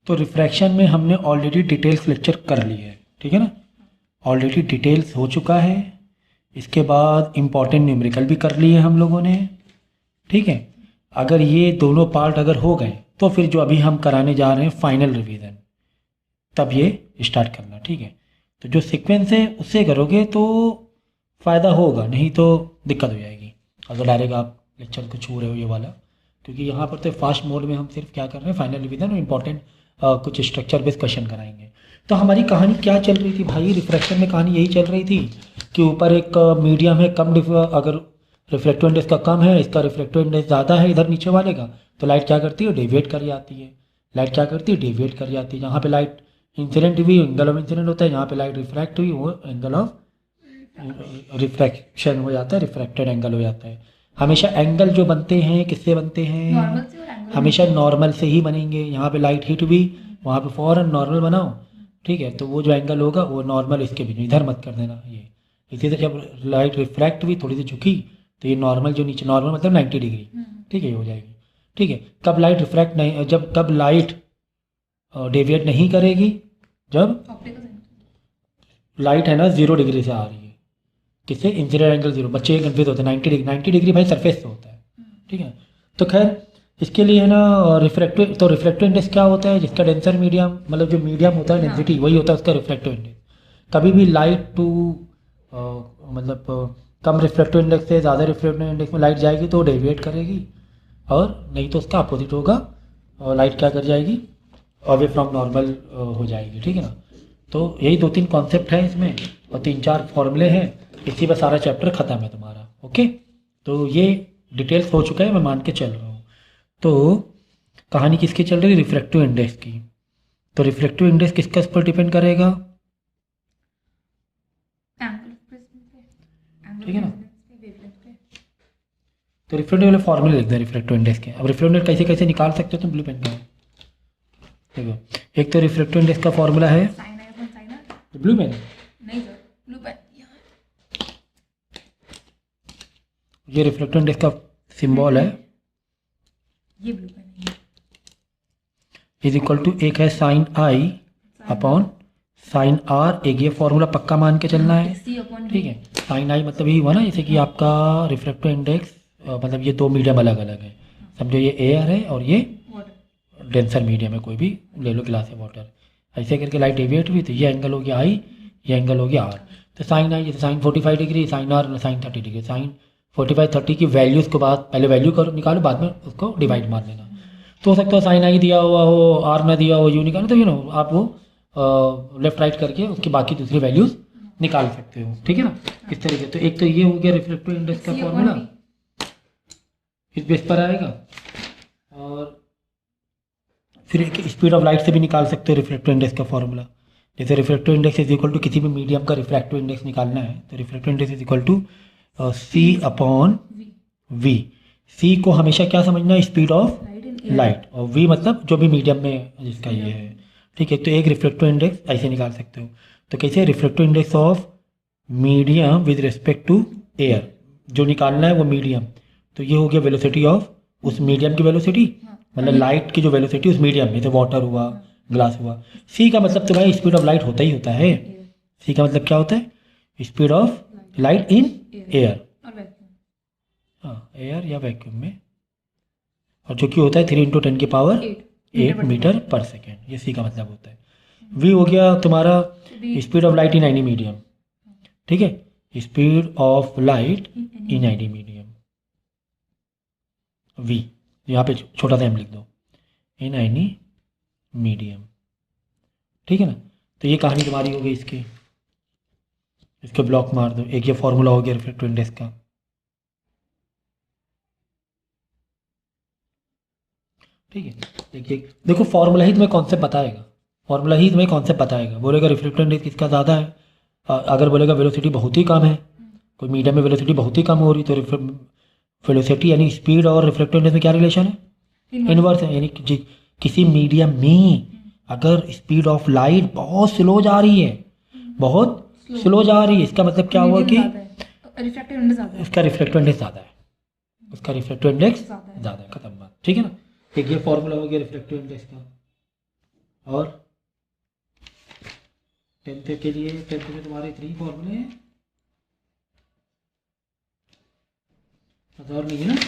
तो रिफ्रैक्शन में हमने ऑलरेडी डिटेल्स लेक्चर कर लिए है, ठीक है ना, ऑलरेडी डिटेल्स हो चुका है। इसके बाद इम्पॉर्टेंट न्यूमेरिकल भी कर लिए हम लोगों ने, ठीक है। अगर ये दोनों पार्ट अगर हो गए तो फिर जो अभी हम कराने जा रहे हैं फाइनल रिवीजन, तब ये स्टार्ट करना, ठीक है। तो जो सीक्वेंस है उससे करोगे तो फ़ायदा होगा, नहीं तो दिक्कत हो जाएगी अगर डायरेक्ट आप लेक्चर को छू रहे हो ये वाला, क्योंकि यहाँ पर तो फास्ट मोड में हम सिर्फ क्या कर रहे हैं, फाइनल रिवीजन और इंपॉर्टेंट कुछ स्ट्रक्चर बेस्ड क्वेश्चन कराएंगे। तो हमारी कहानी क्या चल रही थी भाई, रिफ्रैक्शन में कहानी यही चल रही थी कि ऊपर एक मीडियम है कम, अगर रिफ्लेक्टिव इंडेक्स का कम है, इसका रिफ्लेक्टिव इंडेक्स ज़्यादा है इधर नीचे वाले का, तो लाइट क्या करती है, डेविएट कर जाती है। लाइट क्या करती है, डेविएट कर जाती है। यहाँ पे लाइट इंसिडेंट हुई, एंगल ऑफ इंसिडेंट होता है, यहाँ पे लाइट रिफ्रैक्ट हुई, वो एंगल ऑफ रिफ्रैक्शन हो जाता है, रिफ्रैक्टेड एंगल हो जाता है। हमेशा एंगल जो बनते हैं किससे बनते हैं, नॉर्मल से, और एंगल हमेशा नॉर्मल से ही बनेंगे। यहाँ पे लाइट हिट हुई, वहाँ पे फौरन नॉर्मल बनाओ, ठीक है, तो वो जो एंगल होगा वो नॉर्मल इसके बीच में, इधर मत कर देना ये। इसी से जब लाइट रिफ्रैक्ट हुई थोड़ी सी झुकी तो ये नॉर्मल जो नीचे, नॉर्मल मतलब 90 डिग्री, ठीक है, ये हो जाएगी, ठीक है। कब लाइट रिफ्रैक्ट नहीं, जब कब लाइट डेविएट नहीं करेगी, जब लाइट है ना 0 डिग्री से आ रही है, किससे, इंसिडेंट एंगल 0, बच्चे कन्फ्यूज होते हैं, 90 डिग्री, 90 डिग्री भाई सरफेस से होता है, ठीक है। तो खैर इसके लिए है ना रिफ्रैक्टिव, तो रिफ्रैक्टिव इंडेक्स क्या होता है, जिसका डेंसर मीडियम, मतलब जो मीडियम होता है डेंसिटी, वही होता है उसका रिफ्रैक्टिव इंडेक्स। कभी भी लाइट टू मतलब कम रिफ्रैक्टिव इंडेक्स से ज़्यादा रिफ्रैक्टिव इंडेक्स में लाइट जाएगी तो डेविएट करेगी, और नहीं तो उसका अपोजिट होगा, और लाइट क्या कर जाएगी, अवे फ्रॉम नॉर्मल हो जाएगी, ठीक है ना। तो यही 2-3 कॉन्सेप्ट हैं इसमें और 3-4 फॉर्मूले हैं, इसी पर सारा चैप्टर ख़त्म है तुम्हारा, ओके। तो ये डिटेल्स हो चुका है, मैं मान के चल रहा हूँ। तो कहानी किसकी चल रही है, रिफ्रैक्टिव इंडेक्स की। तो रिफ्रैक्टिव इंडेक्स किसका इस पर डिपेंड करेगा, ठीक है ना। तो रिफ्रैक्टिव वाले फॉर्मूले लिख दें रिफ्रैक्टिव इंडेक्स के। अब रिफ्रैक्टिव इंडेक्स कैसे कैसे निकाल सकते हो तुम ब्लू पेन का, देखो। एक तो रिफ्रैक्टिव इंडेक्स का फॉर्मूला है ब्लू पेन, नहीं सर, ब्लू पेन ये रिफ्रैक्टिव इंडेक्स का सिंबल है, ये blue pen is equal to, एक है साइन आई अपॉन साइन आर, एक ये फॉर्मूला पक्का मान के चलना है, ठीक है। साइन आई मतलब यही हुआ ना, जैसे कि आपका रिफ्रैक्टिव इंडेक्स मतलब ये 2 मीडियम अलग अलग है, समझो ये एयर है और ये डेंसर मीडियम है, कोई भी ले लो गिलास है वाटर, ऐसे करके लाइट डेविएट हुई तो ये एंगल हो गया आई, ये एंगल हो गया आर। तो साइन आई जैसे sine 45 degree, sine r sine 30 degree, sine 45-30 की वैल्यूज़ को बाद पहले वैल्यू करो निकालो, बाद में उसको डिवाइड मार लेना। तो हो सकता है साइन आई दिया हुआ हो, आर ना दिया हो, यू निकालो, तो आप वो लेफ्ट राइट करके उसकी बाकी दूसरी वैल्यूज़ निकाल सकते हो, ठीक है ना, इस तरीके। तो एक तो ये हो गया रिफ्लेक्टिव इंडेक्स का फॉर्मूला, इस बेस पर आएगा। और फिर एक स्पीड ऑफ लाइट से भी निकाल सकते हो रिफ्लेक्टिव इंडेक्स का फॉर्मूला, जैसे reflective index is equal to, किसी भी मीडियम का रिफ्रैक्टिव इंडेक्स निकालना है तो reflective index is equal to C upon V. C को हमेशा क्या समझना है, स्पीड ऑफ लाइट, और वी मतलब जो भी मीडियम में जिसका ये है, ठीक है। तो एक रिफ्लेक्टिव इंडेक्स ऐसे निकाल सकते हो, तो कैसे, reflective index of medium with respect to air, जो निकालना है वो मीडियम, तो ये हो गया वेलोसिटी ऑफ उस मीडियम की वेलोसिटी, मतलब लाइट की जो वेलोसिटी उस मीडियम में, जैसे वाटर हुआ, ग्लास हुआ। सी का मतलब तो भाई स्पीड ऑफ लाइट होता ही होता है, सी का मतलब क्या होता है, speed of light in air, हाँ एयर या वैक्यूम में, और जो कि होता है 3 × 10 की पावर 8 मीटर पर सेकेंड, ये सी का मतलब होता है। वी हो गया तुम्हारा speed of light in any medium, ठीक है, speed of light in any medium, v यहाँ पे छोटा सा एम लिख दो, इन एनी मीडियम, ठीक है ना। तो ये कहानी तुम्हारी हो गई इसकी, इसके ब्लॉक मार दो। एक ये फॉर्मूला हो गया रिफ्लेक्टिव इंडेक्स का, ठीक है। देखिए देखो फॉर्मूला ही तुम्हें कॉन्सेप्ट बताएगा, फॉर्मूला ही तुम्हें कॉन्सेप्ट बताएगा। बोलेगा रिफ्लेक्टिव इंडेक्स किसका ज़्यादा है, अगर बोलेगा वेलोसिटी बहुत ही कम है, कोई मीडियम में वेलोसिटी बहुत ही कम हो रही, तो वेलोसिटी यानी स्पीड और रिफ्लेक्टिव इंडेक्स में क्या रिलेशन है, इनवर्स है। यानी किसी मीडियम में अगर स्पीड ऑफ लाइट बहुत स्लो जा रही है, बहुत स्लो जा रही है, इसका मतलब क्या हुआ कि इसका रिफ्लेक्टिव इंडेक्स ज़्यादा है, उसका रिफ्लेक्टिव इंडेक्स ज़्यादा है, खत्म बात, ठीक है ना। एक ये फॉर्मूला हो गया रिफ्लेक्टिव इंडेक्स का। और 10th के लिए 10th में तुम्हारे 3 फॉर्मूले हैं, और नहीं है ना,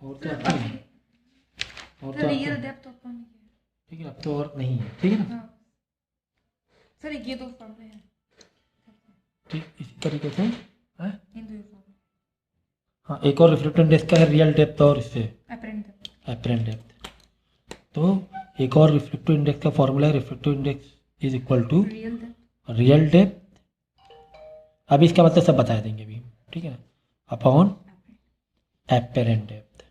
और तो आपका नहीं है, और तो सर आपका रियल डेप्थ ऑफ पानी है। ठीक है, अब तो और नहीं है, ठीक है ना। हाँ सर ये दो फॉर्मूले हैं ठीक, इसी तरीके से है। इन दो फॉर्मूले हाँ, एक और रिफ्लेक्टिव इंडेक्स का है रियल डेप्थ और इससे अपरेंट डेप्थ। Apparent depth. तो एक और रिफ्लेक्टिव इंडेक्स का फॉर्मूला है, reflective index is equal to real depth real depth, अभी इसका मतलब सब बता देंगे अभी, ठीक है ना, अपॉन अपरेंट डेप्थ,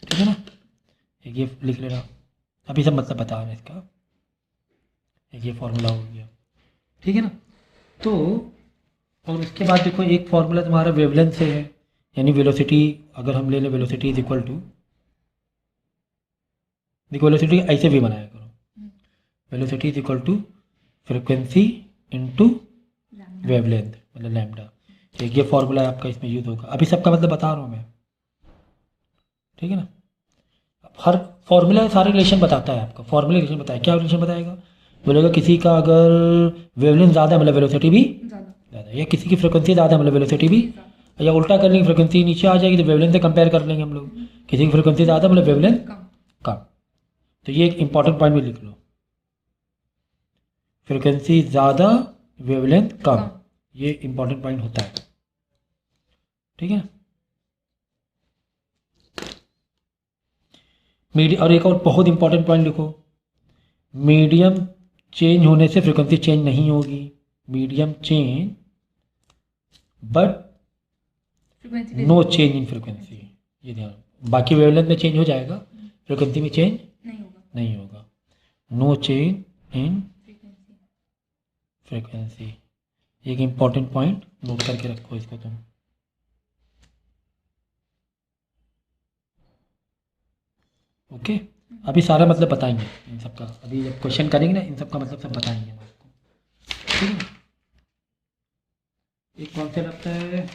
ठीक है ना। एक ये लिख लेना, अभी सब मतलब बता रहे हैं इसका, एक ये फॉर्मूला हो गया, ठीक है ना। तो और उसके बाद देखो एक फॉर्मूला तुम्हारा वेवलेंथ से है, यानी वेलोसिटी, अगर हम ले लें वेलोसिटी इज इक्वल टू, देखो वेलोसिटी ऐसे भी बनाया करो, velocity is equal to frequency into wavelength मतलब लैम्डा। एक ये फॉर्मूला आपका इसमें यूज होगा, अभी सबका मतलब बता रहा हूँ मैं, ठीक है ना। हर फॉर्मूला सारे रिलेशन बताता है आपका, फॉर्मूला रिलेशन बताएगा, क्या रिलेशन बताएगा, बोलेगा किसी का अगर वेवलेंथ ज़्यादा है मतलब वेलोसिटी भी ज़्यादा, या किसी की फ्रिक्वेंसी ज़्यादा है मतलब वेलोसिटी भी, या उल्टा कर लेंगे, फ्रिक्वेंसी नीचे आ जाएगी तो वेवलेंथ से कंपेयर कर लेंगे हम लोग, किसी की फ्रिक्वेंसी ज़्यादा मतलब वेवलेंथ कम। तो ये एक इंपॉर्टेंट पॉइंट भी लिख लो, फ्रिक्वेंसी ज़्यादा वेवलेंथ कम, ये इंपॉर्टेंट पॉइंट होता है, ठीक है ना। मीडियम, और एक और बहुत इंपॉर्टेंट पॉइंट लिखो, मीडियम चेंज होने से फ्रिक्वेंसी चेंज नहीं होगी, medium change but no change in frequency, ये ध्यान, बाकी वेवलेंथ में चेंज हो जाएगा, फ्रिक्वेंसी में चेंज नहीं होगा, नो चेंज इन फ्रिक्वेंसी, एक इंपॉर्टेंट पॉइंट नोट करके रखो इसको तुम। ओके, अभी सारा मतलब बताएंगे इन सब का, अभी जब क्वेश्चन करेंगे ना इन सब का मतलब सब बताएंगे हम आपको, ठीक है। एक कॉन्सेप्ट आता है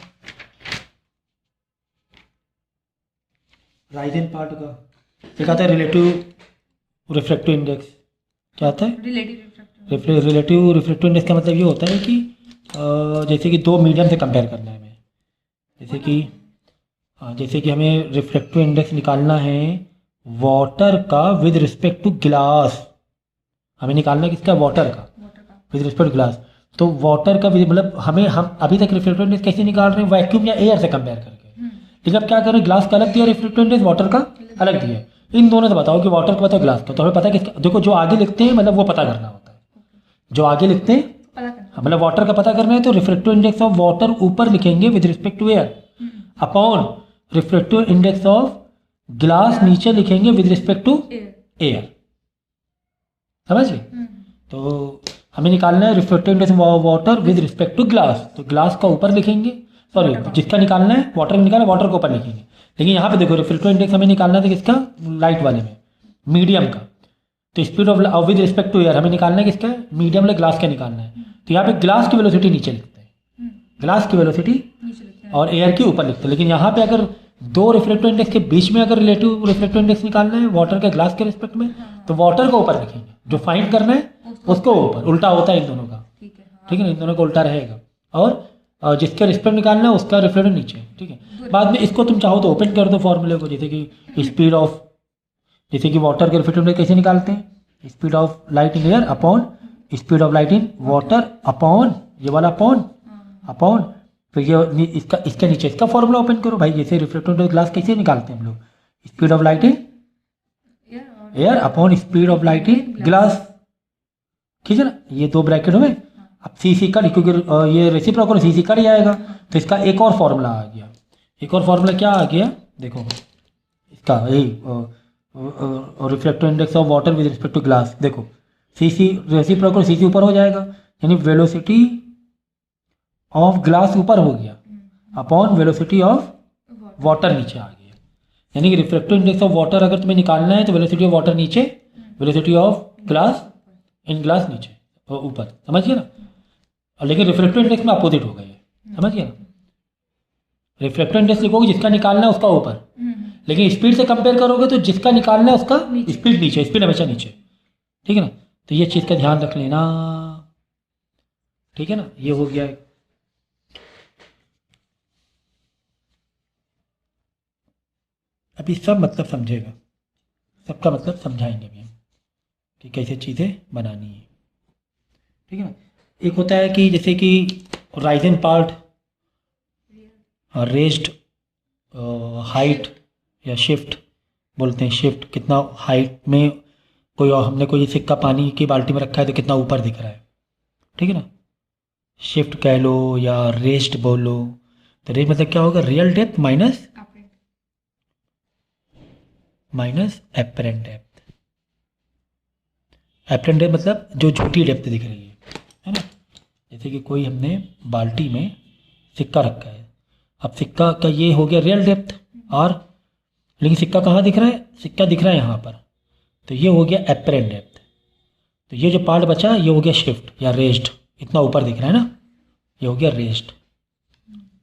राइजन पार्ट का, एक आता है रिलेटिव रिफ्रैक्टिव इंडेक्स, क्या आता है रिलेटिव रिफ्रैक्टिव इंडेक्स का मतलब ये होता है कि जैसे कि दो मीडियम से कंपेयर करना है हमें, जैसे कि हमें रिफ्रैक्टिव इंडेक्स निकालना है वाटर का विद रिस्पेक्ट टू ग्लास, हमें निकालना है किसका, वाटर का विद रिस्पेक्ट टू ग्लास। तो वाटर का मतलब हम अभी तक रिफ्रैक्टिव इंडेक्स कैसे निकाल रहे हैं, वैक्यूम या एयर से कंपेयर करके, लेकिन अब क्या करें, ग्लास का अलग दिया रिफ्रैक्टिव इंडेक्स, वाटर का अलग दिया, इन दोनों से बताओ कि वाटर का बताओ ग्लास का, तो हमें पता है किसका, देखो जो आगे लिखते हैं मतलब वो पता करना होता है, जो आगे लिखते हैं मतलब वाटर का पता करना है, तो रिफ्रैक्टिव इंडेक्स ऑफ वाटर ऊपर लिखेंगे with respect to air, upon refractive index of glass नीचे लिखेंगे विद रिस्पेक्ट टू एयर, समझ गए। तो हमें निकालना है refractive index of water with respect to glass, तो ग्लास का ऊपर लिखेंगे, सॉरी जिसका निकालना है वाटर का निकालना है वाटर को ऊपर लिखेंगे, लेकिन यहाँ पे देखो रिफ्रैक्टिव इंडेक्स हमें निकालना था किसका, लाइट वाले में मीडियम का, तो speed of with respect to air हमें निकालना है किसका, मीडियम वाले ग्लास का निकालना है, तो यहाँ पे ग्लास की वेलोसिटी नीचे लिखते हैं, ग्लास की वेलोसिटी और एयर के ऊपर लिखते हैं, लेकिन यहाँ पे अगर दो रिफ्रैक्टिव इंडेक्स के बीच में अगर रिलेटिव रिफ्रैक्टिव इंडेक्स निकालना है वाटर के ग्लास के रिस्पेक्ट में, तो वाटर को ऊपर लिखेंगे, जो फाइंड करना है उसको ऊपर, उल्टा होता है इन दोनों का, ठीक है ना, इन दोनों का उल्टा रहेगा, और जिसके रिस्पेक्ट निकालना है उसका रिफ्लेक्टिव नीचे, ठीक है। बाद में इसको तुम चाहो तो ओपन कर दो फॉर्मूले को, जैसे कि स्पीड ऑफ, जैसे कि वाटर के रिफ्लेक्टिव इंडेक्स कैसे निकालते हैं, speed of light in air upon speed of light in water upon ये वाला अपॉन फिर ये इसके नीचे इसका फॉर्मूला ओपन करो भाई, जैसे रिफ्लेक्टिव इंडेक्स ग्लास कैसे निकालते हैं हम लोग, speed of light in air upon speed of light in glass, ठीक है ना, ये दो ब्रैकेट में अब सी का, क्योंकि ये रेसिप्रोकल सी का ही आएगा, तो इसका एक और फॉर्मूला आ गया, एक और फॉर्मूला क्या आ गया देखो, इसका यही reflective index of water with respect to glass, देखो सी रेसिप्रोकल सी ऊपर हो जाएगा, यानी वेलोसिटी ऑफ ग्लास ऊपर हो गया अपॉन वेलोसिटी ऑफ वाटर नीचे आ गया, यानी कि रिफ्लेक्टिव इंडेक्स ऑफ वाटर अगर तुम्हें निकालना है तो वेलोसिटी ऑफ वाटर नीचे, velocity of glass in glass नीचे ऊपर, समझिए ना, और लेकिन रिफ्लेक्टिव इंडेक्स में अपोजिट हो गया, समझिए ना, रिफ्लेक्टिव इंडेक्स लिखोगे जिसका निकालना है उसका ऊपर, लेकिन स्पीड से कंपेयर करोगे तो जिसका निकालना है उसका नीचे। स्पीड नीचे, स्पीड हमेशा नीचे, ठीक है ना। तो ये चीज़ का ध्यान रख लेना, ठीक है ना। ये हो गया। अभी सब मतलब समझेगा, सबका मतलब समझाएंगे अभी हम कि कैसे चीज़ें बनानी है, ठीक है ना। एक होता है कि जैसे कि राइजन पार्ट, रेस्ड हाइट या शिफ्ट बोलते हैं। शिफ्ट कितना हाइट में कोई, और हमने कोई सिक्का पानी की बाल्टी में रखा है तो कितना ऊपर दिख रहा है, ठीक है ना। शिफ्ट कह लो या रेस्ट बोलो। तो रेस्ट मतलब क्या होगा, real depth minus apparent depth. Apparent depth मतलब जो झूठी डेप्थ दिख रही है ना। जैसे कि कोई हमने बाल्टी में सिक्का रखा है, अब सिक्का का ये हो गया रियल डेप्थ, और लेकिन सिक्का कहाँ दिख रहा है, सिक्का दिख रहा है यहाँ पर, तो ये हो गया एपरेंट डेप्थ। तो ये जो पार्ट बचा ये हो गया शिफ्ट या रेस्ट, इतना ऊपर दिख रहा है ना, ये हो गया रेस्ट,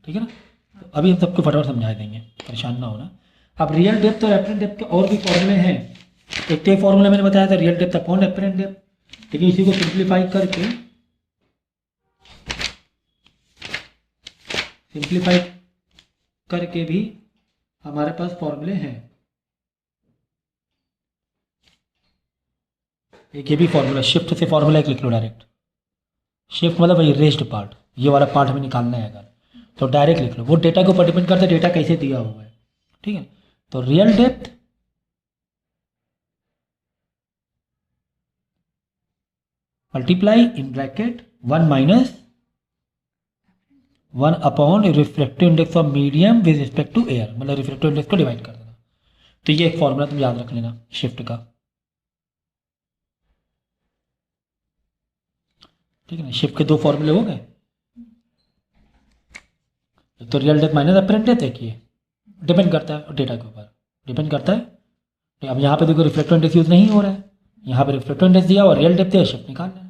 ठीक है ना। तो अभी हम सबको फटाफट समझा देंगे, परेशान ना होना। अब रियल डेप्थ और एपरेंट डेप्थ के और भी फॉर्मूले हैं। एक तो फॉर्मूला मैंने बताया था real depth upon apparent depth, लेकिन इसी को सिंप्लीफाई करके भी हमारे पास फॉर्मूले हैं। एक ये भी फॉर्मूला, शिफ्ट से फॉर्मूला एक लिख लो डायरेक्ट। शिफ्ट मतलब वही रेस्ड पार्ट, ये वाला पार्ट हमें निकालना है अगर, तो डायरेक्ट लिख लो। वो डेटा के ऊपर डिपेंड करता है डेटा कैसे दिया हुआ है, ठीक है। तो real depth multiply in bracket 1 upon reflective index of medium with respect to air, मतलब रिफ्लेक्टिव इंडेक्स को डिवाइड कर देना। तो ये एक फॉर्मूला तुम याद रख लेना शिफ्ट का, ठीक है ना। शिफ्ट के दो फॉर्मूले हो गए, तो real depth minus apparent depth है कि ये डिपेंड करता है डेटा के ऊपर, डिपेंड करता है। अब यहाँ पे देखो रिफ्लेक्टिव इंडेक्स यूज नहीं हो रहा है, यहाँ पे रिफ्लेक्टिव इंडेक्स दिया और रियल डेप्थ है, शिफ्ट निकालना है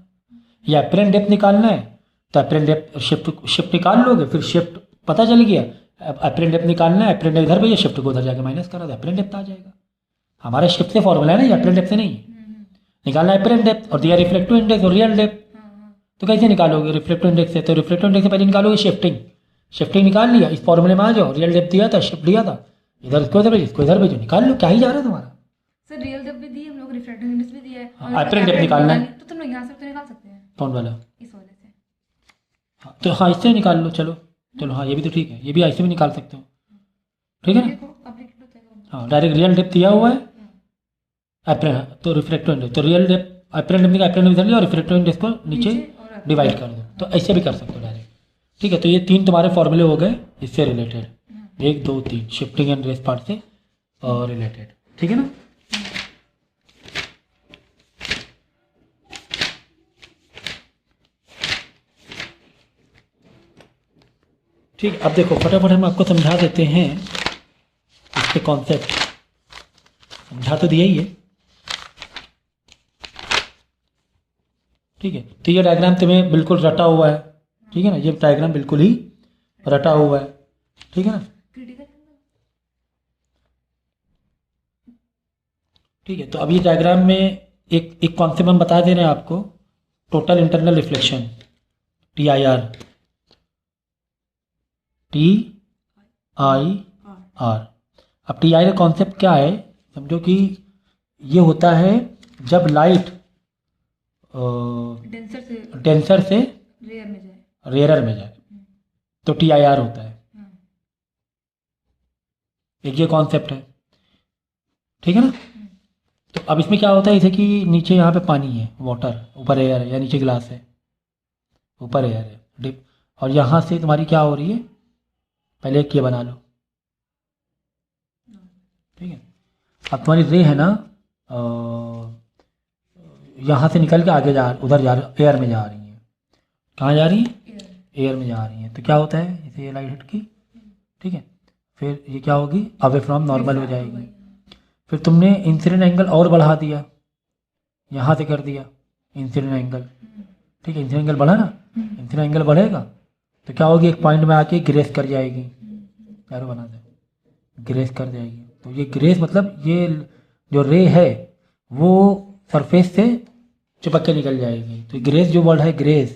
या एपरेंट डेप्थ निकालना है, तो एपरेंट डेप्थ शिफ्ट निकाल लोगे, फिर शिफ्ट पता चल गया। एपरेंट डेप्थ निकालना है, एपरेंट डेप्थ इधर भेजा, शिफ्ट को उधर जाके माइनस करा तो एपरेंट डेप्थ आ जाएगा। हमारा शिफ्ट से फॉर्मूला है ना, ये एपरेंट डेप्थ से नहीं निकालना है एपरेंट डेप्थ, और दिया रिफ्लेक्टिव इंडेक्स और रियल डेप्थ। तो कैसे निकालोगे रिफ्लेक्टिव इंडेक्स से, तो रिफ्लेक्टिव इंडेक्स से पहले निकालोगे शिफ्टिंग निकाल लिया, इस फॉर्मूले में आ जाओ। रियल डेप्थ दिया था, शिफ्ट दिया था, इधर इसको इधर भेजो, इसको इधर भेजो, निकाल लो, क्या ही जा रहा है तुम्हारा। सर रियल डेप्थ भी दी है हम लोग, रिफ्लेक्टिव इंडेक्स भी दिया है, हाँ, एपरेंट डेप्थ निकालना है, तो तुम लोग यहाँ से तो निकाल सकते हैं कौन वाला, इस वाले से। हाँ तो हाँ इससे निकाल लो, चलो हाँ ये भी तो ठीक है, ये भी ऐसे भी निकाल सकते हो, ठीक है ना। देखो अब लिख लो तो हाँ डायरेक्ट रियल डेप्थ दिया हुआ है, एपरेंट तो रिफ्लेक्टिव इंडेक्स, तो real depth apparent depth apparent इधर लिया और रिफ्लेक्टिव इंडेक्स को नीचे डिवाइड कर दो, तो ऐसे भी कर सकते हो डायरेक्ट, ठीक है। तो ये 3 तुम्हारे फॉर्मूले हो गए इससे related, 1 2 3 shifting and rest part से और रिलेटेड, ठीक है ना। ठीक है, अब देखो फटाफट हम आपको समझा देते हैं इसके कॉन्सेप्ट, समझा तो दिया ही है, ठीक है। तो ये डायग्राम तुम्हें बिल्कुल रटा हुआ है, ठीक है ना, ये डायग्राम बिल्कुल ही रटा हुआ है, ठीक है ना। क्रिटिकल, ठीक है, तो अब ये डायग्राम में एक कॉन्सेप्ट हम बता दे रहे हैं आपको, total internal reflection, TIR, TIR। अब TIR का कॉन्सेप्ट क्या है, समझो कि ये होता है जब लाइट डेंसर से रेयरर में जाए तो TIR होता है, एक ये कॉन्सेप्ट है, ठीक है ना। तो अब इसमें क्या होता है, जैसे कि नीचे यहाँ पे पानी है, वाटर, ऊपर एयर है, या नीचे ग्लास है, ऊपर एयर है डिप, और यहाँ से तुम्हारी क्या हो रही है, पहले एक ये बना लो, ठीक है। अब तुम्हारी रे है ना, यहाँ से निकल के आगे उधर एयर में जा रही है, कहाँ जा रही है, एयर में जा रही है। तो क्या होता है, जैसे ये लाइट हिट की, ठीक है, फिर ये क्या होगी, अवे फ्रॉम नॉर्मल हो जाएगी, फिर तुमने इंसिडेंट एंगल और बढ़ा दिया, यहाँ से कर दिया इंसिडेंट एंगल, ठीक है, इंसिडेंट एंगल बढ़ा ना, इंसिडेंट एंगल बढ़ेगा तो क्या होगी, एक पॉइंट में आके ग्रेस कर जाएगी, एरो बना दे, ग्रेस कर जाएगी, तो ये ग्रेस मतलब ये जो रे है वो सरफेस से चिपक के निकल जाएगी। तो ग्रेस जो वर्ड है ग्रेस,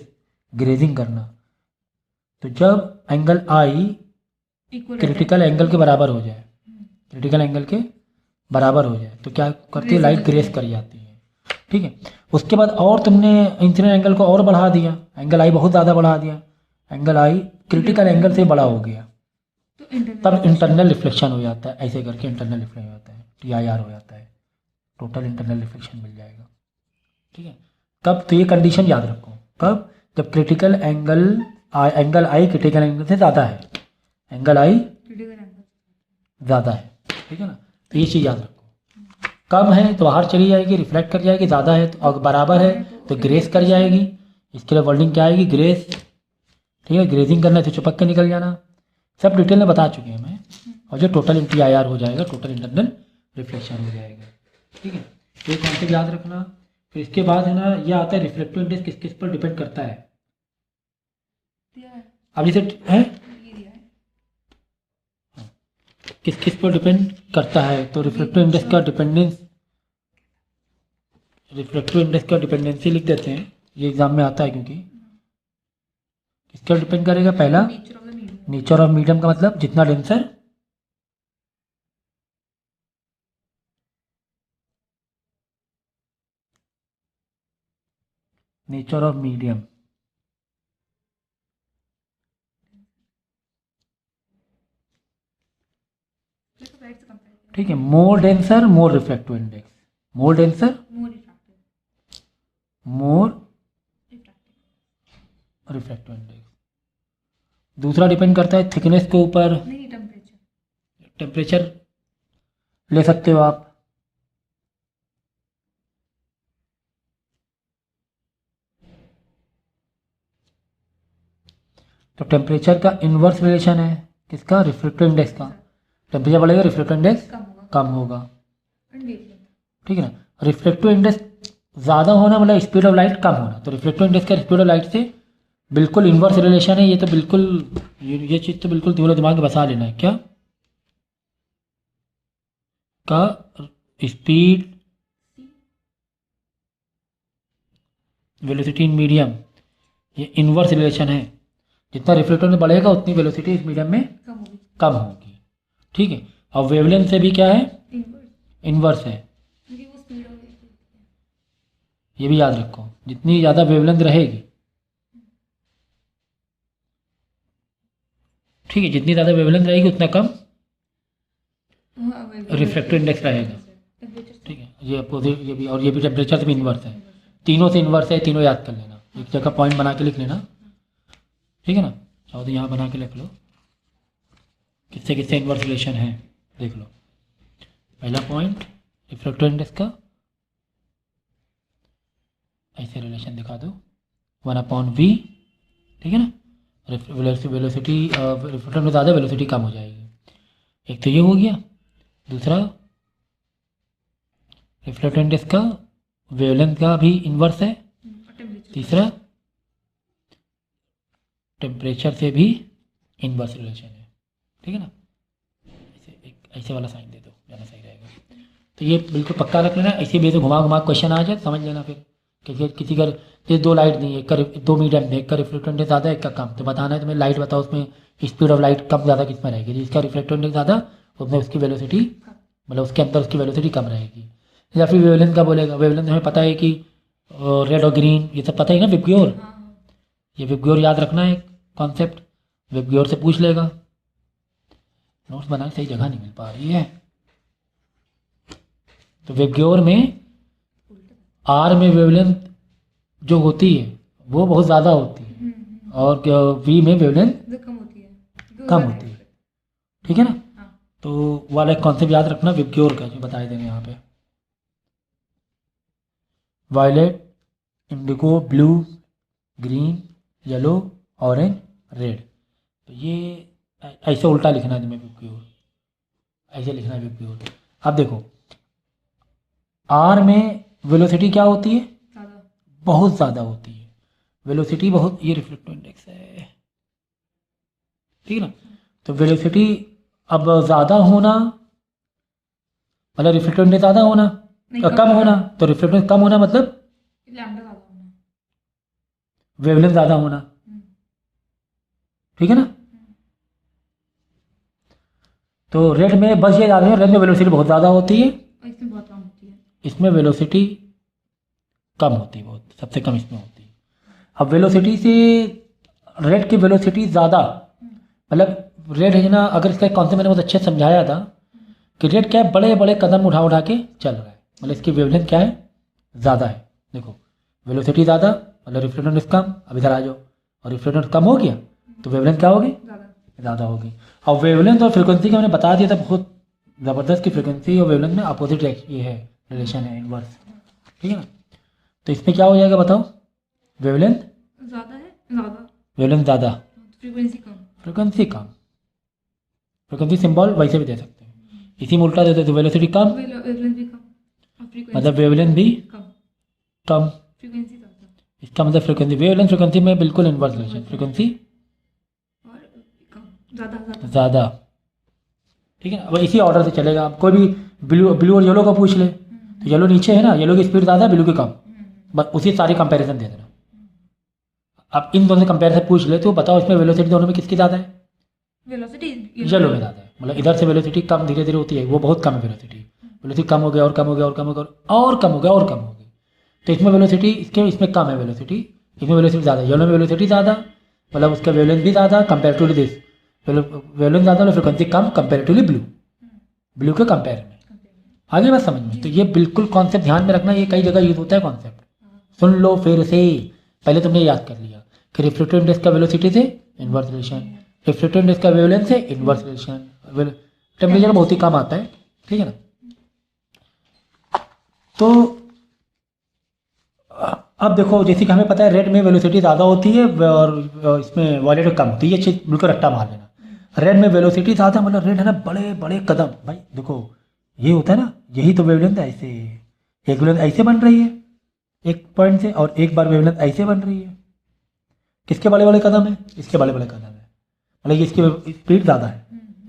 ग्रेजिंग करना। तो जब angle I equal critical angle के बराबर हो जाए, क्रिटिकल एंगल के बराबर हो जाए तो क्या करती है, लाइट ग्रेस कर जाती है। ठीक है, उसके बाद और तुमने इंसिडेंट एंगल को और बढ़ा दिया, एंगल आई बहुत ज़्यादा बढ़ा दिया, एंगल आई क्रिटिकल एंगल से बड़ा हो गया, तो इंटरनल तब इंटरनल रिफ्लेक्शन हो जाता है। ऐसे करके इंटरनल रिफ्लेक्शन हो जाता है, TIR हो जाता है, टोटल इंटरनल रिफ्लेक्शन मिल जाएगा। ठीक है, कब, तो ये कंडीशन याद रखो, कब, जब क्रिटिकल एंगल आई क्रिटिकल एंगल से ज़्यादा है, एंगल आई क्रिटिकल एंगल ज़्यादा है। ठीक है ना, तो ये चीज़ याद रखो। कम है तो बाहर चली जाएगी, रिफ्लेक्ट कर जाएगी, ज़्यादा है तो, और बराबर है तो ग्रेस कर जाएगी। इसके लिए वर्डिंग क्या आएगी, ग्रेस। ठीक है, ग्रेजिंग करना है तो चिपक के निकल जाना, सब डिटेल में बता चुके हैं मैं। और जो टोटल TIR हो जाएगा, टोटल इंटरनल रिफ्लेक्शन हो जाएगा। ठीक है, तो ये कॉन्सेप्ट याद रखना। फिर इसके बाद है ना, ये आता है रिफ्लेक्टिव इंडेक्स किस किस पर डिपेंड करता है। दिया है, अब जैसे है ये दिया है। किस किस पर डिपेंड करता है, तो रिफ्लेक्टिव इंडेक्स का डिपेंडेंस, रिफ्लेक्टिव इंडेक्स का डिपेंडेंसी लिख देते हैं, ये एग्जाम में आता है क्योंकि किसका डिपेंड करेगा, पहला nature of the medium. Nature of medium का मतलब जितना denser, nature of medium. Right से कंपेयर किया, ठीक है, मोर डेंसर मोर रिफ्लेक्टिव इंडेक्स, मोर डेंसर मोर रिफ्रैक्टिव, मोर रिफ्रैक्टिव रिफ्लेक्टिव इंडेक्स। दूसरा डिपेंड करता है थिकनेस के ऊपर, नहीं, टेम्परेचर, टेम्परेचर ले सकते हो आप। तो टेम्परेचर का इन्वर्स रिलेशन है किसका, रिफ्लेक्टिव इंडेक्स का। टेम्परेचर बढ़ेगा, रिफ्लेक्टिव इंडेक्स कम होगा, कम होगा। एंड वेवलेंथ, ठीक है ना, रिफ्लेक्टिव इंडेक्स ज़्यादा होना मतलब स्पीड ऑफ लाइट कम होना। तो रिफ्लेक्टिव इंडेक्स का स्पीड ऑफ लाइट से बिल्कुल इन्वर्स रिलेशन है। ये तो बिल्कुल, ये चीज़ तो बिल्कुल तुम्हारे दिमाग में बसा लेना है। क्या का स्पीड वेलोसिटी इन मीडियम, ये इन्वर्स रिलेशन है। जितना रिफ्लेक्टिव में बढ़ेगा उतनी वेलोसिटी इस मीडियम में कम होगी, कम होगी। ठीक है, और वेवलेंथ से भी क्या है, इनवर्स, इन्वर्स है। क्योंकि वो स्पीड ऑफ लाइट है। ये भी याद रखो, जितनी ज़्यादा वेवलेंथ रहेगी, ठीक है, जितनी ज़्यादा वेवलेंथ रहेगी उतना कम रिफ्लेक्टिव इंडेक्स रहेगा। टेम्परेचर, ठीक है, ये अपोजिट, ये भी, और ये भी टेम्परेचर से भी इन्वर्स है। तीनों से इन्वर्स है, तीनों याद कर लेना, एक जगह पॉइंट बना के लिख लेना। ठीक है ना, चाहो तो यहाँ बना के लिख लो किससे किससे इन्वर्स रिलेशन है, देख लो। पहला पॉइंट रिफ्लेक्टिव इंडेक्स का ऐसे रिलेशन दिखा दो, 1/v। ठीक है ना, वेलोसिटी रिफ्लेक्टिव में ज़्यादा वेलोसिटी कम हो जाएगी। एक तो ये हो गया। दूसरा, रिफ्लेक्टिव इंडेक्स का वेवलेंथ का भी इन्वर्स है। टेम्परेचर, तीसरा, टेम्परेचर से भी इन्वर्स रिलेशन है। ठीक है ना, ऐसे वाला साइन दे दो, ज़्यादा सही रहेगा। तो ये बिल्कुल पक्का रख लेना, ऐसे भी तो घुमा घुमा क्वेश्चन आ जाए, समझ लेना। फिर किसी का जैसे दो लाइट दी, एक का दो मीडियम में, एक का रिफ्लेक्टिव इंडेक्स ज़्यादा, एक का कम, तो बताना है तुम्हें लाइट बताओ उसमें स्पीड ऑफ लाइट कम ज़्यादा किस में रहेगी। जिसका रिफ्लेक्टिव इंडेक्स ज़्यादा उसमें उसकी वेलोसिटी, मतलब उसके अंदर उसकी वेलोसिटी कम रहेगी। या फिर वेवलेंथ का बोलेगा, वेवलेंथ हमें पता है कि रेड और ग्रीन, ये सब पता ही ना, विबग्योर, ये विबग्योर याद रखना है कॉन्सेप्ट, विबग्योर से पूछ लेगा। नोट्स बनाने सही जगह नहीं मिल पा रही है। तो विबग्योर में आर में वेवलेंथ जो होती है वो बहुत ज़्यादा होती है, और वी में वेवलेंथ कम होती है, कम होती है। ठीक है ना, हाँ, तो वाला एक कॉन्सेप्ट याद रखना विबग्योर का, जो बताए देंगे यहाँ पे। Violet, indigo, blue, green, yellow, orange, red. तो ये ऐसे उल्टा लिखना है तुम्हें, विबग्योर ऐसे लिखना है विबग्योर। अब देखो, आर में वेलोसिटी क्या होती है, ज़्यादा, बहुत ज़्यादा होती है वेलोसिटी, बहुत, ये रिफ्लेक्टिव इंडेक्स है। ठीक है ना, तो वेलोसिटी अब ज़्यादा होना मतलब रिफ्लेक्टिव ज़्यादा होना, नहीं, कम होना, तो रिफ्लेक्टिव कम होना मतलब लैम्डा ज़्यादा होना। वेवलेंथ ज़्यादा होना, ठीक है ना। तो रेड में बस ये याद है, रेड में वेलोसिटी बहुत ज़्यादा होती है, और इसमें बहुत कम होती है। इसमें वेलोसिटी कम होती है, बहुत सबसे कम इसमें होती है। अब वेलोसिटी से रेड की वेलोसिटी ज़्यादा, मतलब रेड है ना, अगर इसका कॉन्सेप्ट मैंने बहुत अच्छे से समझाया था कि रेड क्या है, बड़े बड़े कदम उठा उठा के चल रहा है, मतलब इसकी वेवलेंथ क्या है, ज़्यादा है। देखो वेलोसिटी ज़्यादा मतलब रिफ्लेक्टेंस कम, अब इधर आ जाओ, और रिफ्लेक्टेंस कम हो गया तो वेवलेंथ क्या होगी, ज़्यादा होगी। और वेवलेंथ और फ्रिक्वेंसी का मैंने बता दिया था बहुत ज़बरदस्त, की फ्रिक्वेंसी और वेवलेंथ में अपोजिट ये है, रिलेशन है, इनवर्स, ठीक है ना। तो इसमें क्या हो जाएगा बताओ, वेवलेंथ ज़्यादा है, ज़्यादा, वेवलेंथ ज़्यादा, फ्रीक्वेंसी कम। फ्रिक्वेंसी कम, फ्रिक्वेंसी सिंबल वैसे भी दे सकते हैं, इसी में उल्टा देते तो वेलोसिटी कम, वेवलेंथ भी कम और फ्रीक्वेंसी मतलब वेवलेंथ भी कम, कम, फ्रीक्वेंसी ज़्यादा इसका मतलब फ्रिक्वेंसी, वेवलेंथ फ्रिक्वेंसी में बिल्कुल इन्वर्स रिलेशन, फ्रिक्वेंसी और कम, ज़्यादा ज़्यादा। ज़्यादा, ठीक है ना। अब इसी ऑर्डर से चलेगा, आप कोई भी ब्लू और येलो का पूछ ले तो येलो नीचे है ना, येलो की स्पीड ज़्यादा, ब्लू की कम, बस उसी सारी कंपैरिजन दे देना। अब इन दोनों से कंपेरिजन पूछ ले तो बताओ इसमें वेलोसिटी दोनों में किसकी ज़्यादा है, वेलोसिटी येलो में ज़्यादा है, मतलब इधर से वेलोसिटी कम धीरे धीरे होती है, वो बहुत कम है वेलोसिटी, वेलोसिटी कम हो गया और कम हो गया और कम हो गया और कम हो गया और कम हो गई, तो इसमें वेलोसिटी इसमें कम है वेलोसिटी, इसमें वेलोसिटी ज़्यादा है, येलो में वेलोसिटी ज़्यादा मतलब उसका वेवलेंथ भी ज़्यादा कंपेरेटिवली दिस, वेवलेंथ ज़्यादा मतलब फ्रिक्वेंसी कम कंपेरेटिवली ब्लू के कंपेयर में। आगे बात समझ में, तो ये बिल्कुल कॉन्सेप्ट ध्यान में रखना, ये कई जगह यूज होता है कॉन्सेप्ट, सुन लो फिर से, पहले तुमने याद कर लिया कि रिफ्लेक्टिव इंडेक्स का वेलोसिटी से इनवर्स रिलेशन, रिफ्लेक्टिव इंडेक्स का वेवलेंथ से इनवर्स रिलेशन, टेम्परेचर बहुत ही कम आता है, ठीक है ना। तो अब देखो, जैसे कि हमें पता है रेड में वेलोसिटी ज़्यादा होती है और इसमें वॉयलेट में कम होती है, ये चीज़ बिल्कुल रट्टा मार लेना। रेड में वेलोसिटी ज़्यादा मतलब रेड है ना, बड़े बड़े कदम, भाई देखो ये होता है ना, यही तो वेवलेंथ है, ऐसे एक वेवलेंथ ऐसे बन रही है एक पॉइंट से, और एक बार वेवलेंथ ऐसे बन रही है, किसके बड़े बड़े कदम है, इसके बड़े बड़े कदम है, मतलब ये इसकी स्पीड ज़्यादा है,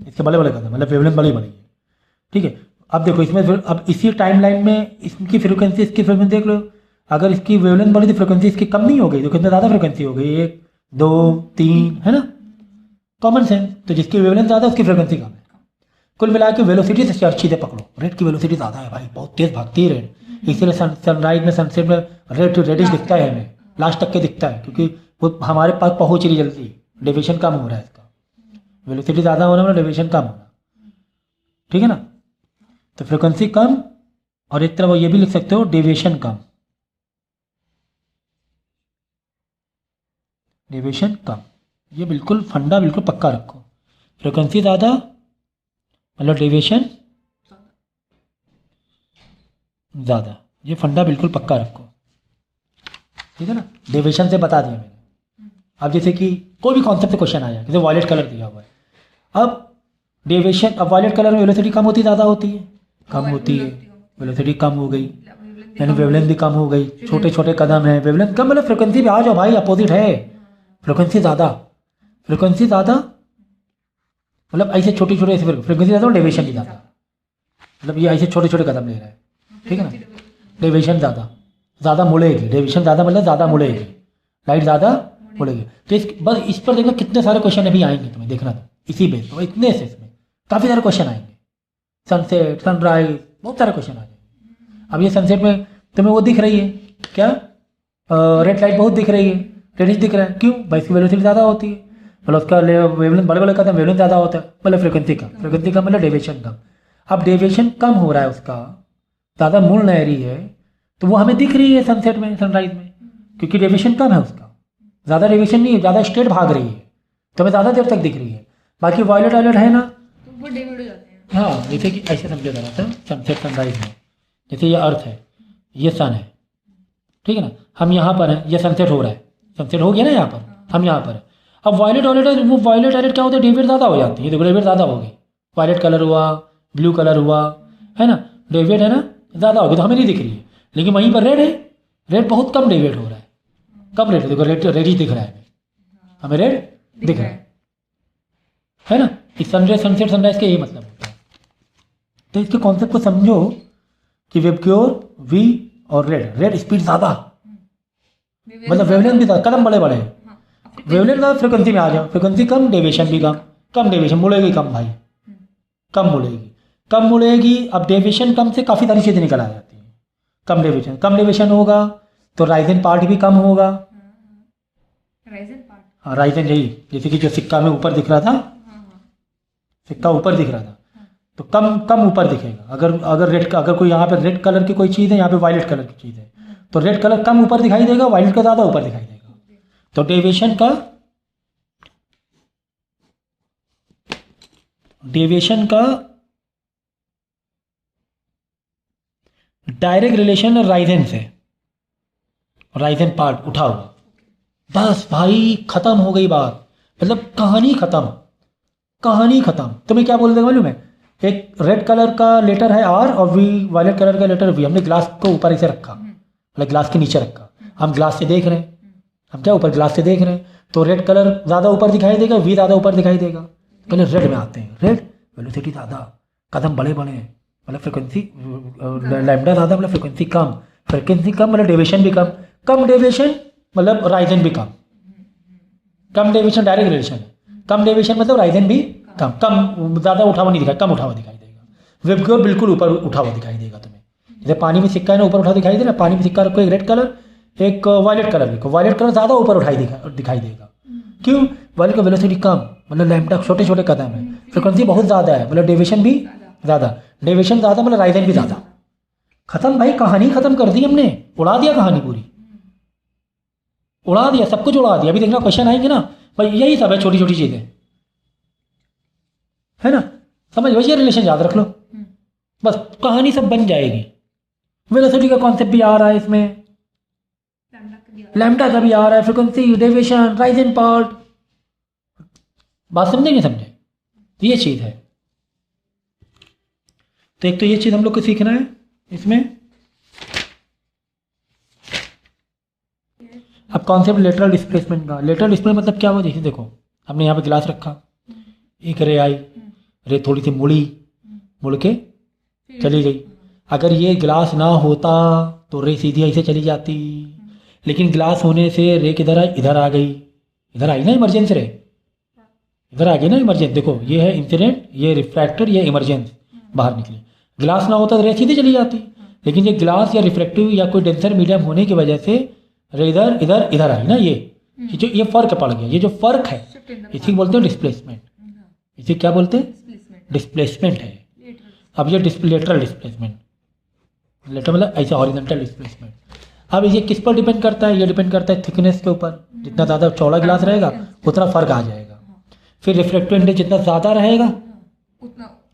इसके बड़े बड़े कदम मतलब वेवलेंथ बड़ी बड़ी है, ठीक है। अब देखो इसमें अब इसी टाइमलाइन में इसकी फ्रिक्वेंसी, इसकी फ्रिक्वेंसी देख लो, अगर इसकी वेवलेंथ बढ़ी तो फ्रिक्वेंसी इसकी कम नहीं हो गई, तो कितने ज़्यादा फ्रिक्वेंसी हो गई, 1 2 3, है ना, कॉमन सेंस। तो जिसकी वेवलेंथ ज़्यादा उसकी फ्रिक्वेंसी कम है। कुल मिला के वेलोसिटी से सीधे पकड़ो, रेड की वेलोसिटी ज़्यादा है भाई, बहुत तेज़ भागती है रेड, इसीलिए सनराइज में सनसेट में रेडिश दिखता है, हमें लास्ट तक के दिखता है, क्योंकि वो हमारे पास पहुँच रही जल्दी, डेविएशन कम हो रहा है इसका, वेलोसिटी ज़्यादा होना मतलब डेविएशन कम होना, ठीक है ना। तो फ्रिक्वेंसी कम, और एक तरफ ये भी लिख सकते हो डेविएशन कम, डेविएशन कम, ये बिल्कुल फंडा बिल्कुल पक्का रखो, फ्रिक्वेंसी ज़्यादा मतलब डेविएशन ज़्यादा, ये फंडा बिल्कुल पक्का रखो, ठीक है ना। डेविएशन से बता दिया मैंने। अब जैसे कि कोई भी कॉन्सेप्ट से क्वेश्चन आया, जैसे वायलेट कलर दिया हुआ है, अब डेविएशन, अब वायलेट कलर में वेलोसिटी कम होती ज़्यादा होती है, कम होती है, वेलोसिटी कम हो गई यानी वेवलेंथ भी कम हो गई, छोटे छोटे कदम है, वेवलेंथ कम मतलब फ्रिक्वेंसी भी आ जाओ भाई, अपोजिट है, फ्रिक्वेंसी ज़्यादा, फ्रिक्वेंसी ज़्यादा मतलब ऐसे छोटे छोटे ऐसे फ्रिक्वेंसी ज़्यादा और डेविएशन भी ज़्यादा, मतलब ये ऐसे छोटे छोटे कदम ले रहा है, ठीक है ना। डेविएशन ज़्यादा मुड़ेगी, डेविएशन ज़्यादा मतलब ज़्यादा मुड़ेगी, लाइट ज़्यादा मुड़ेगी। तो बस इस पर देखना कितने सारे क्वेश्चन अभी आएंगे तुम्हें, देखना तो इसी बेस पर, इतने से इसमें काफ़ी सारे क्वेश्चन आएंगे, सनसेट सनराइज बहुत सारे क्वेश्चन आ जाएंगे। अब ये सनसेट में तुम्हें वो दिख रही है क्या, रेड लाइट बहुत दिख रही है, रेडिश दिख रहा है, क्यों भाई, इसकी वेलोसिटी ज़्यादा होती है, मतलब उसका वेवलेंथ बड़े बड़े कदम वेवलेंथ ज़्यादा होता है, मतलब फ्रिक्वेंसी कम, फ्रिक्वेंसी कम मतलब डेविएशन कम। अब डेविएशन कम हो रहा है उसका, ज़्यादा मुड़ नहीं रही है, तो वो हमें दिख रही है सनसेट में सनराइज में, क्योंकि डेविएशन कम है उसका, ज़्यादा डेविएशन नहीं है, ज़्यादा स्ट्रेट भाग रही है तो हमें ज़्यादा देर तक दिख रही है। बाकी वायलेट वायलेट है ना, तो वो डेविड हो जाते हैं। हाँ, जैसे कि ऐसे समझा जा रहा था सनसेट सनराइज में, जैसे ये अर्थ है, ये सन है, ठीक है ना, हम यहाँ पर हैं, ये सनसेट हो रहा है, सनसेट हो गया ना यहाँ पर, हम यहाँ पर हैं। अब वायलेट वायलेट है, वो वायलेट वायलेट क्या होता है, डेविएट ज़्यादा हो जाती है, देखो डेविएट ज़्यादा हो गई, वायलेट कलर हुआ, ब्लू कलर हुआ, है ना, डेविएट है ना ज़्यादा हो गई, तो हमें नहीं दिख रही है। लेकिन वहीं पर रेड है, रेड बहुत कम डेविएट हो रहा है, कम रेड, देखो रेड रेडिश दिख रहा है हमें, रेड दिख रहा है ना। इस सनराइज सनसेट सनराइज के यही मतलब होता है, तो इसके कॉन्सेप्ट को समझो कि वेबक्योर वी और रेड स्पीड ज़्यादा, मतलब वेवलेंथ भी ज़्यादा, कदम बड़े बड़े, वेवलेंथ ज़्यादा, फ्रिक्वेंसी में आ जाओ, फ्रिक्वेंसी कम, डेविएशन भी कम डेविएशन, मुड़ेगी कम भाई, कम मुड़ेगी। अब डेविएशन कम से काफ़ी सारी चीज़ें निकल आ जाती हैं। कम डेविएशन होगा तो राइजन पार्ट भी कम होगा। हाँ राइजन, यही जैसे कि जो सिक्का में ऊपर दिख रहा था, सिक्का ऊपर दिख रहा था, तो कम ऊपर दिखेगा। अगर कोई यहाँ पे रेड कलर की कोई चीज़ है, यहाँ पे वायलेट कलर की चीज़ है, तो रेड कलर कम ऊपर दिखाई देगा, वायलेट का ज़्यादा ऊपर दिखाई देगा। तो डेविएशन का डायरेक्ट रिलेशन राइजन से, राइजन पार्ट उठा हुआ, बस भाई खत्म हो गई बात, मतलब कहानी खत्म। तुम्हें क्या बोल देगा मालूम है, एक रेड कलर का लेटर है आर और वी, वायलेट कलर का लेटर वी, हमने ग्लास को ऊपर इसे रखा, मतलब ग्लास के नीचे रखा, हम ग्लास से देख रहे हैं, हम क्या ऊपर ग्लास से देख रहे हैं, तो रेड कलर ज़्यादा ऊपर दिखाई देगा, वी ज़्यादा ऊपर दिखाई देगा। पहले रेड में आते हैं, रेड वेलोसिटी ज़्यादा, कदम बड़े मतलब फ्रिक्वेंसी लैम्डा ज़्यादा, मतलब फ्रिक्वेंसी कम मतलब डेविएशन भी कम डेविएशन मतलब राइजन भी कम डेविएशन, डायरेक्ट रिलेशन है, कम डेविएशन मतलब राइजन भी कम ज़्यादा उठा हुआ नहीं दिखाई, कम उठा हुआ दिखाई देगा। वेबक्योर बिल्कुल ऊपर उठा हुआ दिखाई देगा तुम्हें, जैसे पानी में सिक्का है ना ऊपर उठा दिखाई दे ना, पानी में सिक्का रखो, एक रेड कलर एक वायलेट कलर लिखो, वायलेट कलर ज़्यादा ऊपर दिखाई देगा। क्यों? वायलेट का वेलोसिटी कम, मतलब लैम्डा छोटे छोटे कदम है, फ्रिक्वेंसी बहुत ज़्यादा है, मतलब डेविएशन भी ज़्यादा, मतलब राइजन भी ज़्यादा। खत्म भाई, कहानी खत्म कर दी हमने, उड़ा दिया कहानी पूरी, उड़ा दिया, सब कुछ उड़ा दिया। अभी देखना क्वेश्चन आएंगे ना भाई, यही सब है, छोटी छोटी चीज़ें है ना, समझ लो, ये रिलेशन याद रख लो, बस कहानी सब बन जाएगी। वेलोसिटी का कॉन्सेप्ट भी आ रहा है इसमें, लैम्डा का भी आ रहा है, फ्रिक्वेंसी, डेविएशन, राइजन पार्ट, बात समझे नहीं समझे, तो ये चीज़ है। तो एक तो ये चीज़ हम लोग को सीखना है इसमें। अब कॉन्सेप्ट लेटरल डिस्प्लेसमेंट का, लेटरल डिस्प्लेसमेंट मतलब क्या हुआ, जैसे देखो हमने यहाँ पे गिलास रखा, एक रे आई, रे थोड़ी सी मुड़ के चली गई। अगर ये ग्लास ना होता तो रे सीधी ऐसे चली जाती, लेकिन ग्लास होने से रे किधर आई, इधर आ गई, इधर आई ना इमरजेंस रे, इधर आ गई ना इमरजेंस। देखो ये है इंसिडेंट, ये रिफ्रैक्टेड, ये इमरजेंस, बाहर निकली। ग्लास ना होता तो रे सीधी चली जाती, लेकिन ये ग्लास या रिफ्लेक्टिव या कोई डेंसर मीडियम होने की वजह से रे इधर आई ना, ये फर्क पड़ गया, ये जो फर्क है इसी बोलते हैं डिस्प्लेसमेंट, इसे क्या बोलते हैं, डिस्प्लेसमेंट है। अब ये लेटरल डिस्प्लेसमेंट, लेटरल मतलब ऐसे हॉरिजॉन्टल डिस्प्लेसमेंट। अब ये किस पर डिपेंड करता है, ये डिपेंड करता है थिकनेस के ऊपर, जितना ज़्यादा चौड़ा ग्लास रहेगा उतना फर्क आ जाएगा। फिर रिफ्लेक्टिव इंडेक्स जितना ज़्यादा रहेगा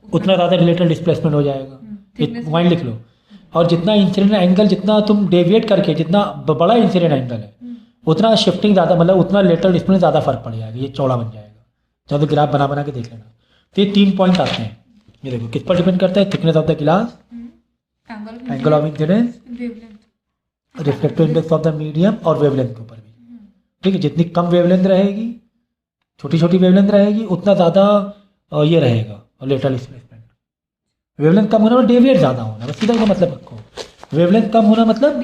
उतना ज़्यादा लेटरल डिस्प्लेसमेंट हो जाएगा, पॉइंट लिख लो। और जितना इंसिडेंट एंगल, जितना तुम डेविएट करके, जितना बड़ा इंसिडेंट एंगल है उतना शिफ्टिंग ज़्यादा, मतलब उतना लेटरल डिस्प्लेसमेंट ज़्यादा फर्क पड़ जाएगा, ये चौड़ा बन जाएगा। जब ग्राफ बना के देख लेना। तो ये 3 पॉइंट आते हैं, ये देखो किस पर डिपेंड करता है, thickness of the glass, angle of incidence, reflective index of the medium और वेवलेंथ के ऊपर भी। ठीक है, जितनी कम वेवलेंथ रहेगी, छोटी छोटी वेवलेंथ रहेगी, उतना ज़्यादा ये रहेगा लेटरल डिस्प्लेसमेंट। वेवलेंथ कम होना और डेविएट ज़्यादा होना, बस सीधा मतलब रखो, वेवलेंथ कम होना मतलब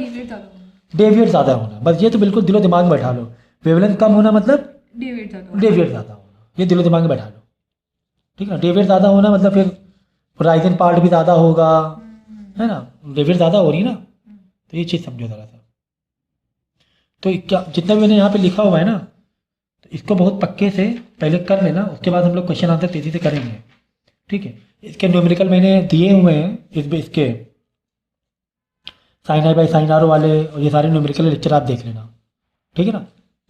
डेविएट ज़्यादा होना, बस ये तो बिल्कुल दिलो दिमाग में बैठा लो। वेवलेंथ कम होना मतलब डेविएट ज़्यादा होना, ये दिलो दिमाग में बैठा लो, ठीक है ना। डेविएट ज़्यादा होना मतलब फिर राइजन पार्ट भी ज़्यादा होगा, है ना, डेविएट ज़्यादा हो रही ना, तो ये चीज़ समझो ज़रा सा। तो क्या जितना भी मैंने यहाँ पे लिखा हुआ है ना, तो इसको बहुत पक्के से पहले कर लेना, उसके बाद हम लोग क्वेश्चन आंसर तेज़ी से करेंगे। ठीक है, इसके न्यूमेरिकल मैंने दिए हुए हैं, इसके sine I by sine r वाले, और ये सारे न्यूमेरिकल लेक्चर आप देख लेना, ठीक है ना।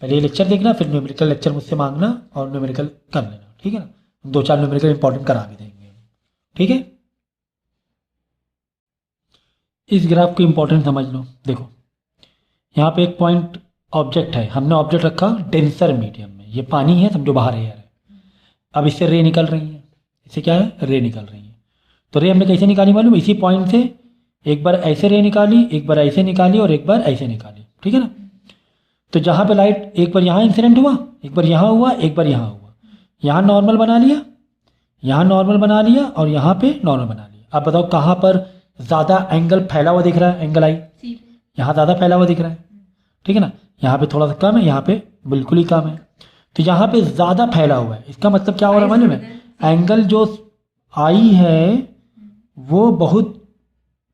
पहले ये लेक्चर देखना, फिर न्यूमेरिकल लेक्चर मुझसे मांगना और न्यूमेरिकल कर लेना, ठीक है ना। 2-4 न्यूमेरिकल इंपॉर्टेंट करा भी देंगे, ठीक है। इस ग्राफ को इंपॉर्टेंट समझ लो। देखो यहाँ पे एक पॉइंट ऑब्जेक्ट है, हमने ऑब्जेक्ट रखा डेंसर मीडियम में, ये पानी है समझो, बाहर एयर है। अब इससे रे निकल रही है, इससे क्या है, रे निकल रही है। तो रे हमने कैसे निकाली मालूम, इसी पॉइंट से एक बार ऐसे रे निकाली, एक बार ऐसे निकाली और एक बार ऐसे निकाली, ठीक है ना। तो जहाँ पे लाइट एक बार यहाँ इंसिडेंट हुआ, एक बार यहाँ हुआ, एक बार यहाँ हुआ, यहाँ नॉर्मल बना लिया, यहाँ नॉर्मल बना लिया और यहाँ पे नॉर्मल बना लिया। अब बताओ कहाँ पर ज़्यादा एंगल फैला हुआ दिख रहा है, एंगल आई सी पे। यहाँ ज़्यादा फैला हुआ दिख रहा है, ठीक है ना। यहाँ पे थोड़ा सा कम है, यहाँ पे बिल्कुल ही कम है। तो यहाँ पे ज़्यादा फैला हुआ है, इसका मतलब क्या हो रहा है मालूम है, एंगल जो आई है वो बहुत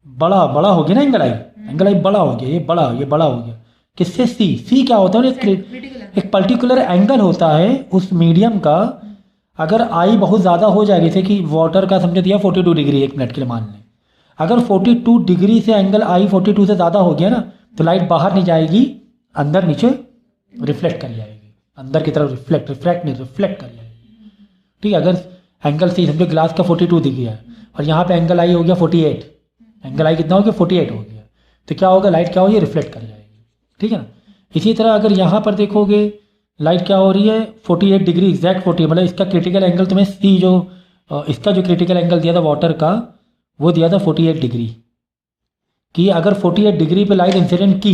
बड़ा बड़ा हो गया ना, एंगल आई बड़ा हो गया, ये बड़ा हो गया। किससे? सी क्या होता है ना, क्रिटिकल एक पर्टिकुलर एंगल होता है उस मीडियम का। अगर आई बहुत ज़्यादा हो जाएगी, जैसे कि वाटर का समझ दिया 42 डिग्री, 1 मिनट के लिए मान लें, अगर 42 डिग्री से एंगल आई 42 से ज़्यादा हो गया ना, तो लाइट बाहर नहीं जाएगी, अंदर नीचे रिफ्लेक्ट कर जाएगी, अंदर की तरफ रिफ्लेक्ट कर जाएगी, ठीक है। अगर एंगल सी समझो ग्लास का 42 दिख गया है और यहाँ पे एंगल आई हो गया 48, एंगल आई कितना हो गया 48 हो गया, तो क्या होगा, लाइट क्या होगी, रिफ्लेक्ट कर जाएगी, ठीक है ना। इसी तरह अगर यहाँ पर देखोगे लाइट क्या हो रही है 48 डिग्री एग्जैक्ट 40, मतलब इसका क्रिटिकल एंगल तुम्हें सी जो इसका जो क्रिटिकल एंगल दिया था वाटर का, वो दिया था 48 डिग्री कि अगर 48 डिग्री पे लाइट इंसिडेंट की,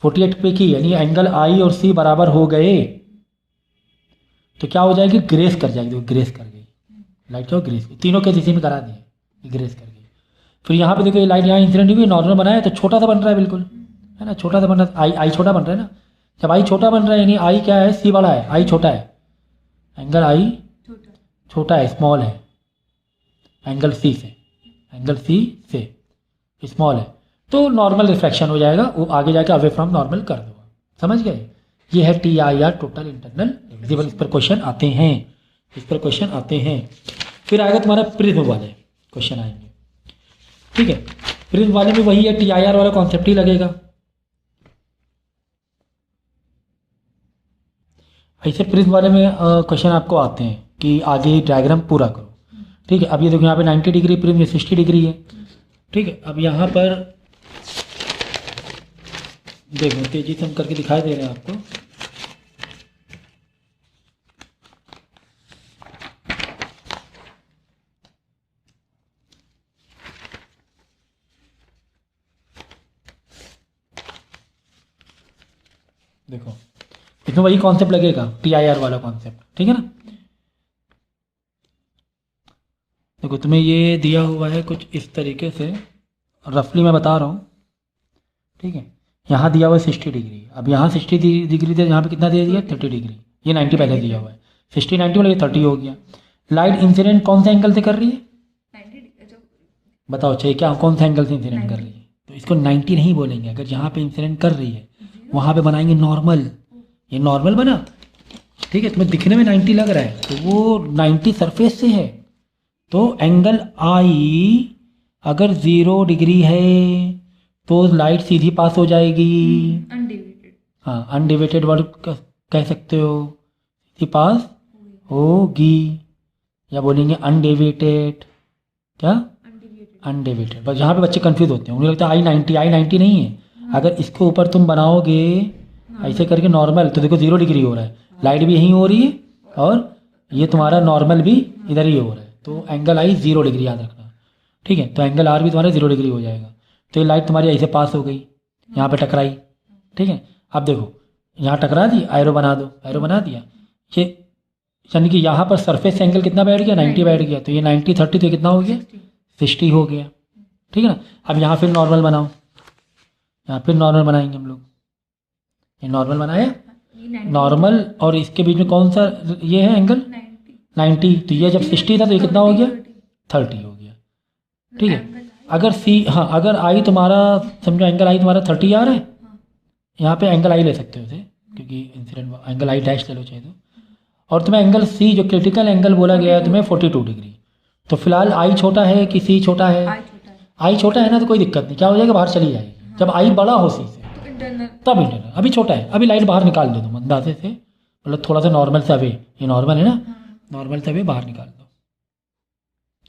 48 पे की, यानी एंगल आई और सी बराबर हो गए, तो क्या हो जाएगी, ग्रेस कर जाएगी। देखो ग्रेस कर गई लाइट, क्या ग्रेस, तीनों के इसी में करा दिए, ग्रेस कर गई। फिर यहाँ पे देखो ये लाइट यहाँ इंसिडेंट हुई, नॉर्मल बनाया तो छोटा सा बन रहा है, बिल्कुल है ना, छोटा सा बन रहा है, आई छोटा बन रहा है ना। जब आई छोटा बन रहा है यानी आई क्या है, सी बड़ा है, आई छोटा है, एंगल आई छोटा है, स्मॉल है, एंगल सी से स्मॉल है, तो नॉर्मल रिफ्लेक्शन हो जाएगा, वो आगे जाके अवे फ्रॉम नॉर्मल कर दो। समझ गए? ये है TIR, टोटल इंटरनल विजिबल। इस पर क्वेश्चन आते हैं, फिर आएगा तुम्हारा प्रिज्म वाले क्वेश्चन आएंगे, ठीक है। प्रिज्म वाले में वही है, TIR वाला कॉन्सेप्ट ही लगेगा। ऐसे प्रिज्म वाले में क्वेश्चन आपको आते हैं कि आगे डायग्राम पूरा करो, ठीक है। अब ये देखो यहाँ पे 90 डिग्री प्रिज्म, ये 60 डिग्री है, ठीक है। अब यहाँ पर देखो तेजी से हम करके दिखाई दे रहे हैं आपको, देखो इसमें वही कॉन्सेप्ट लगेगा, TIR वाला कॉन्सेप्ट, ठीक है ना। देखो तुम्हें ये दिया हुआ है कुछ इस तरीके से, रफली मैं बता रहा हूँ, ठीक है। यहाँ दिया हुआ है 60 डिग्री, अब यहाँ 60 डिग्री थे, यहाँ पे कितना दे दिया 30 डिग्री, ये 90 पहले दिया हुआ है, 60 90 मतलब ये 30 हो गया। लाइट इंसिडेंट कौन से एंगल से कर रही है, 90 बताओ चाहिए क्या, कौन से एंगल से इंसिडेंट कर रही है, तो इसको 90 नहीं बोलेंगे। अगर जहाँ पे इंसिडेंट कर रही है वहाँ पे बनाएंगे नॉर्मल, ये नॉर्मल बना, ठीक है। तुम्हें दिखने में 90 लग रहा है, तो वो 90 सरफेस से है, तो एंगल आई अगर 0 डिग्री है तो लाइट सीधी पास हो जाएगी, अनडिवाइडेड, हाँ अनडिवाइडेड वर्ड कह सकते हो, सीधी पास होगी, या बोलेंगे अनडिवाइडेड, क्या अनडिवाइडेड। बस यहाँ पे बच्चे कंफ्यूज होते हैं, उन्हें लगता है आई 90 नहीं है। अगर इसके ऊपर तुम बनाओगे ऐसे करके नॉर्मल, तो देखो 0 डिग्री हो रहा है, लाइट भी यहीं हो रही है और ये तुम्हारा नॉर्मल भी इधर ही हो रहा है, तो एंगल आई 0 डिग्री याद रखना, ठीक है। तो एंगल आर भी तुम्हारा 0 डिग्री हो जाएगा, तो ये लाइट तुम्हारी ऐसे पास हो गई, यहाँ पे टकराई, ठीक है। अब देखो यहाँ टकरा दी, एरो बना दो, एरो बना दिया, ये यानी कि यहाँ पर सरफेस एंगल कितना बैठ गया 90 बैठ गया, तो ये 90 30 तो कितना हो गया 60 हो गया, ठीक है ना। अब यहाँ फिर नॉर्मल बनाओ, यहाँ फिर नॉर्मल बनाएंगे हम लोग, ये नॉर्मल बनाया, नॉर्मल और इसके बीच में कौन सा ये है एंगल 90, तो ये जब 60 था तो ये कितना हो गया 30 हो गया, ठीक है। अगर सी, हाँ अगर आई तुम्हारा समझो एंगल आई तुम्हारा 30 आ रहा है, यहाँ पे एंगल आई ले सकते हो उसे, क्योंकि इंसिडेंट एंगल आई डैश ले लो चाहिए तो, और तुम्हें एंगल सी जो क्रिटिकल एंगल बोला गया है तुम्हें 42 डिग्री, तो फिलहाल आई छोटा है कि सी छोटा है, आई छोटा है ना, तो कोई दिक्कत नहीं, क्या हो जाएगा बाहर चली जाएगी। जब आई बड़ा हो सी से तब इंटरनल, अभी छोटा है, अभी लाइट बाहर निकाल दो तुम अंदाजे से, मतलब थोड़ा सा नॉर्मल से अवे, ये नॉर्मल है ना, नॉर्मल से अवे बाहर निकाल दो,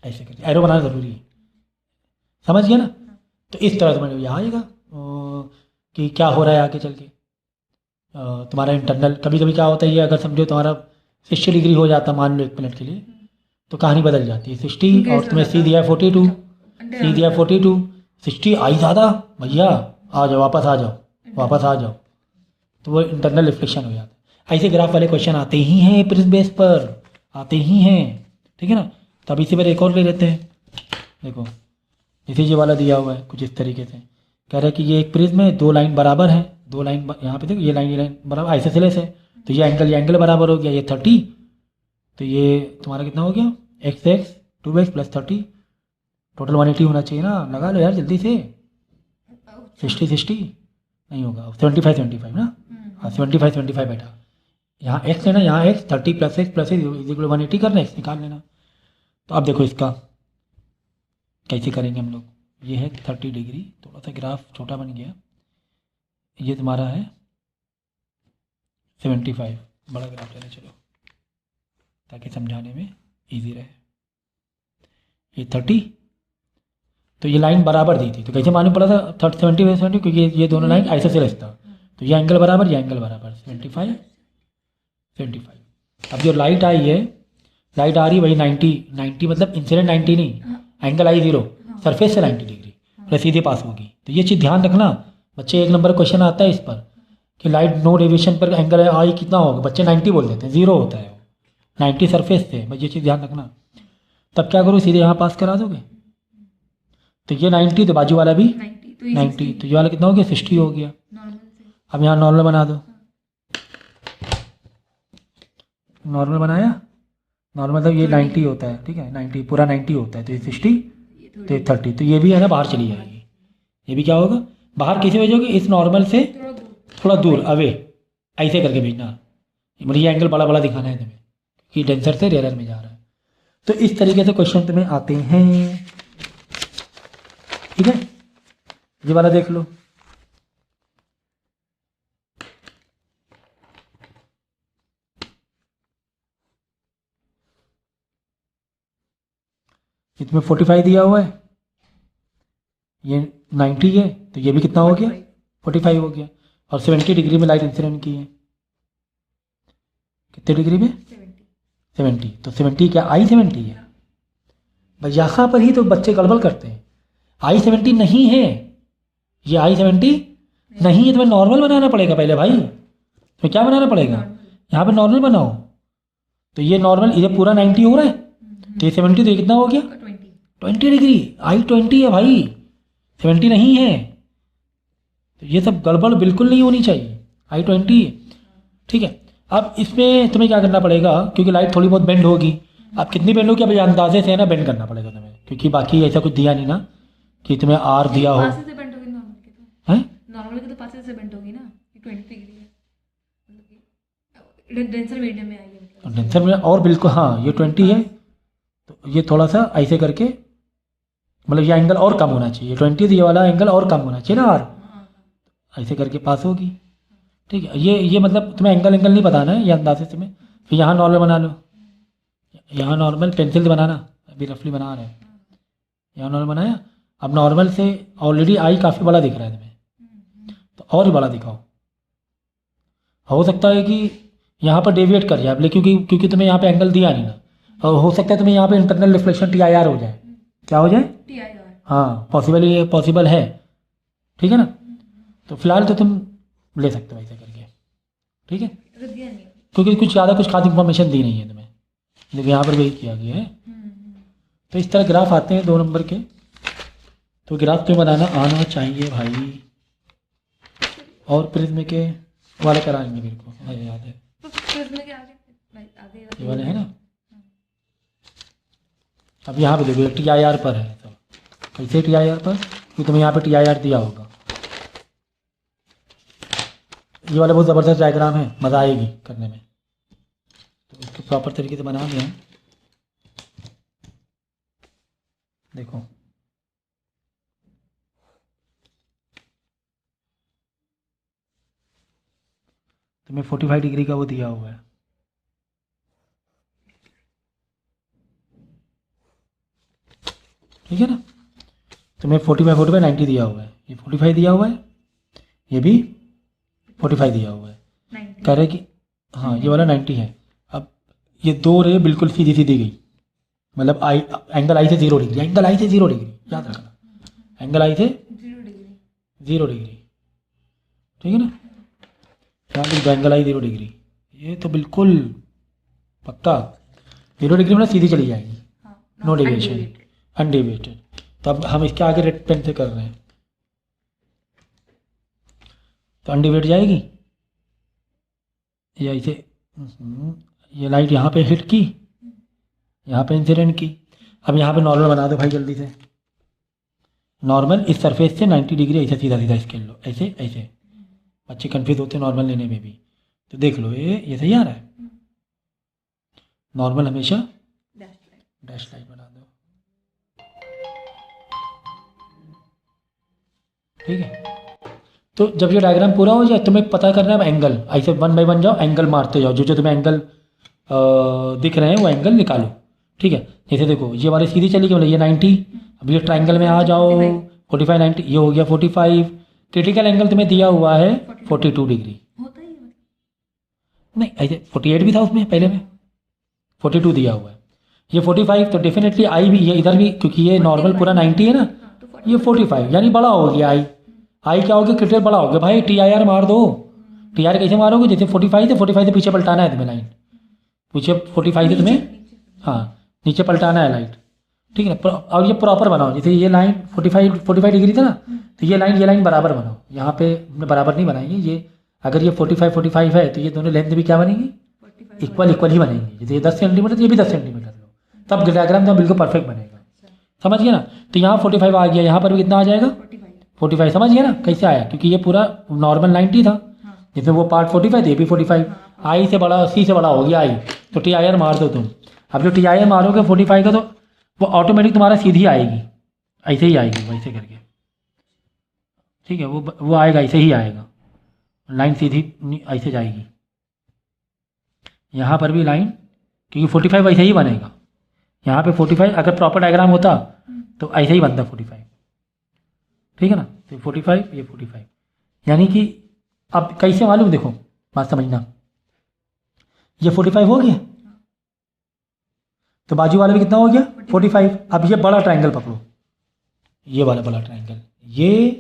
ऐसे करके एरो बनाना ज़रूरी है, समझ गया ना। तो इस तरह समझ में आएगा कि क्या हो रहा है आगे चल के तुम्हारा इंटरनल। कभी कभी क्या होता है, ये अगर समझो तुम्हारा 60 डिग्री हो जाता मान लो 1 मिनट के लिए, तो कहानी बदल जाती है 60 और तुम्हें सी दिया 42, सी दिया 42, 60 आई ज़्यादा, भैया आ जाओ वापस आ जाओ, तो वो इंटरनल रिफ्लेक्शन हो जाता है। ऐसे ग्राफ वाले क्वेश्चन आते ही हैं, प्रिज्म बेस पर आते ही हैं, ठीक है ना। तब इसी पर एक और ले लेते हैं, देखो जैसे ये वाला दिया हुआ है कुछ इस तरीके से, कह रहा है कि ये एक प्रिज्म है, दो लाइन बराबर है, दो लाइन यहाँ पे देखो ये लाइन बराबर आइसोसेलेस है, तो ये एंगल बराबर हो गया, ये 30, तो ये तुम्हारा कितना हो गया x 2x प्लस 30, टोटल 180 होना चाहिए ना, लगा लो यार जल्दी से। 60 नहीं होगा, 75 ना, हाँ 75 बेटा, यहाँ x है ना, यहाँ x 30 plus x plus is equal 180 करना, x निकाल लेना। तो अब देखो इसका कैसे करेंगे हम लोग, ये है 30 डिग्री, थोड़ा सा ग्राफ छोटा बन गया, ये तुम्हारा है 75, बड़ा ग्राफ लेना चलो ताकि समझाने में इजी रहे। ये 30, तो ये लाइन बराबर दी थी, तो कैसे मालूम पड़ा था 70 क्योंकि ये दोनों लाइन आइसोसेलेस था, तो ये एंगल बराबर, ये एंगल बराबर 75। अब जो लाइट आई है, लाइट आ रही है वही 90 मतलब इंसिडेंट 90 नहीं, एंगल आई 0, सरफेस से 90 डिग्री प्लस सीधे पास होगी। तो ये चीज़ ध्यान रखना बच्चे, 1 नंबर क्वेश्चन आता है इस पर कि लाइट नो डेविएशन पर एंगल आई कितना होगा, बच्चे 90 बोल देते हैं, 0 होता है वो, 90 सरफेस से, बस ये चीज़ ध्यान रखना। तब क्या करो, सीधे यहाँ पास करा दोगे, तो ये 90, तो बाजू वाला भी 90, तो ये वाला कितना हो गया 60 हो गया। अब यहाँ नॉर्मल बना दो, नॉर्मल बनाया, नॉर्मल मतलब ये 90 होता है, ठीक है 90 पूरा 90 होता है, तो ये 60, तो ये 30, तो ये भी है ना बाहर चली जाएगी, ये भी क्या होगा बाहर, कैसे भेजोगे, इस नॉर्मल से थोड़ा दूर अवे, ऐसे करके भेजना, मतलब ये एंगल बड़ा दिखाना है तुम्हें कि डेंसर से रेयर में जा रहा है। तो इस तरीके से क्वेश्चन तुम्हें आते हैं, ठीक है। ये वाला देख लो, इसमें 45 दिया हुआ है, ये 90 है, तो ये भी कितना हो गया 45 हो गया, और 70 डिग्री में लाइट इंसिडेंट की है, कितने डिग्री में 70, तो 70 क्या I-70 है, बस यहाँ पर ही तो बच्चे गड़बड़ करते हैं, I-70 नहीं है, ये I-70 नहीं है, तुम्हें नॉर्मल बनाना पड़ेगा पहले भाई, तुम्हें क्या बनाना पड़ेगा, यहाँ पे नॉर्मल बनाओ, तो ये नॉर्मल, ये पूरा 90 हो रहा है, तो ये 70, तो ये कितना हो गया 20 डिग्री, I-20 है भाई, 70 नहीं है, तो ये सब गड़बड़ बिल्कुल नहीं होनी चाहिए, I-20 है, ठीक है। अब इसमें तुम्हें क्या करना पड़ेगा, क्योंकि लाइट थोड़ी बहुत बेंड होगी, अब कितनी बेंड होगी, अभी अंदाजे से है ना बेंड करना पड़ेगा तुम्हें, क्योंकि बाकी ऐसा कुछ दिया नहीं ना कि तुम्हें R दिया हो, पास से बेंड होगी नॉर्मल के, तो नॉर्मल के तो पास से बेंड होगी ना, ये 20 डिग्री है, मतलब डेंसर मीडियम में आएगी, मतलब डेंसर में, और बिल्कुल हाँ ये 20 है, तो ये थोड़ा सा ऐसे करके, मतलब ये एंगल और कम होना चाहिए, 20 ये वाला एंगल और कम होना चाहिए ना R, ऐसे करके पास होगी, ठीक है। ये मतलब तुम्हें एंगल नहीं बताना है, ये अंदाजे से में, फिर यहाँ नॉर्मल बना लो, यहाँ नॉर्मल पेंसिल से बनाना, अभी रफली बना रहे हैं, यहाँ नॉर्मल बनाया, अब नॉर्मल से ऑलरेडी आई काफ़ी बड़ा दिख रहा है तुम्हें, तो और भी बड़ा दिखाओ, हो सकता है कि यहाँ पर डेविएट कर जाए, क्योंकि तुम्हें यहाँ पे एंगल दिया नहीं ना, और हो सकता है तुम्हें यहाँ पे इंटरनल रिफ्लेक्शन TIR हो जाए, क्या हो जाए TIR, हाँ पॉसिबल है, ठीक है ना, तो फिलहाल तो तुम ले सकते हो ऐसे करके, ठीक है, दिया नहीं, क्योंकि कुछ ज़्यादा कुछ खास इन्फॉर्मेशन दी नहीं है तुम्हें, लेकिन यहाँ पर वही किया गया है। तो इस तरह ग्राफ आते हैं 2 नंबर के, तो ग्राफ पे बनाना आना चाहिए भाई, और प्रिज्म के वाले कराएंगे मेरे को, मुझे याद है, तो प्रिज्म के आगे ये वाले है ना। अब यहाँ पे देखो TIR पर है, तो कैसे TIR पर, क्योंकि तुम्हें यहाँ पे TIR दिया होगा, ये वाला बहुत ज़बरदस्त डायग्राम है, मज़ा आएगी करने में, तो इसको प्रॉपर तरीके से बना दिया, देखो तुम्हें 45 डिग्री का वो दिया हुआ है, ठीक है ना, तुम्हें 45 90 दिया हुआ है, ये 45 दिया हुआ है, ये भी 45 दिया हुआ है, कह रहे कि हाँ ये वाला 90 है। अब ये 2 रे बिल्कुल सीधी गई, मतलब एंगल आई से 0 डिग्री, एंगल आई से 0 डिग्री याद रखना, एंगल आई से 0 डिग्री, ठीक है ना, यहाँ पे एंगल आई 0 डिग्री, ये तो बिल्कुल पक्का 0 डिग्री में सीधी चली जाएगी, नो डेविएशन, अनडेविएटेड, तो अब हम इसके आगे रेड पेन से कर रहे हैं, तो अनडिवाइड जाएगी या इसे ये लाइट यहाँ पे हिट की, यहाँ पे इंसिडेंट की। अब यहाँ पे नॉर्मल बना दो भाई जल्दी से। नॉर्मल इस सरफेस से 90 डिग्री ऐसे सीधा सीधा स्केल लो, ऐसे ऐसे। बच्चे कंफ्यूज होते हैं नॉर्मल लेने में भी, तो देख लो ये सही आ रहा है। नॉर्मल हमेशा डैश लाइन बना दो, ठीक है। तो जब ये डायग्राम पूरा हो जाए तुम्हें पता करना है एंगल, ऐसे 1 बाय 1 जाओ, एंगल मारते जाओ, जो जो तुम्हें एंगल दिख रहे हैं वो एंगल निकालो, ठीक है। जैसे देखो ये वाली सीधी चली गई, मतलब ये 90, अब ये ट्राइंगल में आ जाओ 45 90, ये हो गया 45। क्रिटिकल एंगल तुम्हें दिया हुआ है 42 डिग्री, होता ही है। नहीं ऐसे 48 भी था उसमें पहले में, 42 दिया हुआ है, ये 45, तो डेफिनेटली आई भी ये इधर भी, क्योंकि ये नॉर्मल पूरा 90 है ना, ये 45 यानी बड़ा हो गया आई क्या हो गया, क्रिटिकल बड़ा हो गया भाई। TIR मार दो, TIR कैसे मारोगे, जैसे 45 से पीछे पलटाना है तुम्हें लाइन, पीछे 45 से तुम्हें हाँ नीचे पलटाना है लाइट, ठीक है। और ये प्रॉपर बनाओ, जैसे ये लाइन 45 डिग्री था ना, तो ये लाइन बराबर बनाओ। यहाँ पे बराबर नहीं बनाएंगे, ये अगर ये 45 है तो ये दोनों लेंथ भी क्या बनेंगी, इक्वल ही बनेंगी। जैसे ये 10 सेंटीमीटर तो ये भी 10 सेंटीमीटर लो, तब डायग्राम तो बिल्कुल परफेक्ट बनेगा, समझ गया ना। तो यहाँ 45 आ गया, यहाँ पर भी कितना आ जाएगा 45, समझ गया ना कैसे आया, क्योंकि ये पूरा नॉर्मल 90 था, जिसमें वो पार्ट 45 ये भी 45, आई से बड़ा C से बड़ा हो गया आई, तो TIR मार दो तुम। अब जो TIR मारोगे 45 का तो वो ऑटोमेटिक तुम्हारा सीधी आएगी, ऐसे ही आएगी वैसे करके, ठीक है। वो आएगा ऐसे ही आएगा, लाइन सीधी ऐसे जाएगी। यहाँ पर भी लाइन, क्योंकि 45 वैसे ही बनेगा, यहाँ पे 45 अगर प्रॉपर डायग्राम होता तो ऐसे ही बनता 45, ठीक है ना। तो 45 ये 45, यानी कि अब कैसे मालूम, देखो बात समझना, ये 45 हो गया तो बाजू वाले भी कितना हो गया 45। अब ये बड़ा ट्रायंगल पकड़ो, ये वाला बड़ा ट्रायंगल, ये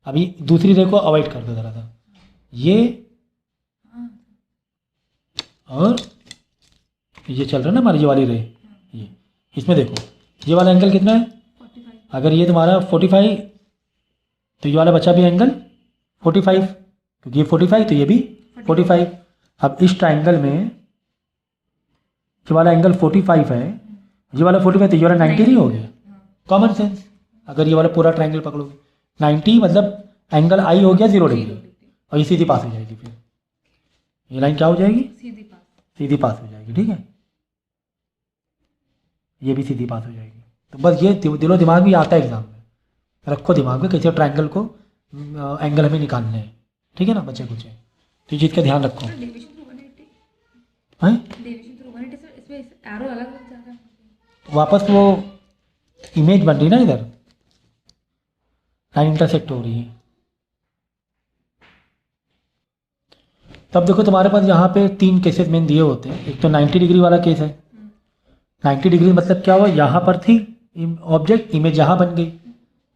अभी दूसरी रे को अवॉइड कर दो जरा सा, ये और ये चल रहा है ना हमारी ये वाली रे, ये इसमें देखो ये वाला एंगल कितना है, अगर ये तुम्हारा 45 तो ये वाला बचा भी एंगल 45, क्योंकि ये 45 तो ये भी 45। अब इस ट्राइंगल में ये वाला एंगल 45 है, ये वाला 45 तो ये वाला 90 नहीं हो गया, कॉमन सेंस। अगर ये वाला पूरा ट्राइंगल पकड़ोगे 90 मतलब एंगल आई हो गया 0 डिग्री, और ये सीधी पास हो जाएगी, फिर ये लाइन क्या हो जाएगी, सीधी पास हो जाएगी, ठीक है। ये भी सीधी पास हो जाएगी। तो बस ये दिलो दिमाग भी आता है एग्जाम में, रखो दिमाग में कैसे ट्रायंगल को एंगल हमें निकालने हैं, ठीक है ना बच्चे कुछ, तो चीज़ का ध्यान रखो। वापस वो इमेज बन रही ना, इधर लाइन इंटरसेक्ट हो रही है। तब देखो तुम्हारे पास यहाँ पे 3 केसेस मेन दिए होते हैं। एक तो 90 डिग्री वाला केस है, 90 डिग्री मतलब क्या हुआ, यहाँ पर थी ऑब्जेक्ट, इमेज यहाँ बन गई,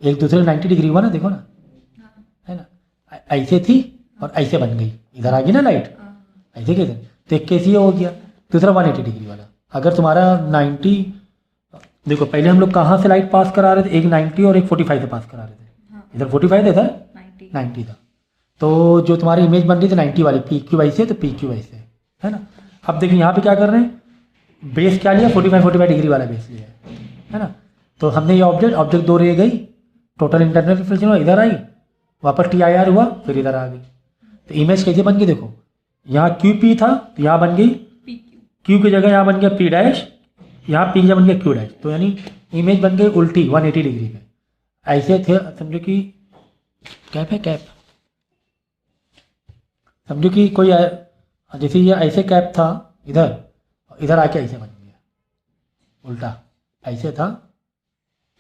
एक दूसरे 90 डिग्री हुआ ना, देखो ना, है ना, ऐसे थी और ऐसे बन गई, इधर आ गई ना लाइट, ऐसे कैसे, तो एक केस ये हो गया। दूसरा 180 डिग्री वाला, अगर तुम्हारा 90, देखो पहले हम लोग कहाँ से लाइट पास करा रहे थे, एक 90 और एक 45 से पास करा रहे थे, इधर 45 था, इधर 90 था, तो जो तुम्हारी इमेज बन रही थी 90 वाली PQ वाई से, तो PQ वाई से, है ना। अब देखिए यहाँ पे क्या कर रहे हैं, बेस क्या लिया 45 डिग्री वाला बेस लिया है ना। तो हमने ये ऑब्जेक्ट 2 रह गई, टोटल इंटरनल रिफ्लेक्शन इधर आई, वापस TIR हुआ, फिर इधर आ गई। तो इमेज कैसे बन गई, देखो यहाँ QP था तो यहाँ बन गई Q की जगह यहाँ बन गया P', यहाँ P बन गया Q', तो यानी इमेज बन गई उल्टी 180 डिग्री में। ऐसे थे, समझो कि कैप है, कैप समझो कि कोई जैसे ये ऐसे कैप था, इधर आके ऐसे बन गया उल्टा, ऐसे था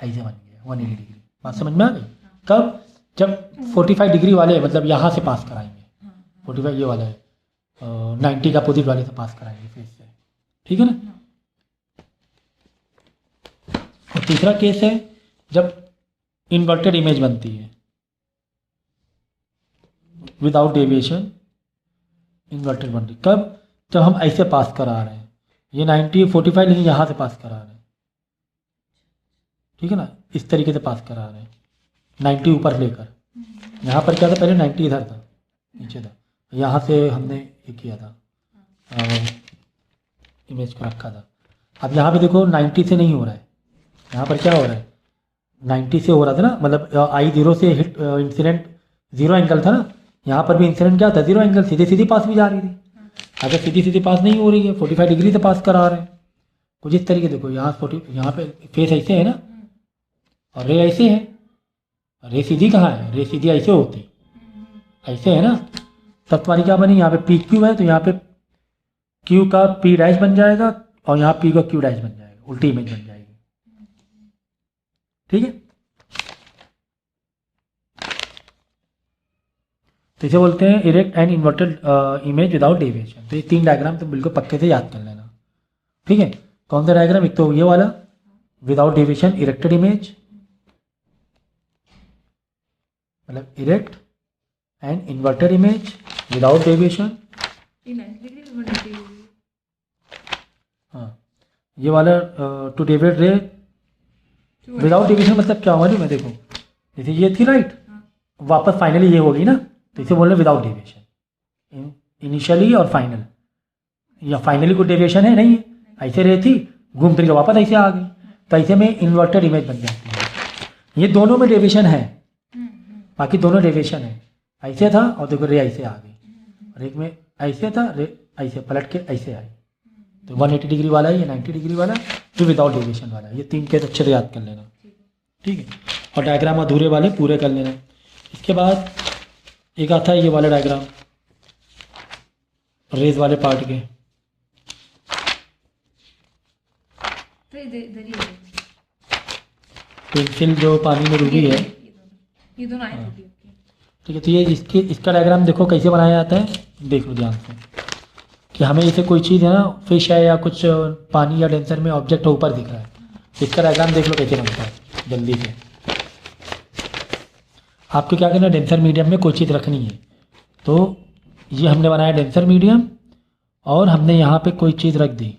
ऐसे बन गया 180 डिग्री। बात समझ में आ गई। कब, जब 45 डिग्री वाले मतलब यहाँ से पास कराएंगे, 45 ये वाला है 90 का अपोजिट वाले से पास कराएंगे फेस से, ठीक है ना। और तीसरा केस है जब इन्वर्टेड इमेज बनती है विदाउट डेविएशन, इन्वर्टेड बन रही, कब, जब हम ऐसे पास करा रहे हैं, ये 90 45 लेकिन यहाँ से पास करा रहे हैं, ठीक है ना, इस तरीके से पास करा रहे हैं 90 ऊपर लेकर। यहाँ पर क्या था, पहले 90 इधर था, नीचे था, यहाँ से हमने ये किया था, इमेज को रखा था। अब यहाँ पे देखो 90 से नहीं हो रहा है, यहाँ पर क्या हो रहा है 90 से हो रहा था ना, मतलब I0 से हिट इंसिडेंट 0 एंगल था ना, यहाँ पर भी इंसिडेंट क्या था 0 एंगल, सीधे सीधी पास भी जा रही थी। अगर सीधी सीधी पास नहीं हो रही है 45 डिग्री से पास करा रहे हैं कुछ इस तरीके। देखो यहाँ 40, यहाँ पे फेस ऐसे है ना, और रे ऐसे है, रे सीधी कहाँ है, रे सीधी ऐसे होती, ऐसे है ना, तब तुम्हारी क्या बनी, यहाँ पे पी क्यू है तो यहाँ पे क्यू का पी डैश बन जाएगा और यहाँ पी का क्यू डैश बन जाएगा, उल्टी इमेज बन जाएगी। ठीक है, तो इसे बोलते हैं erect and inverted image without deviation. तो ये 3 डायग्राम तो बिल्कुल पक्के से याद कर लेना। ठीक है, कौन सा डायग्राम, एक तो ये वाला विदाउट डेविएशन इरेक्टेड इमेज, मतलब erect and inverted image without deviation. हाँ, ये वाला टू डेविएट रे विदाउट डेविएशन मतलब क्या मालूम है, देखो जैसे ये थी राइट, वापस फाइनली ये हो गई ना, तो इसे बोल रहे विदाउट डेविएशन, इनिशियली और फाइनल, या फाइनली कोई डेविएशन है नहीं है, ऐसे रे थी घूम फिर के वापस ऐसे आ गई, तो ऐसे में इन्वर्टेड इमेज बन जाती है। ये दोनों में डेविएशन है, बाकी दोनों डेविएशन है, ऐसे था और देखो रे ऐसे आ गई, और एक में ऐसे था रे ऐसे पलट के ऐसे आई, तो 180 डिग्री वाला है, ये 90 डिग्री वाला, जो विदाउट डेविएशन वाला है। ये 3 केस अच्छे से याद कर लेना। ठीक है, और डायग्राम अधूरे वाले पूरे कर लेना। इसके बाद एक आता है ये वाला डायग्राम रेज वाले पार्ट के, पेंसिल जो पानी में डूबी है, ये दोनों आए थे। ठीक है, तो ये इसका डायग्राम देखो कैसे बनाया जाता है, देख लो ध्यान से कि हमें जैसे कोई चीज़ है ना, फिश है या कुछ पानी या डेंसर में ऑब्जेक्ट ऊपर दिख रहा है, तो इसका डायग्राम देख लो कैसे बनता है जल्दी से। आपको क्या करना है, डेंसर मीडियम में कोई चीज़ रखनी है, तो ये हमने बनाया डेंसर मीडियम और हमने यहाँ पे कोई चीज़ रख दी।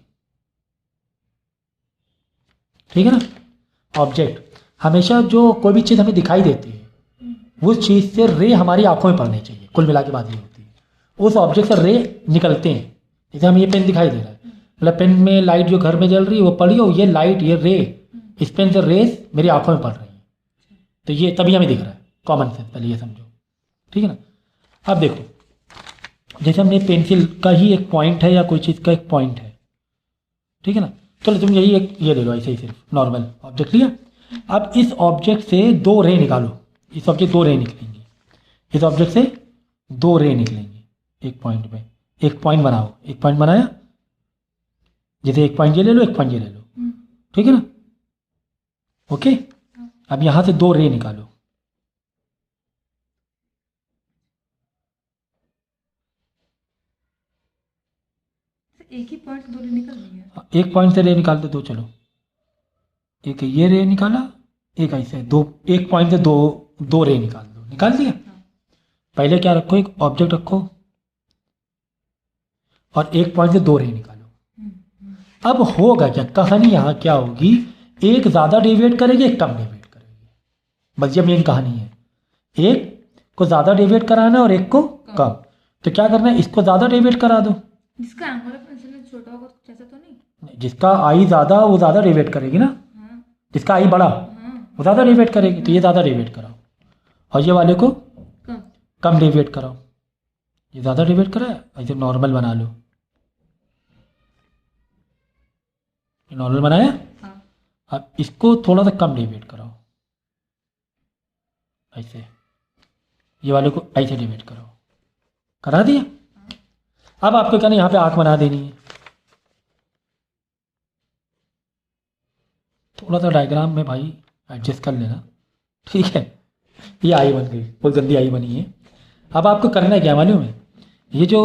ठीक है ना, ऑब्जेक्ट हमेशा जो कोई भी चीज़ हमें दिखाई देती है उस चीज़ से रे हमारी आंखों में पड़नी चाहिए, कुल मिला के बात ये होती है। उस ऑब्जेक्ट से रे निकलते हैं, जैसे हमें ये पेन दिखाई दे रहा है, मतलब पेन में लाइट जो घर में जल रही है वो पड़ी हो, ये लाइट ये रे इस पेन से रेस मेरी आंखों में पड़ रही है, तो ये तभी हमें दिख रहा है, कॉमन सेंस पहले ये समझो। ठीक है ना, अब देखो जैसे हमने पेंसिल का ही एक पॉइंट है या कोई चीज़ का एक पॉइंट है, ठीक है ना, चलो तुम यही एक ये ले लो, ऐसे ही सिर्फ नॉर्मल ऑब्जेक्ट लिया। अब इस ऑब्जेक्ट से 2 रे निकालो, इस ऑब्जेक्ट 2 रे निकलेंगी, इस ऑब्जेक्ट से 2 रे निकलेंगी एक पॉइंट पे, एक पॉइंट बनाओ, एक पॉइंट बनाया, जैसे एक पॉइंट ये ले लो एक पॉइंट ये ले लो, ठीक है ना, ओके। अब यहाँ से 2 रे निकालो, एक ही पॉइंट 2 रे निकल रही है, एक पॉइंट से रे निकाल दो 2, चलो एक ये रे निकाला, एक ऐसे 2, एक पॉइंट से 2 रे निकाल दो, निकाल दिया। पहले क्या रखो, एक ऑब्जेक्ट रखो और एक पॉइंट से 2 रे निकालो। अब होगा क्या, कहानी यहाँ क्या होगी, एक ज़्यादा डेविएट करेगी एक कम डेविएट करेगी, बस ये मेन कहानी है। एक को ज़्यादा डेविएट कराना है और एक को कम, तो क्या करना है, इसको ज़्यादा डेविएट करा दो, जिसका एंगुलर पेंसिल छोटा होगा कुछ ऐसा तो नहीं, जिसका आई ज़्यादा वो ज़्यादा डेविएट करेगी ना, जिसका आई बड़ा वो ज़्यादा डेविएट करेगी, तो ये ज़्यादा डेविएट कराओ और ये वाले को कम डेविएट कराओ, ये ज़्यादा डेविएट करा है, ऐसे नॉर्मल बना लो, नॉर्मल बनाया। अब इसको थोड़ा सा कम डेविएट कराओ, ऐसे ये वाले को ऐसे डेविएट कराओ, करा दिया। अब आपको क्या नहीं, यहाँ पे आँख बना देनी है, थोड़ा सा डायग्राम में भाई एडजस्ट कर लेना, ठीक है। ये आई बन गई, बहुत गंदी आई बनी है। अब आपको करना है क्या मालूम है, ये जो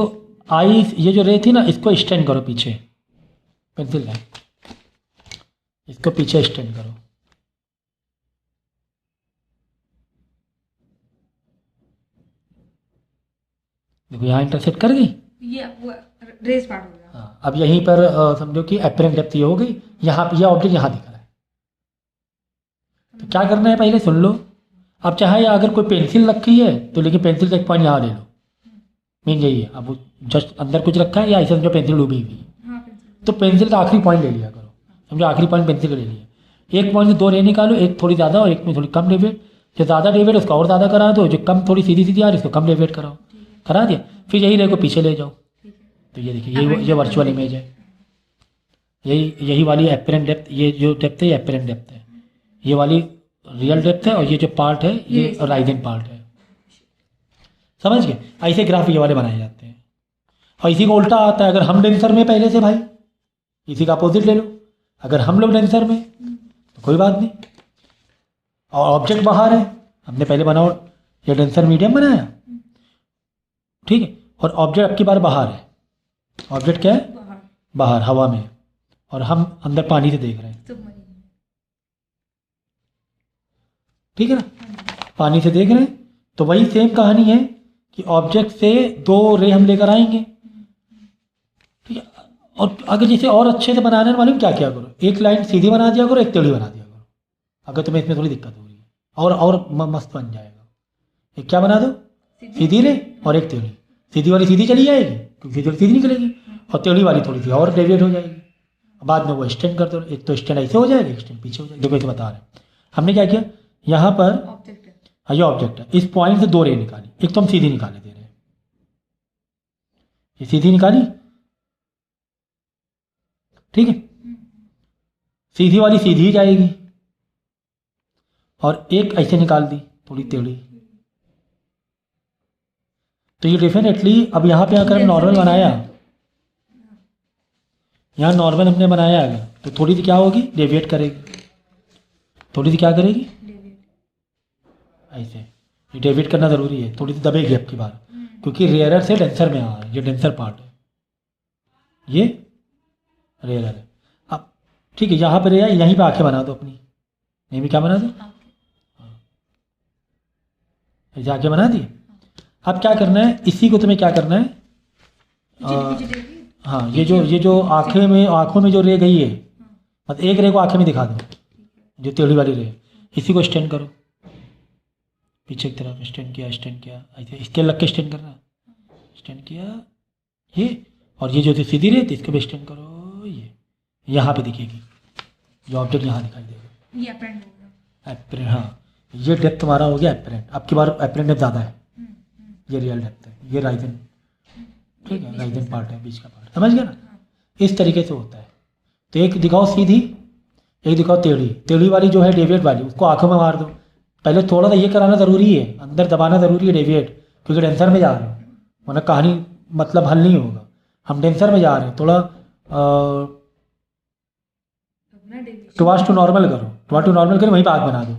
आई, ये जो रे थी ना, इसको एक्सटेंड करो पीछे, पेंसिल लाइन इसको पीछे एक्सटेंड करो, देखो यहाँ इंटरसेक्ट कर गई, ये रेस पार्ट हो गया। हाँ, अब यहीं पर समझो कि एपरेंट डेप्थ ये हो गई, यहाँ ये ऑब्जेक्ट यहाँ दिख रहा है, तो क्या करना है पहले सुन लो। अब चाहे अगर कोई पेंसिल रखी है तो लेकिन पेंसिल का एक पॉइंट यहाँ ले लो, मेन यही है। अब वो जस्ट अंदर कुछ रखा है या ऐसा समझो पेंसिल डूबी हुई है, हाँ पेंसिल। तो पेंसिल का आखिरी पॉइंट ले लिया करो, समझो आखिरी पॉइंट पेंसिल का ले लिया। एक पॉइंट से दो रे निकालो, एक थोड़ी ज़्यादा और एक में थोड़ी कम डेविएट। जो ज़्यादा डेविएट उसको और ज़्यादा करा दो, जो कम थोड़ी सीधी सीधी आ रही उसको कम डेविएट कराओ, करा दिया। फिर यही रे को पीछे ले जाओ। तो ये देखिए ये वर्चुअल इमेज है, यही वाली एपरेंट डेप्थ, ये जो डेप्थ है ये एपरेंट डेप्थ है, ये वाली रियल डेप्थ है, और ये जो पार्ट है ये राइजन पार्ट है। समझ गए? ऐसे ग्राफ ये वाले बनाए जाते हैं। और इसी को उल्टा आता है, अगर हम डेंसर में पहले से भाई, इसी का अपोजिट ले लो। अगर हम लोग डेंसर में तो कोई बात नहीं, और ऑब्जेक्ट बाहर है, हमने पहले बनाओ ये डेंसर मीडियम बनाया, ठीक है, और ऑब्जेक्ट अब की बार बाहर है। ऑब्जेक्ट क्या है? बाहर हवा में, और हम अंदर पानी से देख रहे हैं, ठीक है ना, पानी से देख रहे हैं। तो वही सेम कहानी है कि ऑब्जेक्ट से दो रे हम लेकर आएंगे, ठीक है। और अगर जैसे और अच्छे से बनाने वाले क्या क्या करो, एक लाइन सीधी बना दिया करो, एक टेढ़ी बना दिया करो, अगर तुम्हें इसमें थोड़ी दिक्कत हो रही है, और मस्त बन जाएगा। एक क्या बना दो, सीधी रे और एक टेढ़ी। सीधी वाली सीधी चली जाएगी क्योंकि सीधी वाली सीधी निकलेगी, और टेढ़ी वाली थोड़ी सी और डेविएट हो जाएगी। बाद में वो एक्सटेंड कर दो, एक तो स्टैंड ऐसे हो जाएगा, एक्सटेंड पीछे हो जाएगा। देखो ऐसे बता रहे हैं हमने क्या किया, यहाँ पर ऑब्जेक्ट है, हाँ ये ऑब्जेक्ट है, इस पॉइंट से दो रे निकाली, एक तो हम सीधी निकाले दे रहे हैं, ये सीधी निकाली, ठीक है, सीधी वाली सीधी ही जाएगी, और एक ऐसे निकाल दी थोड़ी टेढ़ी। तो ये डेफिनेटली अब यहाँ पे आकर नॉर्मल बनाया, यहाँ नॉर्मल हमने बनाया अगर, तो थोड़ी सी क्या होगी, डेविएट करेगी, थोड़ी सी क्या करेगी, ऐसे। ये डेविएट करना ज़रूरी है, थोड़ी सी दबेगी अब की बार, क्योंकि रेयरर से डेंसर में आ रहा है, ये डेंसर पार्ट है, ये रेयरर है। अब ठीक है, यहाँ पर यहीं पे आंखें बना दो अपनी, यहीं भी क्या बना दो, ऐसे आंखें बना दी। अब क्या करना है, इसी को तुम्हें क्या करना है, हाँ ये जो आँखों में जो रे गई है, मतलब एक रे को आँखें में दिखा दो, जो टेढ़ी वाली रे, इसी को स्टैंड करो पीछे की तरफ, स्टैंड किया ऐसे स्केल लग के स्टैंड करना, स्टैंड किया ये, और ये जो सीधी रे थी इसको भी स्टैंड करो, ये यहाँ पे दिखेगी, जो ऑब्जेक्ट यहाँ दिखाई देगा, ये एपरेंट हो गया, एपरेंट। हाँ ये डेप्थ तुम्हारा हो गया एपरेंट। अब की बार एपरेंट डेप्थ ज़्यादा है, ये रियल डेप्थ है, ये राइजन, ठीक है, राइजन पार्ट है, बीच का पार्ट, समझ गया ना। इस तरीके से होता है। तो एक दिखाओ सीधी, एक दिखाओ टेढ़ी। टेढ़ी वाली जो है डेविएट वाली, उसको आंखों में मार दो। पहले थोड़ा सा ये कराना ज़रूरी है, अंदर दबाना ज़रूरी है डेविएट, क्योंकि डेंसर में जा रहे हो, वरना कहानी मतलब हल नहीं होगा। हम डेंसर में जा रहे हैं, थोड़ा टुवार्ड्स टू नॉर्मल करो, टुवार्ड टू नॉर्मल करो, वहीं पर आँख बना दो।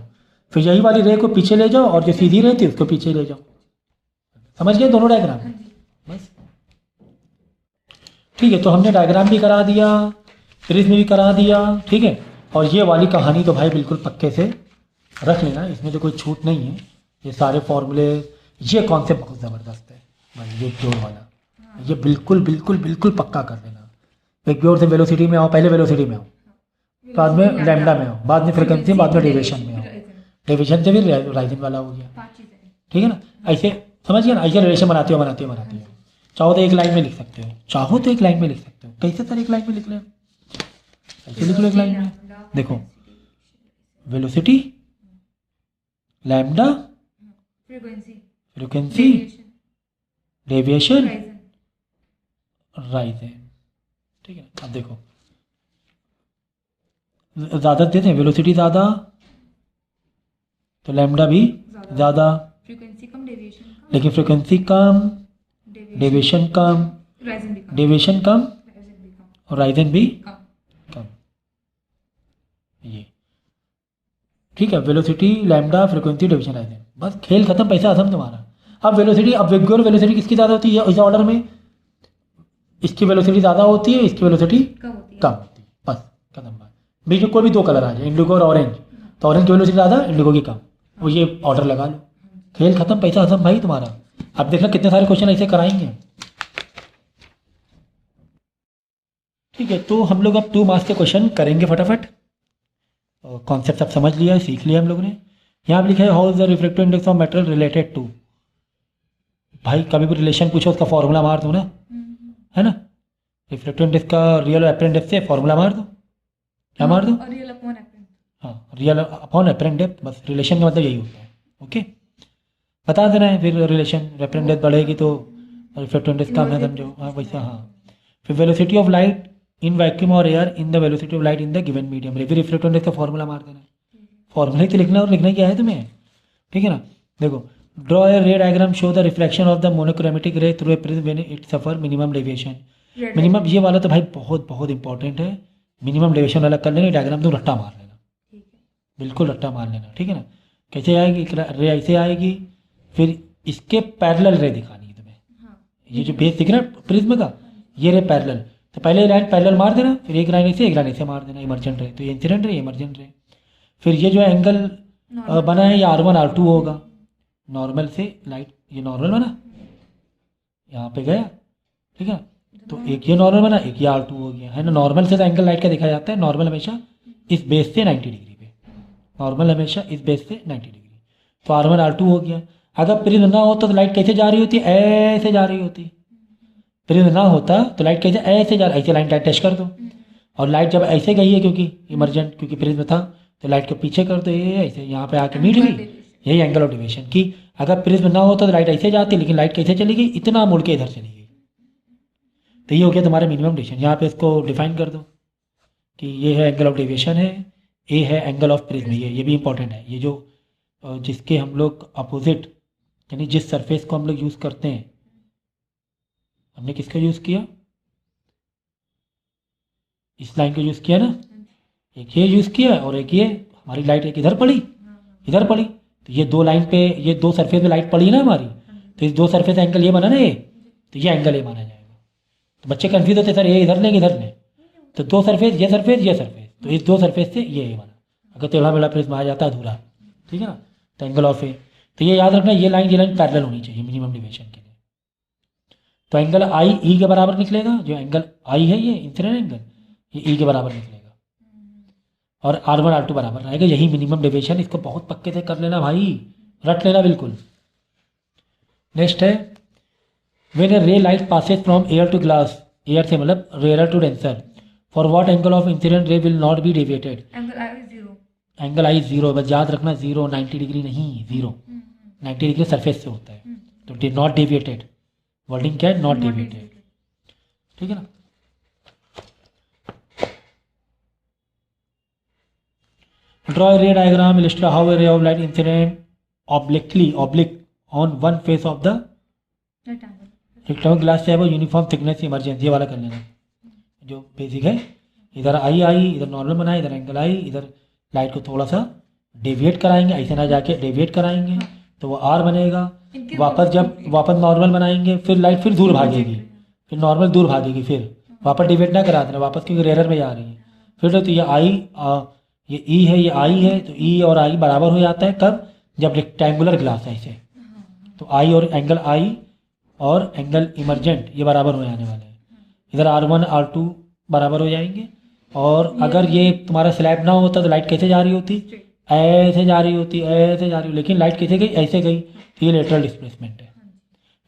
फिर यही वाली रे को पीछे ले जाओ, और जो सीधी रे थी उसको पीछे ले जाओ। समझ गए दोनों डायग्राम? बस ठीक है। तो हमने डायग्राम भी करा दिया, फिर इसमें भी करा दिया, ठीक है। और ये वाली कहानी तो भाई बिल्कुल पक्के से रख लेना, इसमें तो कोई छूट नहीं है। ये सारे फॉर्मूले, ये कॉन्सेप्ट बहुत ज़बरदस्त है भाई, ये प्योर वाला, ये बिल्कुल बिल्कुल बिल्कुल पक्का कर देना। एक प्योर से वेलोसिटी में आओ, पहले वेलोसिटी में आओ, बाद में लैम्डा में आओ, बाद में फ्रिक्वेंसी, बाद में डेविएशन में आओ। डेविएशन से भी राइजन वाला हो गया, ठीक है ना। ऐसे समझ गया ना, ऐसे रिलेशन बनाते हो। चाहो तो एक लाइन में लिख सकते हो, चाहो तो एक लाइन में लिख सकते हो। कैसे सर एक लाइन में लिख लें, ऐसे लिख लो एक लाइन में। देखो velocity, lambda, frequency, deviation, Ryzen, ठीक है। अब देखो ज़्यादा देते हैं, वेलोसिटी ज़्यादा तो लैम्डा भी ज़्यादा, फ्रीक्वेंसी कम, डेविएशन कम, लेकिन फ्रीक्वेंसी कम, डेविएशन कम, डेविएशन कम, और राइजन भी कम। ये ठीक है, velocity, lambda, frequency, deviation, Ryzen, बस खेल खत्म, पैसा खत्म तुम्हारा। अब वेलोसिटी, अब वेक्यूलर वेलोसिटी किसकी ज़्यादा होती है इस ऑर्डर में, इसकी वेलोसिटी ज़्यादा होती है, इसकी वेलोसिटी कम होती है, बस खत्म बात। बीच में कोई भी दो कलर आ जाए, इंडिगो और ऑरेंज, तो ऑरेंज की वेलोसिटी ज़्यादा, इंडिगो की कम, वो ये ऑर्डर लगा लो, खेल खत्म, पैसा खत्म भाई तुम्हारा। अब देखना कितने सारे क्वेश्चन ऐसे कराएंगे, ठीक है। तो हम लोग अब 2 मार्क्स के क्वेश्चन करेंगे फटाफट, कॉन्सेप्ट सब समझ लिया है, सीख लिया हम लोगों ने। यहाँ पे लिखा है how is the refractive index of metal related to. भाई कभी भी रिलेशन पूछो उसका फॉर्मूला मार दो ना, है ना। रिफ्रैक्टिव इंडेक्स का रियल और एपरेंट डेप्थ से फॉर्मूला मार दो, क्या मार दो? Real upon apparent. हाँ, रियल अपॉन एपरेंट डेप्थ, बस रिलेशन का मतलब यही होता है। ओके, बता देना है फिर रिलेशन एपरेंट डेप्थ बढ़ेगी तो रिफ्रैक्टिव इंडेक्स का मैं समझो। हाँ वैसा, हाँ। फिर velocity of light in vacuum और air in the velocity of light in the given medium, refractive index का फॉर्मूला मार देना है। फॉर्मूला ही तो लिखना, और लिखना क्या है तुम्हें, ठीक है ना। देखो, draw a ray diagram show the reflection of the monochromatic ray through a prism when it suffer minimum deviation. Minimum ये वाला तो भाई बहुत बहुत इंपॉर्टेंट है। मिनिमम डेविएशन वाला कर लेना, डायग्राम तुम रट्टा मार लेना, बिल्कुल रट्टा मार लेना, ठीक है ना। कैसे आएगी रे, ऐसे आएगी, फिर इसके पैरेलल रे दिखानी है तुम्हें। ये जो बेस दिख रहा है प्रिज्म का, ये रे पैरेलल, तो पहले लाइन पैरेलल मार देना, फिर एक लाइन ऐसे एक लाइन ऐसे मार देना, इमर्जेंट रे तो ये इंसिडेंट रे, इमर्जेंट रे। फिर ये जो एंगल बना है ये R1 R2 होगा, नॉर्मल से लाइट, ये नॉर्मल बना यहाँ पे गया, ठीक है। तो एक ये नॉर्मल बना, एक ये R2 हो गया, है ना। नॉर्मल से तो एंगल लाइट का देखा जाता है, नॉर्मल हमेशा इस बेस से 90 डिग्री पे, नॉर्मल हमेशा इस बेस से 90 डिग्री। तो R1 R2 हो गया। अगर प्रिज्म ना होता तो लाइट कैसे जा रही होती, ऐसे जा रही होती। प्रिज्म ना होता तो लाइट कैसे ऐसे जा रही, ऐसे लाइन टच कर दो, और लाइट जब ऐसे गई है क्योंकि इमरजेंट, क्योंकि प्रिज्म था, तो लाइट को पीछे कर दो, ये ऐसे यहाँ पे आके मीट गई। यही एंगल ऑफ डेविएशन की। अगर प्रिज्म ना होता तो लाइट ऐसे जाती, लेकिन लाइट कैसे चली गई, इतना मुड़ के इधर चली गई। तो ये हो गया तुम्हारा मिनिमम डेविएशन। यहाँ पे इसको डिफाइन कर दो कि ये है एंगल ऑफ डेविएशन है, ए है एंगल ऑफ प्रिज्म। ये भी इंपॉर्टेंट है। ये जो जिसके हम लोग अपोजिट, यानी जिस सरफेस को हम लोग यूज़ करते हैं, हमने किसका यूज़ किया, इस लाइन को यूज़ किया ना, एक ये यूज़ किया और एक ये, हमारी लाइट एक इधर पड़ी, इधर पड़ी, तो ये दो लाइन पे, ये दो सरफेस पे लाइट पड़ी ना हमारी, तो इस दो सरफेस एंगल ये बना ना, ये तो ये एंगल ये माना जाएगा। तो बच्चे कंफ्यूज होते सर ये इधर लेंगे इधर लें, तो दो सरफेस, ये सरफेस ये सरफेस, तो इस दो सरफेस से ये बना। अगर टेढ़ा मेढ़ा प्रिज्म आ जाता है अधूरा, ठीक है ना, तो एंगल ऑफ ए। तो ये याद रखना, ये लाइन पैरेलल होनी चाहिए मिनिमम डेविएशन के लिए। तो एंगल आई ई के बराबर निकलेगा, जो एंगल आई है ये इंसिडेंट एंगल, ये ई के बराबर निकलेगा, और R1 R2 बराबर रहेगा। यही मिनिमम डेविएशन। इसको बहुत पक्के से कर लेना भाई, रट लेना बिल्कुल। नेक्स्ट है when a ray light passes from air to glass, air से मतलब rare to denser, for what angle of incident ray will not be deviated. Angle i zero, बस याद रखना, जीरो 90 डिग्री नहीं, जीरो 90 डिग्री सरफेस से होता है, तो नॉट डेविएटेड, वर्डिंग क्या है, नॉट डेविएटेड, ठीक है ना। Draw a ray diagram illustrate how a ray of light incident oblique on one face of the rectangle glass चाहे वो यूनिफॉर्म थिकनेस इमरजेंसी, ये वाला कर लेना जो बेसिक है। इधर आई आई, इधर नॉर्मल बनाए, इधर एंगल आई, इधर लाइट को थोड़ा सा डेविएट कराएंगे, ऐसे ना जाके डेविएट कराएंगे तो वो आर बनेगा। वापस जब वापस नॉर्मल बनाएंगे फिर लाइट फिर दूर भागेगी, फिर नॉर्मल दूर भागेगी, फिर वापस डेविएट ना करा देना वापस, क्योंकि रेयर में जा रही है। फिर तो ये आई, ये ई है, ये आई है, तो ई और आई बराबर हो जाता है कब, जब रेक्टेंगुलर ग्लास है ऐसे, तो आई और एंगल आई और एंगल इमरजेंट ये बराबर हो जाने वाले हैं। इधर R1 R2 बराबर हो जाएंगे। और अगर ये तुम्हारा स्लैब ना होता तो लाइट कैसे जा रही होती, ऐसे जा रही होती, ऐसे जा रही हो, लेकिन लाइट कैसे गई, ऐसे गई, तो ये लेटरल डिस्प्लेसमेंट है।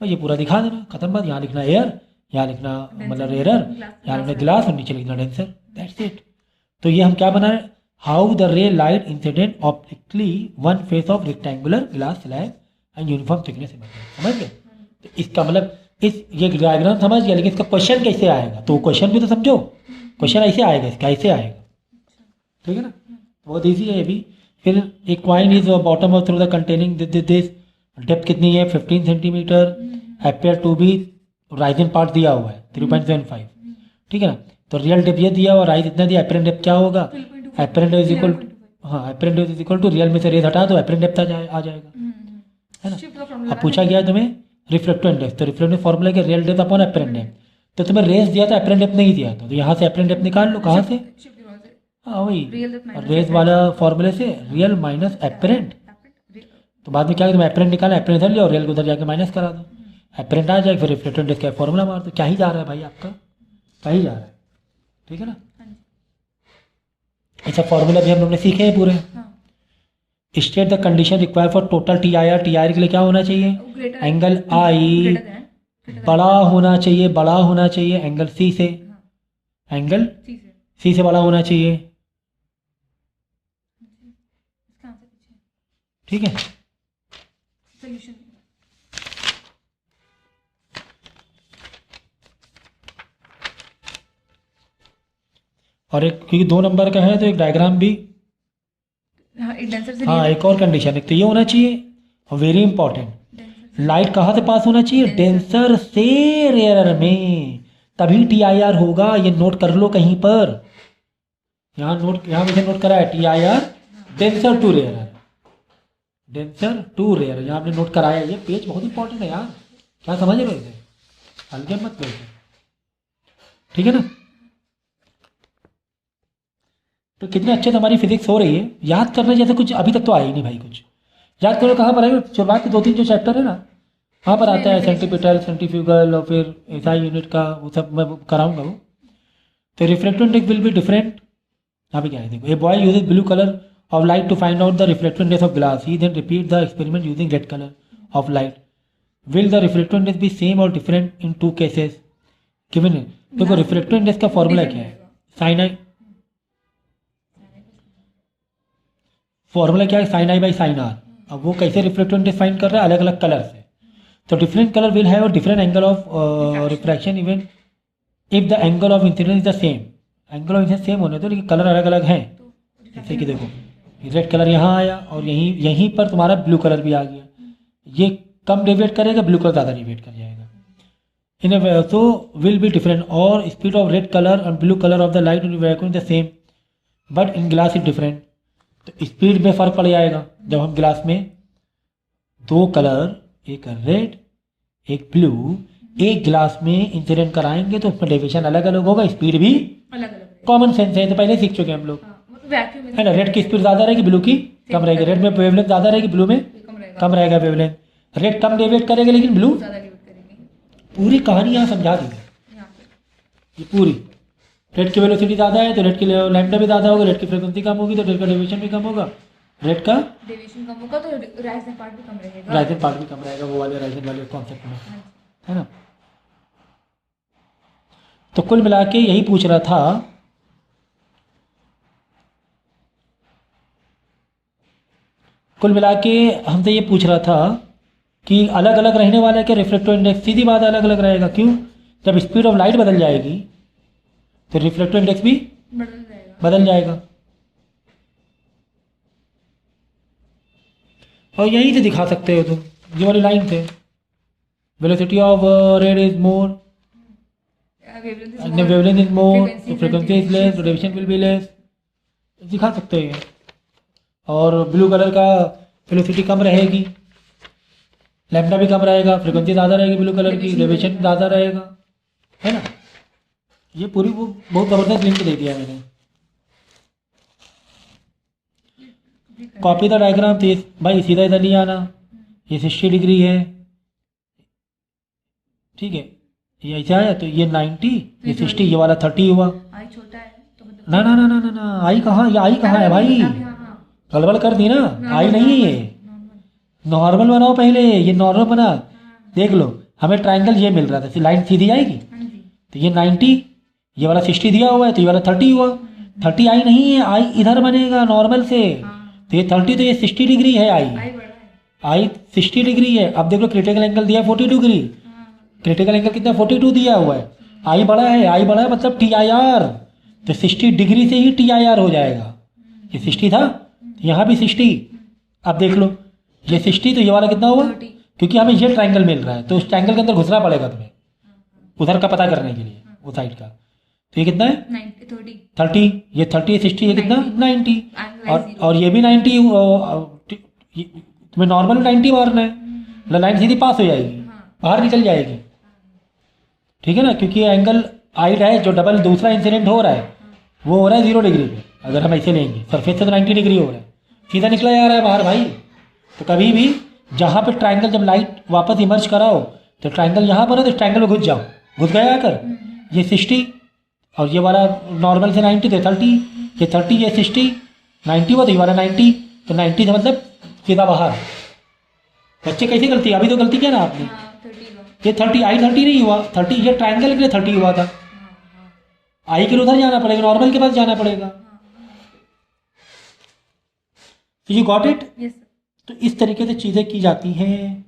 तो ये पूरा दिखा देना, खत्म बात। यहाँ लिखना एयर, यहाँ लिखना मतलब रेयर, यहाँ लिखना ग्लास और नीचे लिखना डेंसर, दैट्स इट। तो ये हम क्या बना रहे, हाउ द रे light incident obliquely one face of rectangular glass slab and uniform thickness, समझ गए। तो इसका मतलब इस ये डायग्राम समझ गया, लेकिन इसका क्वेश्चन कैसे आएगा, तो क्वेश्चन भी तो समझो, क्वेश्चन ऐसे आएगा, इसका ऐसे आएगा, ठीक है ना, बहुत ईजी है ये भी। फिर एक coin is bottom of through the containing this, depth कितनी है 15 centimetre, appear to be rising part दिया हुआ है 3.75, ठीक है ना। तो रियल डेप्थ ये दिया हुआ, राइज इतना दिया, एपरेंट डेप्थ क्या होगा, एपरेंट इज इक्वल, हाँ apparent is equal to real में से रेज हटा दो, एपरेंट डेप्थ आ जाएगा, है ना। अब पूछा गया तुम्हें रिफ्लेक्टिव इंडेक्स, तो रिफ्लेक्टिव फॉर्मूला के real depth upon apparent depth, तो तुम्हें रेज दिया था एपरेंट डेप्थ नहीं दिया था, तो यहाँ से एपरेंट डेप्थ निकाल लो, कहाँ से, हाँ वही रेज वाला फॉर्मूले से, रियल माइनस एपरेंट। तो बाद में क्या तुम्हें एपरेंट निकाला, एपरेंट इधर लिया और रियल को उधर जाके माइनस करा दो, एपरेंट आ जाएगा, फिर रिफ्लेक्टिव इंडेक्स का फॉर्मूला मार दो। क्या ही जा रहा है भाई आपका, क्या ही जा रहा है, ठीक है ना। ऐसा फॉर्मूला भी हम लोग ने सीखे हैं पूरे। हाँ state the condition require for total T I are. T I are के लिए क्या होना चाहिए? वो ग्रेटर एंगल आई बड़ा होना चाहिए, बड़ा होना चाहिए एंगल सी से, हाँ एंगल सी से सी से बड़ा होना चाहिए। इसका आंसर पीछे ठीक है, सोल्यूशन और एक क्योंकि 2 नंबर का है तो एक डायग्राम भी। हाँ एक डेंसर से हाँ, एक और कंडीशन, एक तो ये होना चाहिए, वेरी इंपॉर्टेंट, डेंसर लाइट कहाँ से पास होना चाहिए? डेंसर से रेयर में, तभी टी आई आर होगा। ये नोट कर लो कहीं पर, यहाँ नोट, यहाँ मुझे नोट करा है T I R denser to rare, denser to rare, यहाँ आपने नोट कराया। ये पेज बहुत इंपॉर्टेंट है यार, क्या समझ रहे हो इसे? हल्के मत लो इसे, ठीक है ना? तो कितने अच्छे से हमारी फिजिक्स हो रही है। याद करने जैसे कुछ अभी तक तो आया ही नहीं भाई। कुछ याद करो, कहाँ पर है? शुरुआत के 2-3 जो चैप्टर है ना, वहाँ पर आता है सेंटीपिटल, सेंट्रीफ्यूगल और फिर एसआई यूनिट का, वो सब मैं कराऊंगा वो। तो reflective index will be different. यहाँ पे क्या है देखो, a boy uses blue colour of light to find out the reflective index of glass, he then repeat the experiment using red colour of light, will the reflective index be same और different in 2 cases given है। देखो reflective index का formula क्या है? Sine आई, formula क्या है? Sine I by sine r. अब वो कैसे रिफ्लेक्टिव इंडेक्स फाइंड कर रहा है? अलग अलग कलर से। तो different colour will have a different angle of refraction even if the angle of incidence is the same. Angle of incidence same होने दो, लेकिन कलर अलग अलग हैं। जैसे कि देखो, रेड कलर यहाँ आया और यहीं पर तुम्हारा ब्लू कलर भी आ गया। ये कम डेविएट करेगा, ब्लू कलर ज़्यादा डेविएट कर जाएगा। इन ए तो विल बी डिफरेंट, और स्पीड ऑफ रेड कलर और blue colour of the light in vacuum the same but in glass is different. तो स्पीड में फ़र्क पड़ जाएगा जब हम ग्लास में 2 कलर, एक रेड एक ब्लू, एक ग्लास में इंसिडेंट कराएंगे तो उसमें डेविएशन अलग अलग होगा, स्पीड भी अलग अलग कॉमन सेंस है, तो पहले सीख चुके हैं हम लोग, वैक्यूम में है ना? रेड की स्पीड ज़्यादा रहेगी, ब्लू की कम रहेगी। रेड में वेवलेंथ ज़्यादा रहेगी, ब्लू में कम रहेगा, कम रहेगा वेवलेंथ। रेड कम डेविएट करेगा लेकिन ब्लू, ज़्यादा डिवाइड करेंगे पूरी कहानी यहाँ समझा दी है यहाँ पे। ये पूरी। रेड की वेलोसिटी ज़्यादा है तो रेड की लैम्डा भी ज़्यादा होगा, रेड की फ्रिक्वेंसी कम होगी तो रेड का डेविएशन भी कम होगा, रेड का डेविएशन कम होगा तो राइजिंग पार्ट भी कम रहेगा। राइजन पार्ट भी कम रहेगा, वो वाले राइजन वाले कॉन्सेप्ट में, हाँ, है ना? तो कुल मिला के यही पूछ रहा था, कुल मिला के हमसे ये पूछ रहा था कि अलग अलग रहने वाला है क्या रिफ्लेक्टिव इंडेक्स? सीधी बात है, अलग अलग रहेगा। क्यों? जब स्पीड ऑफ लाइट बदल जाएगी तो रिफ्लेक्टिव इंडेक्स भी बदल जाएगा। बदल जाएगा। और यहीं से दिखा सकते हो तुम, ये वाली लाइन से, velocity of red is more, wavelength is more, तो फ्रीक्वेंसी इज लेस, तो डेविएशन विल बी लेस, दिखा सकते हो ये। और ब्लू कलर का वेलोसिटी कम रहेगी, लैम्डा भी कम रहेगा, फ्रीक्वेंसी ज़्यादा रहेगी ब्लू कलर की, डेविएशन ज़्यादा रहेगा, है ना? ये पूरी वो बहुत ज़बरदस्त लिंक दे दिया मैंने। कॉपी द डायग्राम थी भाई, सीधा इधर नहीं आना। ये 60 डिग्री है, ठीक है, ये ऐसा आया तो ये 90, ये 60, ये वाला 30 हुआ। आई छोटा है तो मतलब ना ना ना ना ना ना, आई कहाँ? ये आई कहाँ है भाई? गड़बड़ कर दी ना, आई नहीं है ये। नॉर्मल बनाओ पहले, ये नॉर्मल बना, देख लो हमें ट्रायंगल ये मिल रहा था, लाइन सीधी आएगी तो ये 90, ये वाला 60 दिया हुआ है तो ये वाला 30 हुआ। 30 आई नहीं है, आई इधर बनेगा नॉर्मल से, तो ये 30 तो ये 60 डिग्री है, आई आई बड़ा है। आई 60 डिग्री है। अब देख लो क्रिटिकल एंगल दिया 40 डिग्री, क्रिटिकल एंगल कितना 42 दिया हुआ है। आई बड़ा है, आई बड़ा है मतलब टी आई आर, तो 60 डिग्री से ही टी आई आर हो जाएगा। ये 60 था, यहाँ भी 60। अब देख लो ये 60 तो ये वाला कितना हुआ, 30। क्योंकि हमें ये ट्रायंगल मिल रहा है तो उस ट्रायंगल के अंदर घुसना पड़ेगा तुम्हें, उधर का पता करने के लिए, वो साइड का। तो ये कितना है 30। 30, ये 30 60, ये कितना 90, Angle और ये भी 90। तुम्हें नॉर्मल 90 मारना है, मतलब लाइन सीधी पास हो जाएगी, बाहर निकल जाएगी, ठीक है ना? क्योंकि एंगल आई है जो डबल दूसरा इंसिडेंट हो रहा है वो हो रहा है 0 डिग्री पे। अगर हम ऐसे लेंगे सरफेस से तो 90 डिग्री हो रहा है, सीधा निकला जा रहा है बाहर भाई। तो कभी भी जहाँ पे ट्रायंगल जब लाइट वापस इमर्ज कराओ तो ट्रायंगल यहाँ पर है तो ट्रायंगल में घुस जाओ, घुस गया आकर। ये 60 और ये वाला नॉर्मल से 90 तो 30, ये 30, ये 60, 90 हुआ तो ये वाला 90, तो 90 से मतलब सीधा बाहर। बच्चे कैसे गलती, अभी तो गलती किया ना आपने। हाँ 30 का। ये 30 आई 30 नहीं हुआ, 30 ये ट्रायंगल के लिए 30 हुआ था। आई के लिए उधर जाना पड़ेगा, नॉर्मल के पास जाना पड़ेगा। You got it. यस तो इस तरीके से चीज़ें की जाती हैं।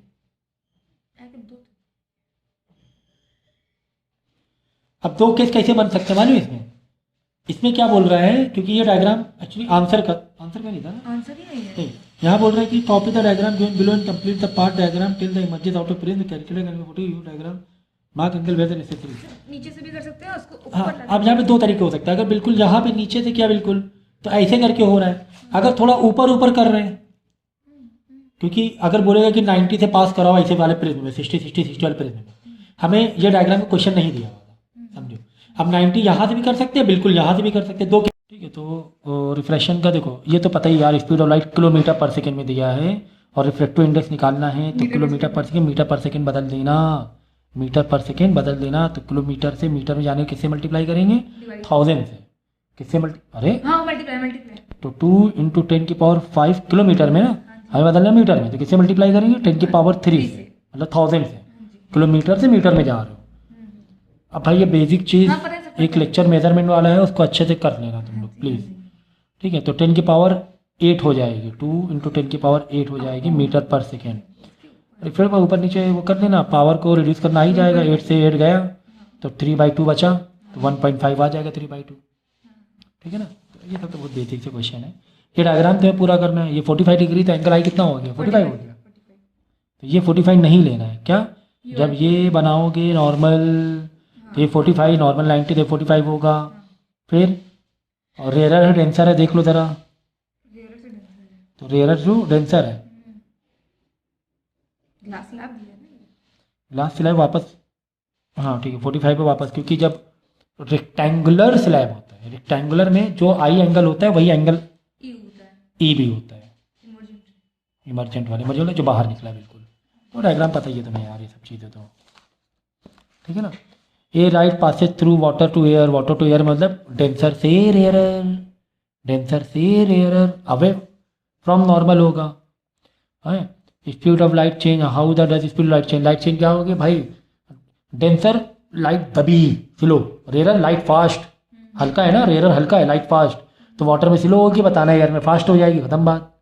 अब दो केस कैसे बन सकते हैं मालूम है इसमें? इसमें क्या बोल रहा है, क्योंकि ये डायग्राम एक्चुअली आंसर का नहीं था ना, आंसर ही नहीं है। नहीं, यहाँ बोल रहा है कि copy the diagram given below and complete the part diagram till the images out of prism calculate and photo you diagram mark angle where necessary. नीचे से भी कर सकते हैं उसको हाँ, ऊपर अब यहाँ पे दो तरीके हो सकते हैं। अगर बिल्कुल यहाँ पे नीचे से किया बिल्कुल, तो ऐसे करके हो रहा है। अगर थोड़ा ऊपर ऊपर कर रहे हैं, क्योंकि अगर बोलेगा कि 90 से पास कराओ ऐसे वाले प्रिज्म में, 60 वाले प्रिज्म में, हमें ये डायग्राम में क्वेश्चन नहीं दिया हुआ, समझो। अब 90 यहाँ से भी कर सकते हैं, बिल्कुल यहाँ से भी कर सकते हैं, दो। ठीक है, तो रिफ्लेक्शन का देखो, ये तो पता ही यार, स्पीड ऑफ लाइट किलोमीटर पर सेकंड में दिया है और रिफ्लेक्टिव इंडेक्स निकालना है तो किलोमीटर पर सेकंड, मीटर पर सेकंड बदल देना, मीटर पर सेकंड बदल देना। तो किलोमीटर से मीटर में जाने किससे मल्टीप्लाई करेंगे? 1000 से। किससे अरे हाँ मल्टीप्लाई तो 2 × 10⁵ किलोमीटर में ना, हमें बदलना मीटर में, तो किससे मल्टीप्लाई करेंगे? 10⁻³ से, मतलब 1000 से। किलोमीटर से मीटर में जा रहे हो। अब भाई ये बेसिक चीज़ एक लेक्चर मेजरमेंट वाला है, उसको अच्छे से कर लेना तुम लोग प्लीज़। ठीक है, तो 10⁸ हो जाएगी, 2 × 10⁸ हो जाएगी मीटर पर सेकेंड। फिर ऊपर नीचे वो कर लेना, पावर को रिड्यूस करना ही जाएगा, 8 से 8 गया तो 3/2 बचा, तो 1.5 आ जाएगा 3/2। ठीक है ना, तो ये सब तो बहुत बेसिक से क्वेश्चन है। ये डायग्राम तो पूरा करना है। ये 45 डिग्री, तो एंगल आई कितना हो गया? 45 हो गया। तो ये 45 नहीं लेना है क्या? जब ये बनाओगे नॉर्मल, तो ये 45 नॉर्मल 90 तो 45 होगा। फिर और रेयर है डेंसर है, देख लो ज़रा, तो रेयर जो डेंसर है, ग्लास स्लैब वापस, हाँ ठीक है 45 पे वापस, क्योंकि जब रेक्टेंगुलर स्लैब होता है, रेक्टेंगुलर में जो आई एंगल होता है वही एंगल ई भी होता है, इमरजेंट वाले जो बाहर निकला है बिल्कुल। तो डायग्राम पता ही है तुम्हें यार, ये सब चीज़ें तो ठीक है ना। A light passes through water to air, water to air मतलब डेंसर से रेयरर, डेंसर से रेयरर, अवे फ्रॉम नॉर्मल होगा। है speed of light change, how the does speed light change? Light change क्या होगी भाई? डेंसर लाइट दबी slow, rarer light fast, हल्का है ना, रेयरर हल्का है, लाइट फास्ट, तो वाटर में स्लो होगी, बताना एयर में फास्ट हो जाएगी, खत्म बात।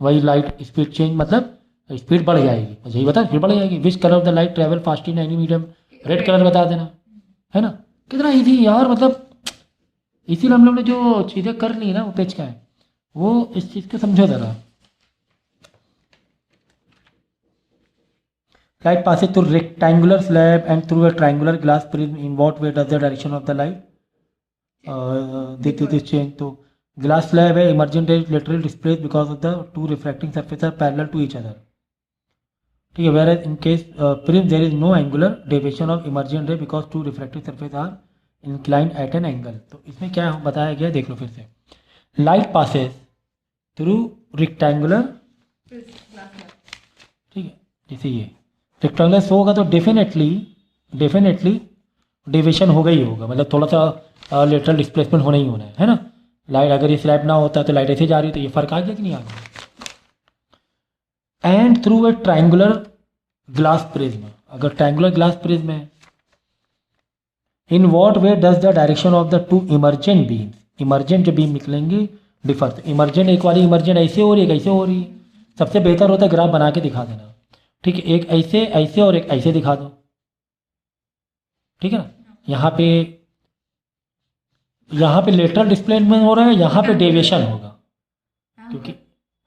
वही लाइट स्पीड चेंज मतलब स्पीड बढ़ जाएगी, मुझे ही बता, स्पीड बढ़ जाएगी। Which colour of the light travel fast in any medium? Red colour बता देना, है ना। कितना ईजी यार, मतलब इसीलिए हम लोग ने जो चीज़ें कर ली ना वो पेज का है, वो इस चीज़ को समझो ज़रा। Light passes through rectangular slab and through a triangular glass prism. In what way does the direction of the light this change? तो glass slab है, emergent ray laterally displaced because of the two refracting surfaces are parallel to each other. ठीक है, whereas in case prism there is no angular deviation of emergent ray because two refracting surfaces are inclined at an angle. तो इसमें क्या बताया गया देख लो फिर से। Light passes through rectangular, ठीक है, जैसे ये रेक्टेंगुलर शो होगा तो डेफिनेटली डेविएशन होगा ही होगा, मतलब थोड़ा सा लेटरल डिस्प्लेसमेंट होना ही होना है ना। लाइट अगर ये स्लैब ना होता तो लाइट ऐसे जा रही, तो ये फर्क आ गया कि नहीं आ गया। And through a triangular glass prism, अगर ट्रायंगुलर ग्लास प्रिज्म है, in what way does the direction of the two emergent beam, emergent जो बीम निकलेंगे डिफर। तो इमर्जेंट एक वाली इमर्जेंट ऐसे हो रही है, कैसे हो रही है? सबसे बेहतर होता है ग्राफ बना के दिखा देना, ठीक है, एक ऐसे और एक ऐसे दिखा दो, ठीक है ना। यहाँ पे लेटरल डिस्प्लेसमेंट हो रहा है, यहाँ पे डेविएशन होगा, क्योंकि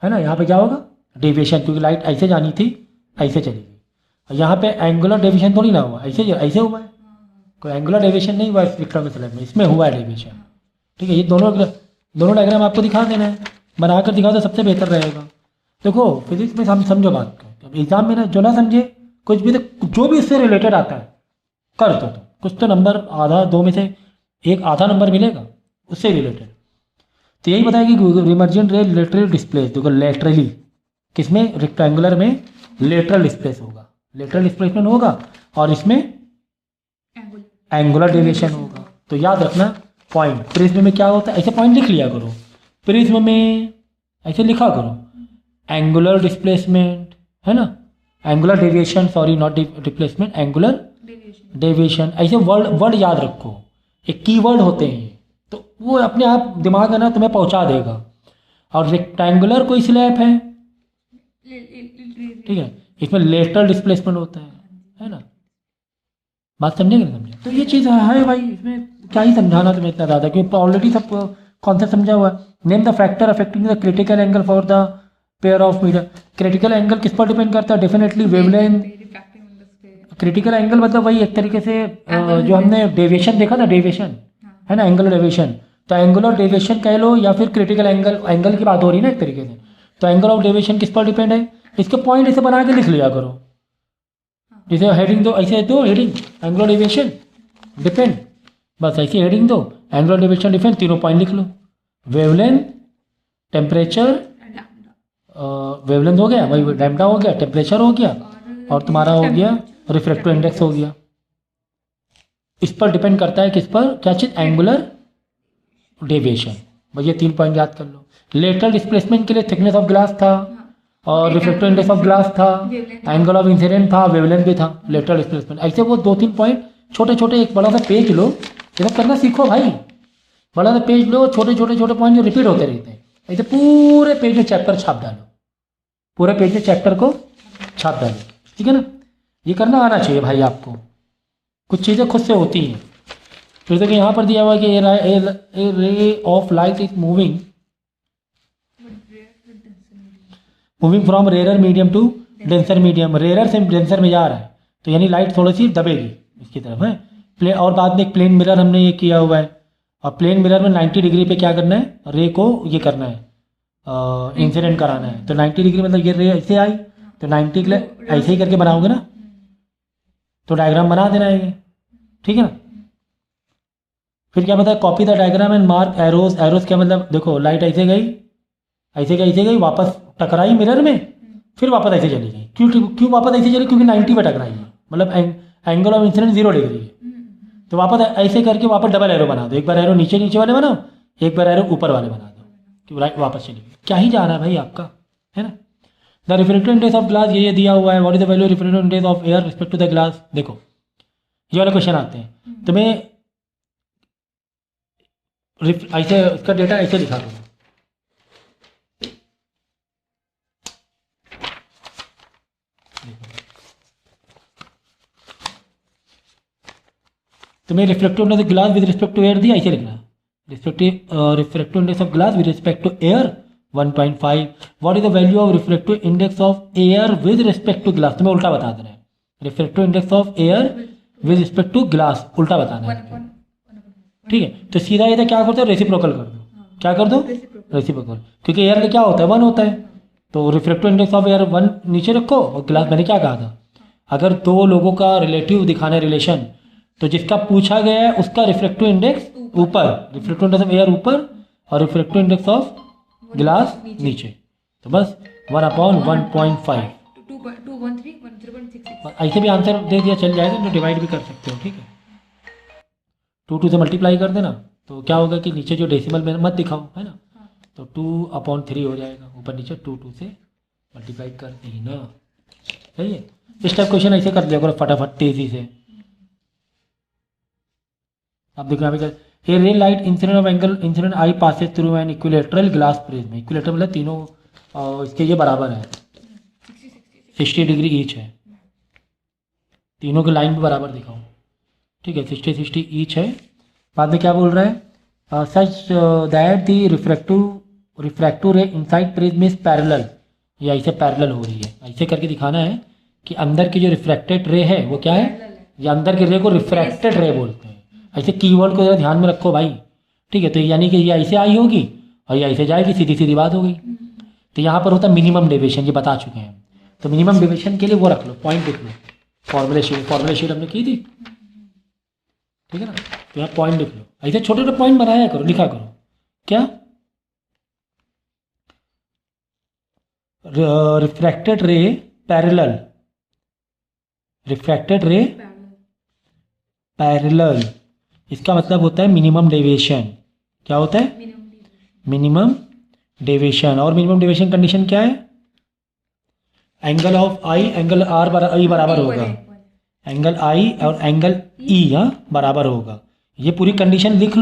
है ना, यहाँ पे क्या होगा? डेविएशन, क्योंकि लाइट ऐसे जानी थी ऐसे चलेगी। यहाँ पे एंगुलर डेविएशन थोड़ी ना हुआ, ऐसे हुआ है, कोई एंगुलर डेविएशन नहीं हुआ स्पेक्ट्रम स्लैब में, इसमें हुआ है डेविएशन। ठीक है, ये दोनों डायग्राम आपको दिखा देना है, बनाकर दिखा दो, सबसे बेहतर रहेगा। देखो फिजिक्स में हम समझो बात को, एग्जाम में ना जो ना समझे कुछ भी, तो जो भी इससे रिलेटेड आता है कर दो, तो कुछ तो नंबर आधा दो में से एक आधा नंबर मिलेगा उससे रिलेटेड। तो यही बताया कि इमर्जेंट रे लेटरल डिस्प्लेस, देखो लेटरली किसमें? रेक्टेंगुलर में लेटरल डिस्प्लेस होगा, लेटरल डिस्प्लेसमेंट होगा, और इसमें एंगुलर डेविएशन होगा। तो याद रखना पॉइंट। प्रिज्म में क्या होता है, ऐसे पॉइंट लिख लिया करो। प्रिज्म में ऐसे लिखा करो एंगुलर डिस्प्लेसमेंट, है ना, angular deviation, sorry not displacement, angular deviation. ऐसे वर्ड वर्ड याद रखो, एक कीवर्ड होते हैं ये, तो वो अपने आप दिमाग है ना तुम्हें पहुंचा देगा। और रेक्टेंगुलर कोई स्लैब है, ठीक है, इसमें लेटरल डिस्प्लेसमेंट होता है ना। बात समझे कि नहीं समझे? तो ये चीज़ है भाई, इसमें क्या ही समझाना तुम्हें इतना ज़्यादा, क्योंकि ऑलरेडी सब कॉन्सेप्ट समझा हुआ है। Name the factor affecting the critical angle for the pair of medium. Critical angle किस पर डिपेंड करता है? Definitely wavelength. क्रिटिकल एंगल मतलब वही एक तरीके से जो हमने डेविएशन देखा था, डेविएशन है ना, एंगुलर डेविएशन। तो एंगुलर डेविएशन कह लो या फिर क्रिटिकल एंगल की बात हो रही है ना एक तरीके से। तो एंगल ऑफ डेविएशन किस पर डिपेंड है? इसके पॉइंट ऐसे बना के लिख लिया करो, जैसे हेडिंग दो, ऐसे दो हेडिंग एंगुलर डेविएशन डिपेंड, बस ऐसी हेडिंग दो एंगुलर डेविएशन डिपेंड, तीनों पॉइंट लिख लो। वेवलेंथ, टेम्परेचर, वेवलेंथ हो गया, वही लैम्डा हो गया, टेम्परेचर हो गया, और तुम्हारा हो गया रिफ्रैक्टिव इंडेक्स हो गया। इस पर डिपेंड करता है, किस पर, क्या चीज़, एंगुलर डेविएशन। बस ये 3 पॉइंट याद कर लो। लेटरल डिस्प्लेसमेंट के लिए थिकनेस ऑफ ग्लास था, और रिफ्रैक्टिव इंडेक्स ऑफ ग्लास था, एंगल ऑफ इंसिडेंट था, वेवलेंथ भी था, लेटरल डिस्प्लेसमेंट। ऐसे वो 2-3 पॉइंट छोटे छोटे, एक बड़ा सा पेज लो, ये सब करना सीखो भाई। बड़ा सा पेज लो, छोटे छोटे पॉइंट जो रिपीट होते रहते हैं, ऐसे पूरे पेज में चैप्टर छाप डालो, पूरे पेज में चैप्टर को छाप डालो, ठीक है ना। ये करना आना चाहिए भाई आपको, कुछ चीज़ें खुद से होती हैं। फिर देखिए यहाँ पर दिया हुआ है कि a ray of light is moving from rare medium to denser medium. Rare से डेंसर में जा रहा है, तो यानी लाइट थोड़ी सी दबेगी इसकी तरफ है। और बाद में एक प्लेन मिरर हमने ये किया हुआ है, और प्लेन मिरर में 90 डिग्री पे क्या करना है, रे को ये करना है, इंसिडेंट कराना है। तो 90 डिग्री मतलब ये रे ऐसे आई, तो 90 के लिए ऐसे ही करके बनाओगे ना, तो डायग्राम बना देना है ये, ठीक है ना। फिर क्या बताया, copy the diagram and mark arrows. Arrows क्या मतलब, देखो लाइट ऐसे गई, ऐसे गई, वापस टकराई मिरर में, फिर वापस ऐसे चली गई। क्यों वापस ऐसे चली? क्योंकि 90 पे टकराई है, मतलब एंगल ऑफ इंसिडेंट 0 डिग्री है। तो वापस ऐसे करके वापस डबल एरो बना दो, एक बार एरो नीचे वाले बनाओ, एक बार एरो ऊपर वाले बना दो, कि लाइट वापस चली गई। क्या ही जा रहा है भाई आपका, है ना। The refractive index of glass, ये दिया हुआ है। What is the value refractive index of air respect to the glass. देखो ये वाले क्वेश्चन आते हैं तुम्हें, ऐसे इसका डेटा ऐसे दिखा दो, तुम्हें reflective index of glass with respect to air दिया, ऐसे लिखना है, refractive index of glass with respect to air 1.5। What is the value of reflective index of air with respect to glass, तुम्हें उल्टा बता देना है। Reflective index of air with respect to glass उल्टा बताना है, ठीक है। तो सीधा इधर क्या करते हो, रेसिप्रोकल कर दो। क्या कर दो, रेसिप्रोकल, क्योंकि एयर का क्या होता है, 1 होता है। तो रिफ्लेक्टिव इंडेक्स ऑफ एयर 1 नीचे रखो, और ग्लास, मैंने क्या कहा था, अगर 2 लोगों का रिलेटिव दिखाना है रिलेशन, तो जिसका पूछा गया है उसका रिफ्लेक्टिव इंडेक्स ऊपर, रिफ्लेक्टिव इंडेक्स ऑफ एयर ऊपर, और रिफ्लेक्टिव इंडेक्स ऑफ ग्लास नीचे। तो बस 1/1.5, ऐसे भी आंसर दे दिया चल जाएगा, तो डिवाइड भी कर सकते हो, ठीक है। 2 से मल्टीप्लाई कर देना, तो क्या होगा कि नीचे जो डेसिमल में मत दिखाओ, है ना, तो 2/3 हो जाएगा, ऊपर नीचे 2 से मल्टीप्लाई कर देना, सही है। इस टाइप क्वेश्चन ऐसे कर लिया करो फटाफट तेजी से। अब देखो यहाँ पे, ए ray light incident of angle incident I passes through an equilateral glass prism. Equilateral मतलब तीनों इसके ये बराबर है, 60 डिग्री ईच है, तीनों की लाइन भी बराबर दिखाओ, ठीक है, 60 ईच है। बाद में क्या बोल रहा है, सच दैट दी रिफ्रैक्टिव रे इनसाइड प्रिज्म इज पैरेलल। ये ऐसे पैरेलल हो रही है, ऐसे करके दिखाना है कि अंदर की जो रिफ्रैक्टेड रे है वो क्या है, ये अंदर के रे को रिफ्रैक्टेड रे बोलते हैं। ऐसे कीवर्ड को जरा ध्यान में रखो भाई, ठीक है। तो यानी कि ये ऐसे आई होगी और ये ऐसे जाएगी, सीधी सीधी बात हो गई। तो यहाँ पर होता है मिनिमम डेविएशन, ये बता चुके हैं। तो मिनिमम डेविएशन के लिए वो रख लो, पॉइंट लिख लो, फॉर्मूला शीट हमने की थी, ठीक है ना। तो यहाँ पॉइंट लिख लो, ऐसे छोटे छोटे पॉइंट बनाया करो, लिखा करो। क्या, refracted ray parallel, refracted ray parallel इसका मतलब होता है मिनिमम डेविएशन। क्या होता है? Minimum deviation. और मिनिमम डेविएशन कंडीशन क्या है? Angle of i angle r बराबर होगा, एंगल आई और एंगल ई बराबर होगा। ये पूरी कंडीशन लिख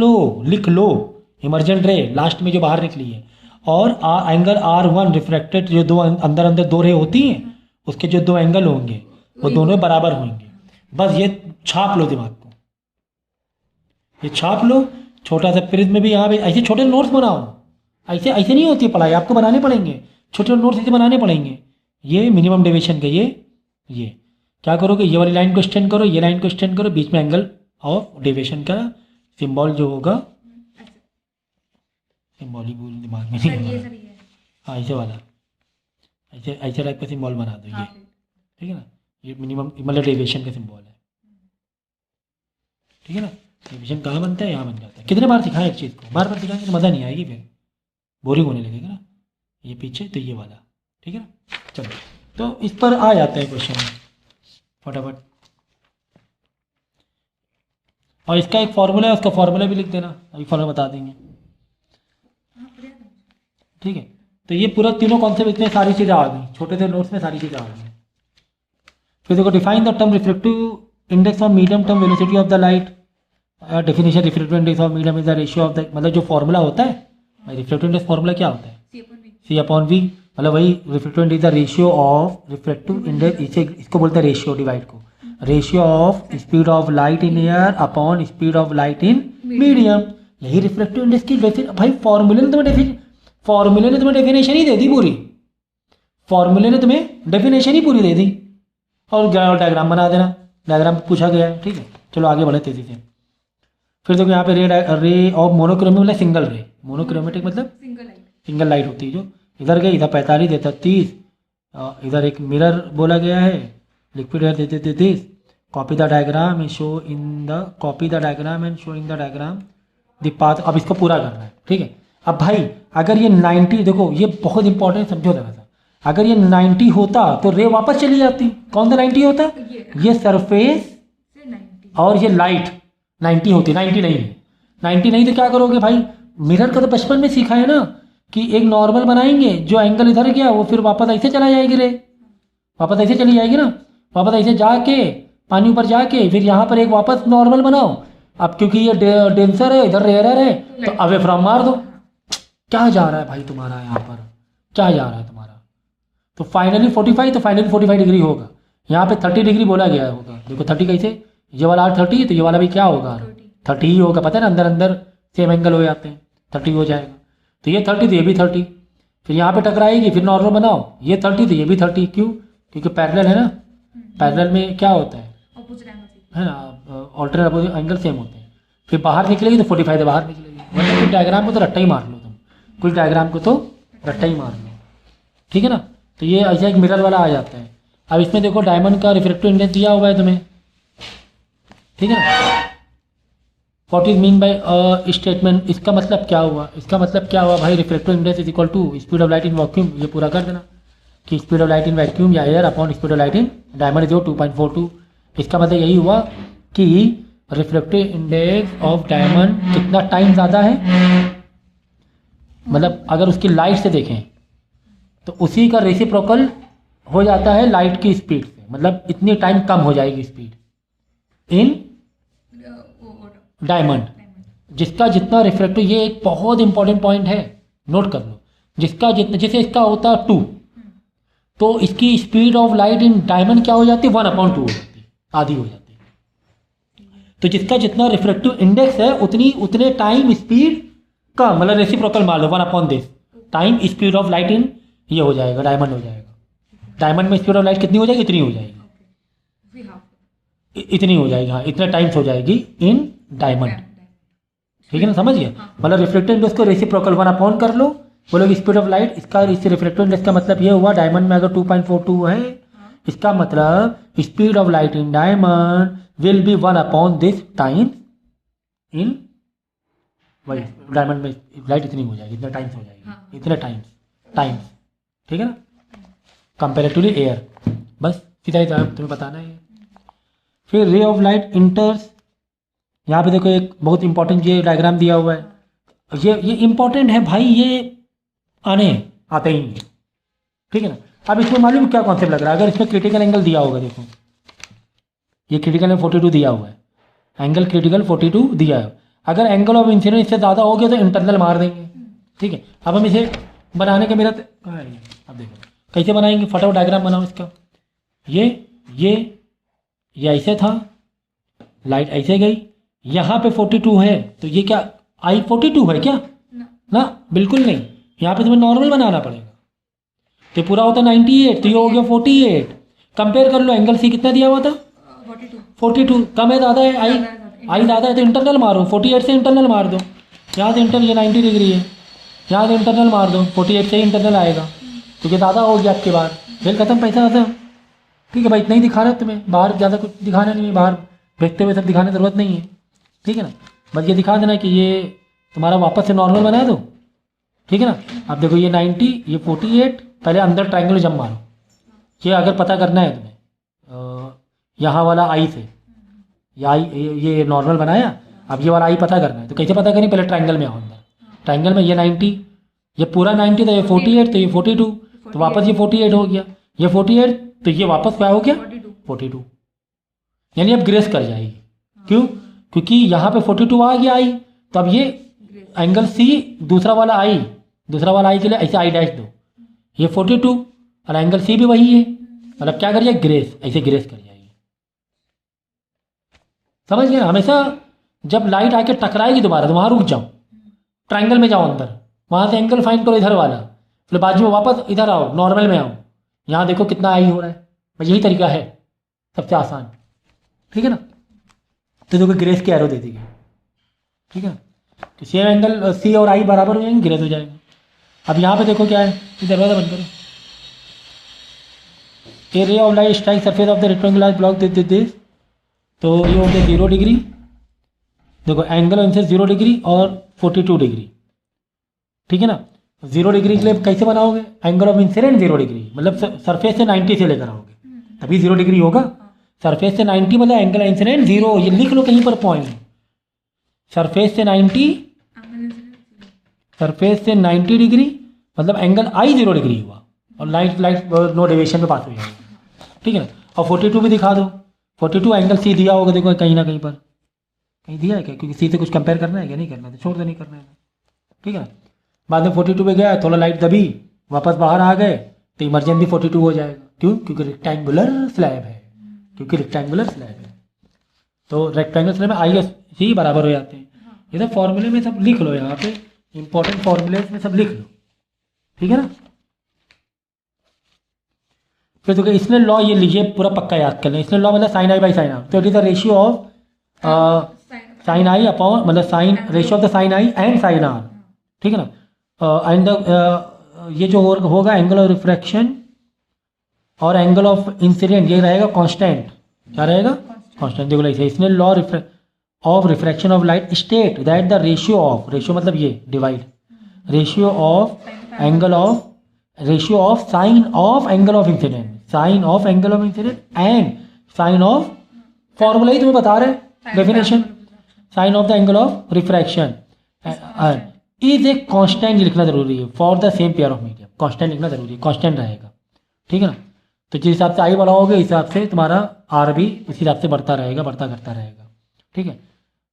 लो इमर्जेंट रे लास्ट में जो बाहर निकली है। और एंगल R1 रिफ्रैक्टेड, जो दो अंदर दो रे होती हैं उसके जो दो एंगल होंगे वो दोनों बराबर होंगे। बस ये छाप लो दिमाग को, ये छाप लो। छोटा सा प्रिज्म भी यहाँ पे ऐसे छोटे नोट्स बनाओ। ऐसे नहीं होती पढ़ाई, आपको बनाने पड़ेंगे छोटे नोट्स, ऐसे बनाने पड़ेंगे। ये मिनिमम डेविएशन के ये क्या करोगे, ये वाली लाइन को एक्सटेंड करो, ये लाइन को एक्सटेंड करो, बीच में एंगल ऑफ डेविएशन का सिंबल जो होगा, सिंबल ही बोल दिमाग में नहीं आ रहा। हाँ ऐसे वाला, ऐसे टाइप का सिंबल बना दो ये, ठीक है ना। ये मिनिमम मतलब डेविएशन का सिंबल है, ठीक है ना। डेविएशन कहाँ बनता है? यहाँ बन जाता है। कितने बार सिखाएं एक चीज़ को? बार बार सिखाएंगे तो मज़ा नहीं आएगी, फिर बोरिंग होने लगेगा ना। ये पीछे तो ये वाला, ठीक है ना। चलो तो इस पर आ जाते हैं क्वेश्चन फटाफट। और इसका एक फॉर्मूला है, उसका फॉर्मूला भी लिख देना, अभी फॉर्मूला बता देंगे, ठीक है। तो ये पूरा तीनों कॉन्सेप्ट, इतने सारी चीज़ें आ गई, छोटे से नोट्स में सारी चीज़ें आ गई। फिर देखो, define the term reflective index of medium term velocity of the light. Definition, reflective index of medium is the ratio of the, मतलब जो फॉर्मूला होता है रिफ्लेक्टिव इंडेक्स फॉर्मूला क्या होता है? C/V, मतलब वही reflective index the ratio of reflective index, इसे इसको बोलते हैं रेशियो, डिवाइड को, ratio of speed of light in air upon speed of light in medium. यही रिफ्लेक्टिव इंडेक्स की भाई फॉर्मूले ने तुम्हें डेफिनेशन ही दे दी पूरी, फॉर्मूले ने तुम्हें डेफिनेशन ही पूरी दे दी। और डायग्राम बना देना, डायग्राम पूछा गया है, ठीक है। चलो आगे बढ़े तेजी से। फिर देखो यहाँ पे रे ऑफ मोनोक्रोमिक, मतलब सिंगल रे, मोनोक्रोमेटिक मतलब सिंगल लाइट होती है। जो इधर गई, इधर 45 देता 30, इधर एक मिरर बोला गया है, लिक्विड एयर देते 30। Copy the diagram and show in the diagram the path. अब इसको पूरा करना है, ठीक है। अब भाई अगर ये 90, देखो ये बहुत इंपॉर्टेंट, समझो जरा सा। अगर ये 90 होता तो रे वापस चली जाती। कौन सा 90 होता? ये सरफेस और ये लाइट 90 होती, 90 नहीं है। 90 नहीं तो क्या करोगे भाई? मिरर का तो बचपन में सीखा है ना कि एक नॉर्मल बनाएंगे, जो एंगल इधर गया वो फिर वापस ऐसे चला जाएगी रे, वापस ऐसे चली जाएगी ना, वापस ऐसे जाके पानी ऊपर जाके फिर यहाँ पर एक वापस नॉर्मल बनाओ। अब क्योंकि ये डेंसर है, इधर रेयरर है, तो अवे फ्रॉम मार दो। क्या जा रहा है भाई तुम्हारा यहाँ पर, क्या जा रहा है तुम्हारा? तो फाइनली 45, तो फाइनली 45 डिग्री होगा। यहाँ पे 30 डिग्री बोला गया होगा। देखो 30 कैसे, ये वाला 30 तो ये वाला भी क्या होगा? 30 ही होगा, पता है ना, अंदर अंदर सेम एंगल हो जाते हैं, 30 हो जाएगा। तो ये 30 तो ये भी 30, फिर यहाँ पे टकराएगी, फिर नॉर्मल बनाओ, ये 30 तो ये भी 30। क्यों? क्योंकि पैरेलल है ना, पैरेलल में क्या होता है ना, ऑल्टरनेट अपोजिट एंगल सेम होते हैं। फिर बाहर निकलेगी तो 45 से बाहर निकलेगी। मतलब कुछ डायग्राम को तो रट्टा ही मार लो तुम, कुछ डायग्राम को तो रट्टा ही मार लो, ठीक है ना। तो ये ऐसा एक मिरर वाला आ जाता है। अब इसमें देखो डायमंड का रिफ्लेक्टिव इंडेक्स दिया हुआ है तुम्हें, ठीक है ना। What is mean by statement, इसका मतलब क्या हुआ? इसका मतलब क्या हुआ भाई? Reflective index is equal to speed of light in vacuum. ये पूरा कर देना कि speed of light in vacuum या air upon speed of light in diamond is 2.42। इसका मतलब यही हुआ कि रिफ्लेक्टिव इंडेक्स ऑफ डायमंड कितना टाइम ज़्यादा है, मतलब अगर उसकी लाइट से देखें तो उसी का रेसिप्रोकल हो जाता है लाइट की स्पीड से, मतलब इतनी टाइम कम हो जाएगी स्पीड इन डायमंड। जिसका जितना रिफ्लेक्टिव, ये एक बहुत इंपॉर्टेंट पॉइंट है, नोट कर लो। जिसका जितना, जैसे इसका होता है 2, तो इसकी speed of light in diamond क्या हो जाती है? 1/2 हो जाती है, आधी हो जाती है। तो जिसका जितना रिफ्लेक्टिव इंडेक्स है उतने टाइम स्पीड का, मतलब रेसिप्रोकल मान लो 1/this time speed of light इन ये हो जाएगा, डायमंड हो जाएगा। डायमंड में स्पीड ऑफ लाइट कितनी हो जाएगी? इतनी हो जाएगी, इतनी हो जाएगी, हाँ इतने टाइम्स हो जाएगी इन डायमंड, ठीक है ना, समझ गए। मतलब रिफ्लेक्टिव इंडेक्स को रेसिप्रोकल 1/, कर लो, बोलो स्पीड ऑफ लाइट, इसका इससे रिफ्लेक्टिव इंडेक्स का मतलब ये हुआ डायमंड में अगर 2.42 है, इसका मतलब speed of light in diamond will be 1/this time in वही डायमंड में लाइट इतनी हो जाएगी, इतने टाइम्स हो जाएगी, इतने टाइम्स, ठीक है ना, कंपेरेटिवली एयर। बस सीधा ही तुम्हें बताना है। फिर रे ऑफ लाइट इंटर्स यहाँ पे देखो एक बहुत इंपॉर्टेंट ये डायग्राम दिया हुआ है, ये इंपॉर्टेंट है भाई, ये आते ही नहीं, ठीक है ना। अब इसमें मालूम क्या कॉन्सेप्ट लग रहा है, अगर इसमें क्रिटिकल एंगल दिया होगा, देखो ये क्रिटिकल एंगल 42 दिया हुआ है, एंगल क्रिटिकल 42 दिया है, अगर एंगल ऑफ इंसिडेंस इससे ज़्यादा हो गया तो इंटरनल मार देंगे, ठीक है। अब हम इसे बनाने का मेरा कहाँ है ये? अब देखो कैसे बनाएंगे, फटाफट डायग्राम बनाओ इसका। ये ऐसे था, लाइट ऐसे गई, यहाँ पे 42 है, तो ये क्या I42 है क्या? ना बिल्कुल नहीं, यहाँ पे तुम्हें नॉर्मल बनाना पड़ेगा, तो पूरा होता 98, तो ये हो गया 48। कंपेयर कर लो, एंगल सी कितना दिया हुआ था? 42। कम है ज़्यादा है? आई ज़्यादा है तो इंटरनल मारो, 48 से इंटरनल मार दो, यहाँ से इंटरनल, ये 90 डिग्री है, यहाँ से इंटरनल मार दो, 48 से इंटरनल आएगा, क्योंकि ज़्यादा हो गया आपके बाहर, फिर खत्म, पैसा खत्म, ठीक है भाई। इतना ही दिखाना है तुम्हें, बाहर ज़्यादा कुछ दिखाना नहीं है, बाहर देखते हुए सब दिखाने की ज़रूरत नहीं है, ठीक है ना। बस ये दिखा देना कि ये तुम्हारा वापस से नॉर्मल बना दो, ठीक है ना। अब देखो ये 90, ये 48, पहले अंदर ट्रायंगल जम मारो, ये अगर पता करना है तुम्हें यहाँ वाला आई से, ये नॉर्मल बनाया, अब ये वाला आई पता करना है, तो कैसे पता करें, पहले ट्रायंगल में आओ अंदर, ट्रायंगल में ये 90, ये पूरा 90 था, ये 48, तो ये 42, तो वापस ये 48 हो गया, ये 48, तो ये वापस क्या हो गया 42, यानी अब ग्रेस कर जाएगी। क्यों? क्योंकि यहाँ पे 42 आ गया आई, तो अब ये एंगल सी दूसरा वाला आई के लिए ऐसे आई डैश दो, ये 42 और एंगल सी भी वही है, मतलब क्या कर जाए, ग्रेस, ऐसे ग्रेस कर जाएगी, समझ गए। हमेशा जब लाइट आके टकराएगी दोबारा तो वहाँ रुक जाओ, ट्रायंगल में जाओ अंदर, वहाँ से एंगल फाइंड करो इधर वाला, फिर बाजू में वापस इधर आओ, नॉर्मल में आओ, यहाँ देखो कितना आई हो रहा है, बस यही तरीका है सबसे आसान, ठीक है ना। तो देखो ग्रेस की एरो दे दी गई, ठीक है ना, तो सेम एंगल सी और आई बराबर हो जाएंगे, ग्रेस हो जाएगा। अब यहाँ पे देखो क्या है, दरवाजा बंद करो, a ray of light strike surface of the rectangular block this, तो ये हो गया 0 डिग्री, देखो एंगल ऑफ इंसिडेंस 0 डिग्री और 42 डिग्री, ठीक है ना। 0 डिग्री के लिए कैसे बनाओगे, एंगल ऑफ इंसिडेंस 0 डिग्री, मतलब सरफेस से 90 से लेकर आओगे तभी 0 डिग्री होगा, सरफेस से 90 मतलब एंगल इंसिडेंट 0, ये लिख लो कहीं पर पॉइंट, सरफेस से 90, सरफेस से 90 डिग्री मतलब एंगल आई 0 डिग्री हुआ, और लाइट नो डेविएशन में पास हो जाएगा, ठीक है ना। और 42 भी दिखा दो, 42 एंगल सी दिया होगा, देखो कहीं ना कहीं पर, कहीं दिया है क्या, क्योंकि सी से कुछ कंपेयर करना है क्या, नहीं करना है तो छोड़ दे, नहीं करना है, ठीक है ना। बाद में 42 पे गया, थोड़ा लाइट दबी, वापस बाहर आ गए, तो इमरजेंसी 42 हो जाएगा, क्यों, क्योंकि रेक्टेंगुलर स्लैब है, तो रेक्टेंगुलर स्लैब में आई सी बराबर हो जाते हैं। ये सब फॉर्मूले में सब लिख लो, यहाँ पे इंपॉर्टेंट फॉर्मूले में सब लिख लो, ठीक है ना। फिर तो इसने लॉ ये लीजिए पूरा पक्का याद कर लें, इसने लॉ मतलब sine I by sine R, तो it is the ratio of sine I upon, मतलब sine ratio of the sine I and sine R, ठीक है ना। एंड ये जो होगा एंगल ऑफ रिफ्रैक्शन और एंगल ऑफ इंसिडेंट, ये रहेगा कांस्टेंट, क्या रहेगा, कांस्टेंट। देखो ऐसे इसने law of refraction of light state that the ratio of, ratio मतलब ये divide, ratio of angle of, ratio of sine of angle of incidence, sine of angle of incidence and sine of, formula ही तुम्हें बता रहे definition, sine of the angle of refraction is a constant लिखना जरूरी है for the same pair of medium, constant लिखना जरूरी है, कांस्टेंट रहेगा, ठीक है ना। तो जिस हिसाब से आई बढ़ाओगे इस हिसाब से तुम्हारा आर भी इस हिसाब से बढ़ता रहेगा, बढ़ता करता रहेगा, ठीक है।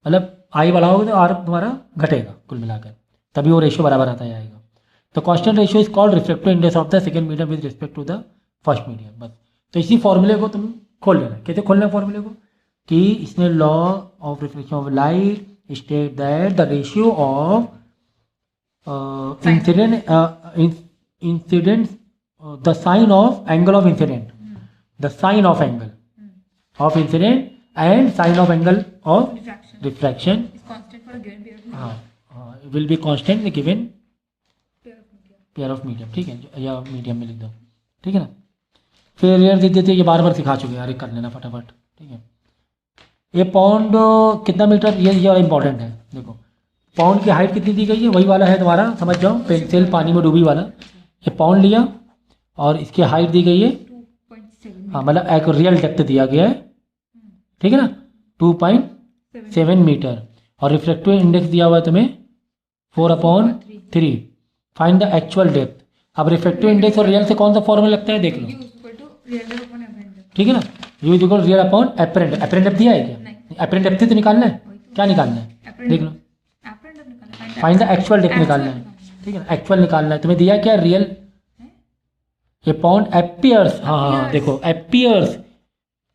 मतलब आई बढ़ाओगे तो आर तुम्हारा घटेगा कुल मिलाकर, तभी वो रेशियो बराबर आता जाएगा। तो constant ratio is called reflective index of the second medium with respect to the first medium, बस। तो इसी फॉर्मूले को तुम खोल लेना, कैसे खोलना है फॉर्मूले को, कि इसने law of reflection of light state that the ratio of incident the sign of angle of incident, the sign of angle of incident and sign of angle of refraction is constant for a given period of medium. will be constant in the given pair of medium, ठीक है, या medium में लिख दो, ठीक है ना। फिर रेयर दे देते, ये बार बार सिखा चुके हैं यार, कर लेना फटाफट, ठीक है। ये पाउंड कितना मीटर, ये इंपॉर्टेंट है, देखो पाउंड की हाइट कितनी दी गई है, वही वाला है तुम्हारा, समझ जाओ, पेंसिल पानी में डूबी वाला, ये पाउंड लिया और इसकी हाइट दी गई है 2.7, हाँ, मतलब एक रियल डेप्थ दिया गया है, ठीक है ना, 2.7 7 मीटर और रिफ्रैक्टिव इंडेक्स दिया हुआ है तुम्हें 4/3। Find the actual depth. अब रिफ्रैक्टिव इंडेक्स और रियल से कौन सा फॉर्मूला लगता है देख लो, ठीक है ना। You is equal real upon apparent. Apparent depth दिया है क्या? एपरेंट डेप्थ तो निकालना है, क्या निकालना है देख लो, फाइंड द एक्चुअल डेप्थ निकालना है, ठीक है ना। एक्चुअल निकालना है, तुम्हें दिया क्या रियल अपॉन एपियर्स। हाँ देखो एपियर्स,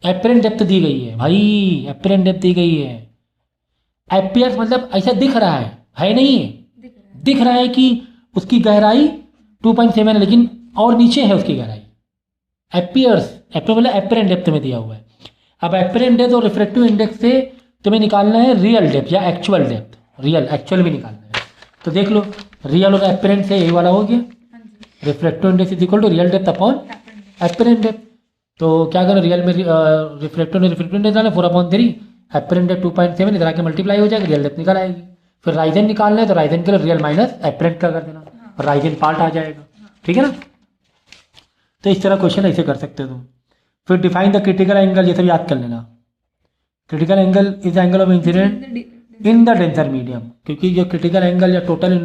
एपरेंट डेप्थ दी गई है भाई, एपरेंट डेप्थ दी गई है। एपियर्स मतलब ऐसा दिख रहा है नहीं है, दिख रहा है कि उसकी गहराई 2.7 है लेकिन और नीचे है उसकी गहराई। एपियर्स, मतलब एपरेंट डेप्थ में दिया हुआ है। अब एपरेंट डेप्थ और रिफ्रैक्टिव इंडेक्स से तुम्हें निकालना है रियल डेप्थ या एक्चुअल डेप्थ। रियल एक्चुअल भी निकालना है, तो देख लो रियल और एपरेंट से ये वाला हो गया, refractive index is equal to real depth upon apparent depth. तो क्या करो, रियल में रिफ्रैक्टिव में रिफ्रैक्टिव इंडेक्स डालना 4/3, एपरेंट डेप्थ 2.7, इधर आके मल्टीप्लाई हो जाएगा, रियल डेप्थ निकल आएगी। फिर राइजन निकालना है तो राइजन के लिए रियल माइनस एपरेंट का कर देना, राइजन पार्ट आ जाएगा, ठीक है ना। तो इस तरह क्वेश्चन ऐसे कर सकते हो तुम। फिर डिफाइन द क्रिटिकल एंगल, ये सब याद कर लेना। Critical angle is angle of incident in the denser medium, क्योंकि जो क्रिटिकल एंगल या टोटल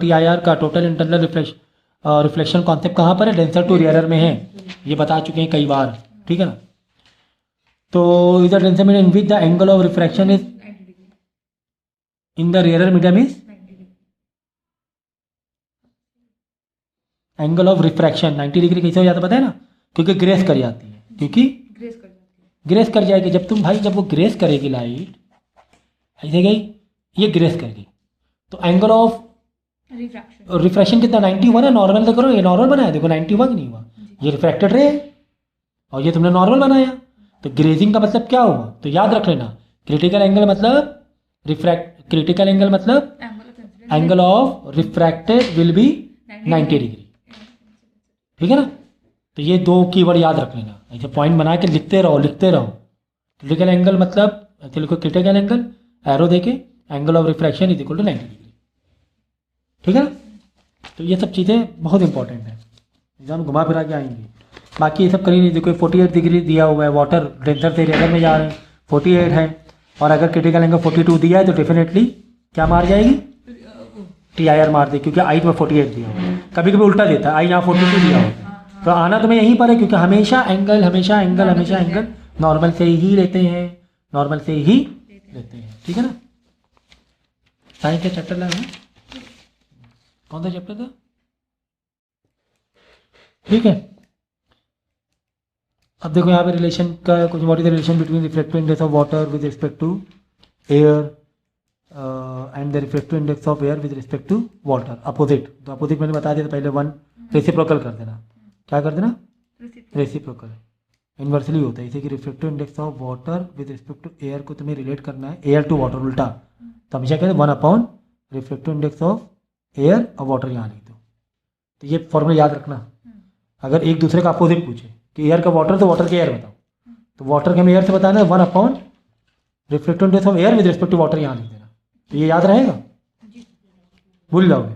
TIR का टोटल इंटरनल रिफ्लेक्शन कॉन्सेप्ट कहाँ पर है, डेंसर टू रेयरर में है, ये बता चुके हैं कई बार, ठीक है ना। तो is the denser medium in which the angle of refraction is in the rarer medium is angle of refraction 90 degree. कैसे हो जाता पता है ना, क्योंकि ग्रेस कर जाती है, क्योंकि ग्रेस कर जाएगी। जब तुम भाई जब वो ग्रेस करेगी लाइट ऐसे गई, ये ग्रेस कर गई, तो एंगल ऑफ रिफ्रैक्शन कितना 91 है। नॉर्मल तो करो, ये नॉर्मल बनाया देखो 91 नहीं हुआ, ये रिफ्रैक्टेड रे और ये तुमने नॉर्मल बनाया, तो ग्रेजिंग का मतलब क्या हुआ, तो याद रख लेना क्रिटिकल एंगल मतलब क्रिटिकल एंगल मतलब angle of refracted will be 90 degree, ठीक है ना। तो ये दो कीवर्ड याद रख लेना, ऐसे पॉइंट बना के लिखते रहो लिखते रहो। क्रिटिकल एंगल मतलब ऐसे लिखो, क्रिटिकल एंगल एरो देके angle of refraction is equal to 90 degree, ठीक है ना। तो ये सब चीज़ें बहुत इंपॉर्टेंट है, एग्जाम घुमा फिरा के आएंगे। बाकी ये सब करी नहीं, देखो 48 डिग्री दिया हुआ है, वाटर डेंसर से रेयर में जा रहे हैं 48 है, और अगर क्रिटिकल एंगल 42 दिया है तो डेफिनेटली क्या मार जाएगी, TIR मार दे, क्योंकि आई में 48 दिया हुआ है। कभी कभी उल्टा देता है, आई यहाँ 42 दिया होता है, तो आना तुम्हें यहीं पर है, क्योंकि हमेशा एंगल नॉर्मल से ही लेते हैं, नॉर्मल से ही लेते हैं, ठीक है ना। साइंस का चैप्टर लाए कौन सा चैप्टर था, ठीक है। अब देखो यहाँ पे रिलेशन का कुछ, what is the relation between refractive index of water with respect to air and the refractive index of air with respect to water, opposite. तो अपोजिट मैंने बता दिया था पहले, 1 रेसिप्रोकल कर देना, क्या कर देना, रेसिप्रोकल। इन्वर्सली होता है, जैसे कि refractive index of water with respect to air को तुम्हें रिलेट करना है एयर टू वाटर, उल्टा। तो हमेशा कहते हैं 1 रिफ्रैक्टिव इंडेक्स ऑफ एयर और वाटर यहाँ लिख दो। तो ये फॉर्मूला याद रखना, अगर एक दूसरे का अपोजिट पूछे कि एयर का वाटर तो वाटर के एयर बताओ, तो वाटर के हमें एयर से बताना है 1 refractive index of air with respect to water यहाँ लिख देना। तो ये याद रहेगा, भूल जाओगे,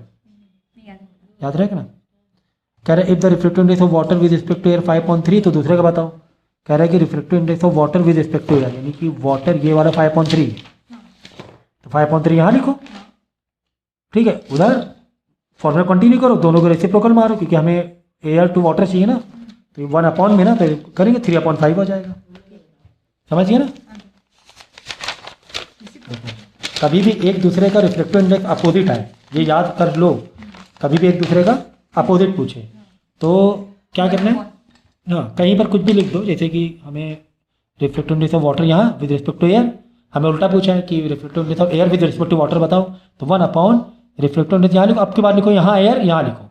याद रहेगा ना। कह रहे if the refractive index of water with respect to air 5.3, तो दूसरे का बताओ। कह रहा है कि refractive index of water with respect to air, यानी कि वाटर ये वाला 5.3, तो 5.3 यहाँ लिखो, ठीक है। उधर फॉर्मूला कंटिन्यू करो, दोनों को रेसिप्रोकल मारो, क्योंकि हमें एयर टू वाटर चाहिए ना, तो 1 में ना तो करेंगे 3/5 हो जाएगा, समझिए ना। कभी भी एक दूसरे का रिफ्लेक्टिव इंडेक्स अपोजिट है, ये याद कर लो, कभी भी एक दूसरे का अपोजिट पूछे तो क्या करना है, हाँ कहीं पर कुछ भी लिख दो, जैसे कि हमें रिफ्लेक्टिव इंडेक्स ऑफ वाटर यहाँ विद रिस्पेक्ट टू एयर, हमें उल्टा पूछा है कि reflective index of air with respect to water बताओ, तो 1 रिफ्लेक्टिव इंडेक्स यहाँ लिखो, अब के बाद लिखो यहाँ एयर, यहाँ लिखो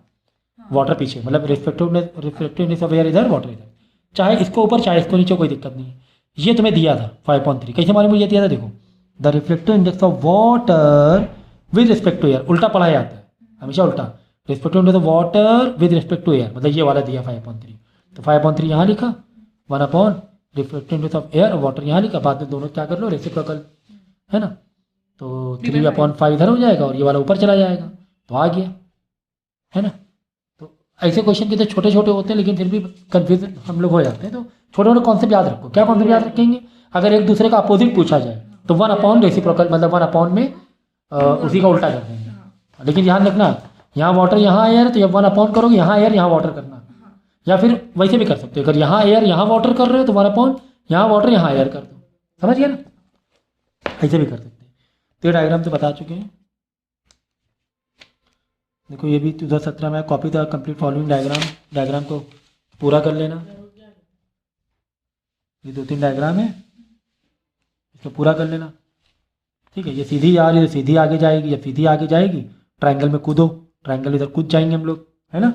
वाटर पीछे, मतलब रिफ्लेक्टिव इंडेक्स ऑफ एयर इधर, वाटर इधर, चाहे इसको ऊपर चाहे इसको नीचे, कोई दिक्कत नहीं है। ये तुम्हें दिया था 5.3, कैसे मालूम मुझे दिया था, देखो the reflective index of water with respect to air, उल्टा पढ़ा जाता है हमेशा उल्टा, respective index of water with respect to air, मतलब ये वाला दिया 5.3, तो 5.3 यहाँ लिखा, 1 रिफ्लेक्टिव इंडेक्स ऑफ एयर और वाटर यहाँ लिखा, बाद में दोनों क्या कर लो रेसिप्रोकल, है ना। तो 3/5 इधर हो जाएगा और ये वाला ऊपर चला जाएगा, तो आ गया, है ना। तो ऐसे क्वेश्चन कितने छोटे छोटे होते हैं, लेकिन फिर भी कंफ्यूज हम लोग हो जाते हैं। तो छोटे छोटे कॉन्सेप्ट याद रखो, क्या कॉन्सेप्ट याद रखेंगे, अगर एक दूसरे का अपोजिट पूछा जाए तो 1 रेसिप्रोकल मतलब 1 में उसी का उल्टा कर देंगे। हाँ लेकिन ध्यान रखना, यहाँ वाटर यहाँ एयर, तो जब 1 करोगे यहाँ एयर यहाँ वाटर करना। हाँ या फिर वैसे भी कर सकते हो, अगर यहाँ एयर यहाँ वाटर कर रहे हो तो 1 यहाँ वाटर यहाँ एयर कर दो। समझ गया ना, ऐसे भी कर सकते हैं। तो ये डायग्राम तो बता चुके हैं। देखो ये भी 2017 में copy the complete following diagram को पूरा कर लेना। ये 2-3 डायग्राम है, इसको पूरा कर लेना। ठीक है, ये सीधी आ रही है तो सीधी आगे जाएगी, जब सीधी आगे जाएगी ट्रायंगल में कूदो, ट्रायंगल इधर कूद जाएंगे हम लोग, है ना,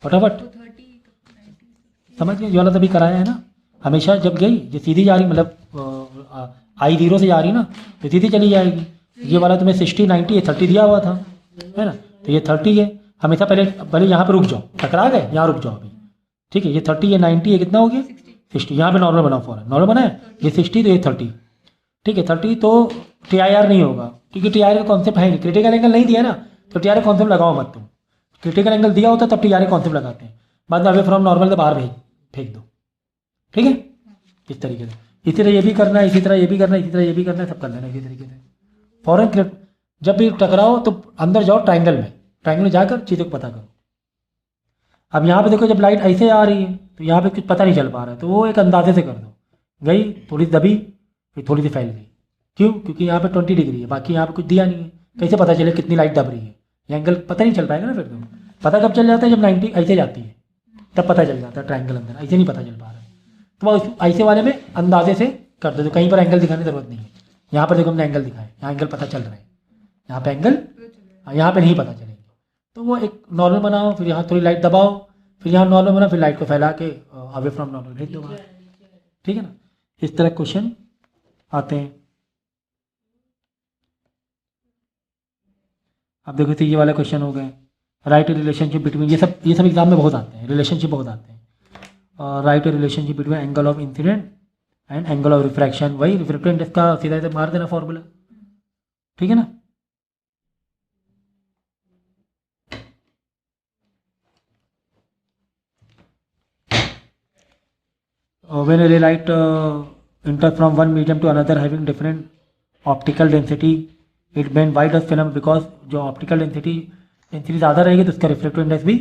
फटाफट। तो 30 समझ गए, ये वाला तभी कराया है ना। हमेशा जब गई ये सीधी जा रही, मतलब I0 से जा रही ना, तो सीधी चली जाएगी। ये वाला तुम्हें 60, 90, ये 30 दिया हुआ था, है ना, तो ये 30 है। हमेशा पहले यहाँ पे रुक जाओ, टकरा गए यहाँ रुक जाओ अभी। ठीक है, ये 30, ये 90, ये कितना हो गया 60। यहाँ पे नॉर्मल बनाओ, फॉरन नॉर्मल बना है, ये 60 तो ये 30। ठीक है, 30 तो TIR नहीं होगा, क्योंकि TIR का कॉन्सेप्ट है नहीं, क्रिटिकल एंगल नहीं दिया ना, तो TIR कॉन्सेप्ट लगाओ मत तुम। क्रिटिकल एंगल दिया होता तब TIR कॉन्सेप्ट लगाते हैं, बाद में अवे फ्रॉम नॉर्मल से बाहर फेंक दो। ठीक है, इस तरीके से। इसी तरह ये भी करना है, इसी तरह ये भी करना है, इसी तरह ये भी करना है, सब कर लेना इसी तरीके से। फॉरन जब भी टकराओ तो अंदर जाओ ट्रायंगल में जाकर चीज़ों को पता करो। अब यहाँ पे देखो, जब लाइट ऐसे आ रही है तो यहाँ पे कुछ पता नहीं चल पा रहा है, तो वो एक अंदाजे से कर दो। गई थोड़ी दबी, फिर थोड़ी सी फैल गई। क्यों? क्योंकि यहाँ पे 20 डिग्री है, बाकी यहाँ पे कुछ दिया नहीं है, कैसे पता चले कितनी लाइट दब रही है? ये एंगल पता नहीं चल पाएगा ना। फिर तो पता कब चल जाता है, जब 90 ऐसे जाती है तब पता चल जाता है ट्रायंगल अंदर, ऐसे नहीं पता चल पा रहा है। तो ऐसे वाले में अंदाजे से कर दो, तो कहीं पर एंगल दिखाने की जरूरत नहीं है। यहाँ पर देखो हमने एंगल दिखाया, यहाँ एंगल पता चल रहा है, यहाँ पे एंगल, यहाँ पे नहीं पता चलेंगे। तो वो एक नॉर्मल बनाओ, फिर यहाँ थोड़ी लाइट दबाओ, फिर यहाँ नॉर्मल बनाओ, फिर लाइट को फैला के अवे फ्रॉम नॉर्मल भेज दो। ठीक है ना, इस तरह क्वेश्चन आते हैं। अब देखो तो ये वाला क्वेश्चन हो गए, राइट रिलेशनशिप बिटवीन, ये सब एग्जाम में बहुत आते हैं, रिलेशनशिप बहुत आते हैं। Right relationship between angle of incidence and angle of refraction, वही रिफ्रैक्टिव इंडेक्स का सीधा सीधा मार देना फॉर्मूला। ठीक है ना, when a ray light enters from one medium to another having different optical density, it bend why does film, because जो ऑप्टिकल डेंसिटी ज़्यादा रहेगी तो उसका रिफ्लेक्टिव इंडेक्स भी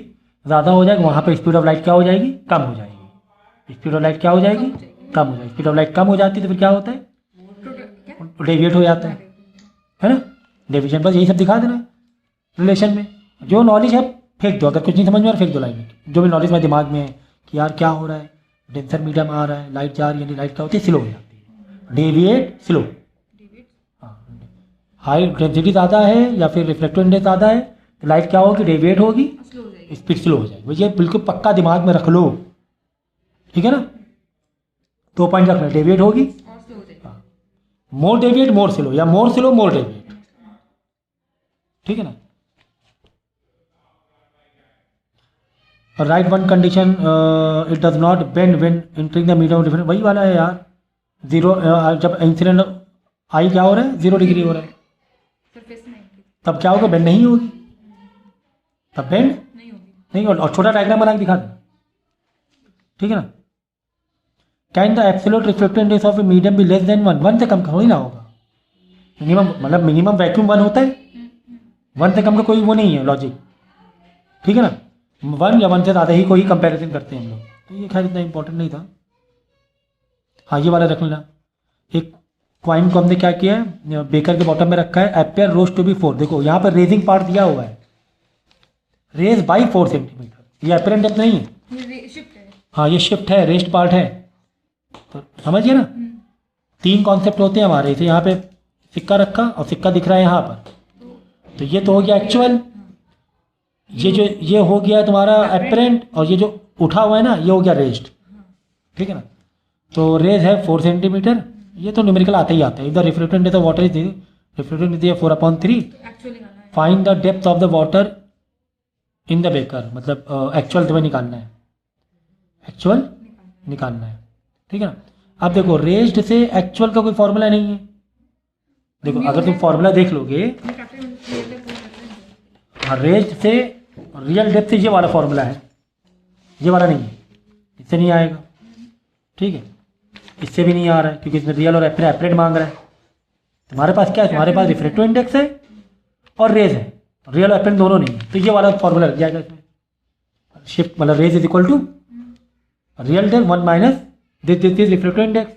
ज़्यादा हो जाएगा, वहाँ पर स्पीड ऑफ लाइट क्या हो जाएगी, कम हो जाएगी। स्पीड ऑफ लाइट क्या हो जाएगी, कम हो जाएगी। स्पीड ऑफ लाइट कम हो जाती है तो फिर क्या होता है, डेविएट हो जाता है ना, डेविएशन। बस यही सब दिखा देना रिलेशन में। जो नॉलेज है फेंक दो, अगर कुछ नहीं समझ में आ रहा फेंक दो लाइन में। जो भी नॉलेज मेरे दिमाग में है कि यार क्या हो रहा है, डेंसर मीडियम आ रहा है, लाइट जा रही है, लाइट क्या होती है, स्लो हो जाती है, डेविएट स्लो। हाँ, हाई डेंसिटी ज़्यादा है या फिर रिफ्लेक्टिव इंडेक्स ज़्यादा है तो लाइट क्या होगी, डेविएट होगी, स्पीड स्लो हो जाएगी। ये बिल्कुल पक्का दिमाग में रख लो। ठीक है ना, 2 पॉइंट रखना, डेविएट होगी, मोर डेविएट मोर स्लो, या मोर स्लो मोर डेविएट। ठीक है ना, right one condition, it does not bend when entering the medium different, वही वाला है यार। 0 जब इंसिडेंट आई क्या हो रहा है, 0 डिग्री हो रहा है, तब क्या होगा, बेंड नहीं होगी, तब बेंड नहीं होगी। और छोटा डायग्राम बना के दिखा दो। ठीक है ना, can the absolute reflective index of a medium भी लेस देन 1 से कम हो ही ना होगा। मिनिमम मतलब मिनिमम वैक्यूम 1 होता है, 1 से कम का कोई वो नहीं है लॉजिक। ठीक है ना, 1 या 1 से ज़्यादा ही कोई कंपैरिजन करते हैं हम लोग, तो ये खैर इतना इंपॉर्टेंट नहीं था। हाँ, ये वाला रख लेना। एक कॉइन को हमने क्या किया है, बेकर के बॉटम में रखा है, अपेयर रोज टू बी 4। देखो यहाँ पर रेजिंग पार्ट दिया हुआ है, रेज बाई 4 सेंटीमीटर, ये अपेरेंट डेप्थ नहीं है, हाँ ये शिफ्ट है, रेस्ट पार्ट है। तो समझिए ना, 3 कॉन्सेप्ट होते हैं हमारे। इसे यहाँ पे सिक्का रखा और सिक्का दिख रहा है यहाँ पर, तो ये तो हो गया एक्चुअल, ये हो गया तुम्हारा अपेरेंट, और ये जो उठा हुआ है ना ये हो गया रेस्ट। ठीक है ना, तो रेज है 4 सेंटीमीटर, ये तो न्यूमेरिकल आता ही आता है। इधर reflective index of water is reflective index 4/3, find the depth of the water in the baker, मतलब एक्चुअल तुम्हें निकालना है, एक्चुअल निकालना है। ठीक है ना, अब देखो रेस्ड से एक्चुअल का कोई फॉर्मूला नहीं है। देखो अगर तुम फॉर्मूला देख लोगे, रेस्ड से रियल डेप्थ से ये वाला फॉर्मूला है, ये वाला नहीं है, इससे नहीं आएगा। ठीक है, इससे भी नहीं आ रहा है क्योंकि इसमें रियल और एपरेट मांग रहा है, तुम्हारे पास क्या है, तुम्हारे पास रिफ्रैक्टिव इंडेक्स है और रेज है, रियल और एपरेंट दोनों नहीं है, तो ये वाला फॉर्मूला लग जाएगा इसमें। शिफ्ट मतलब rays is equal to real depth 1 minus this is refractive index.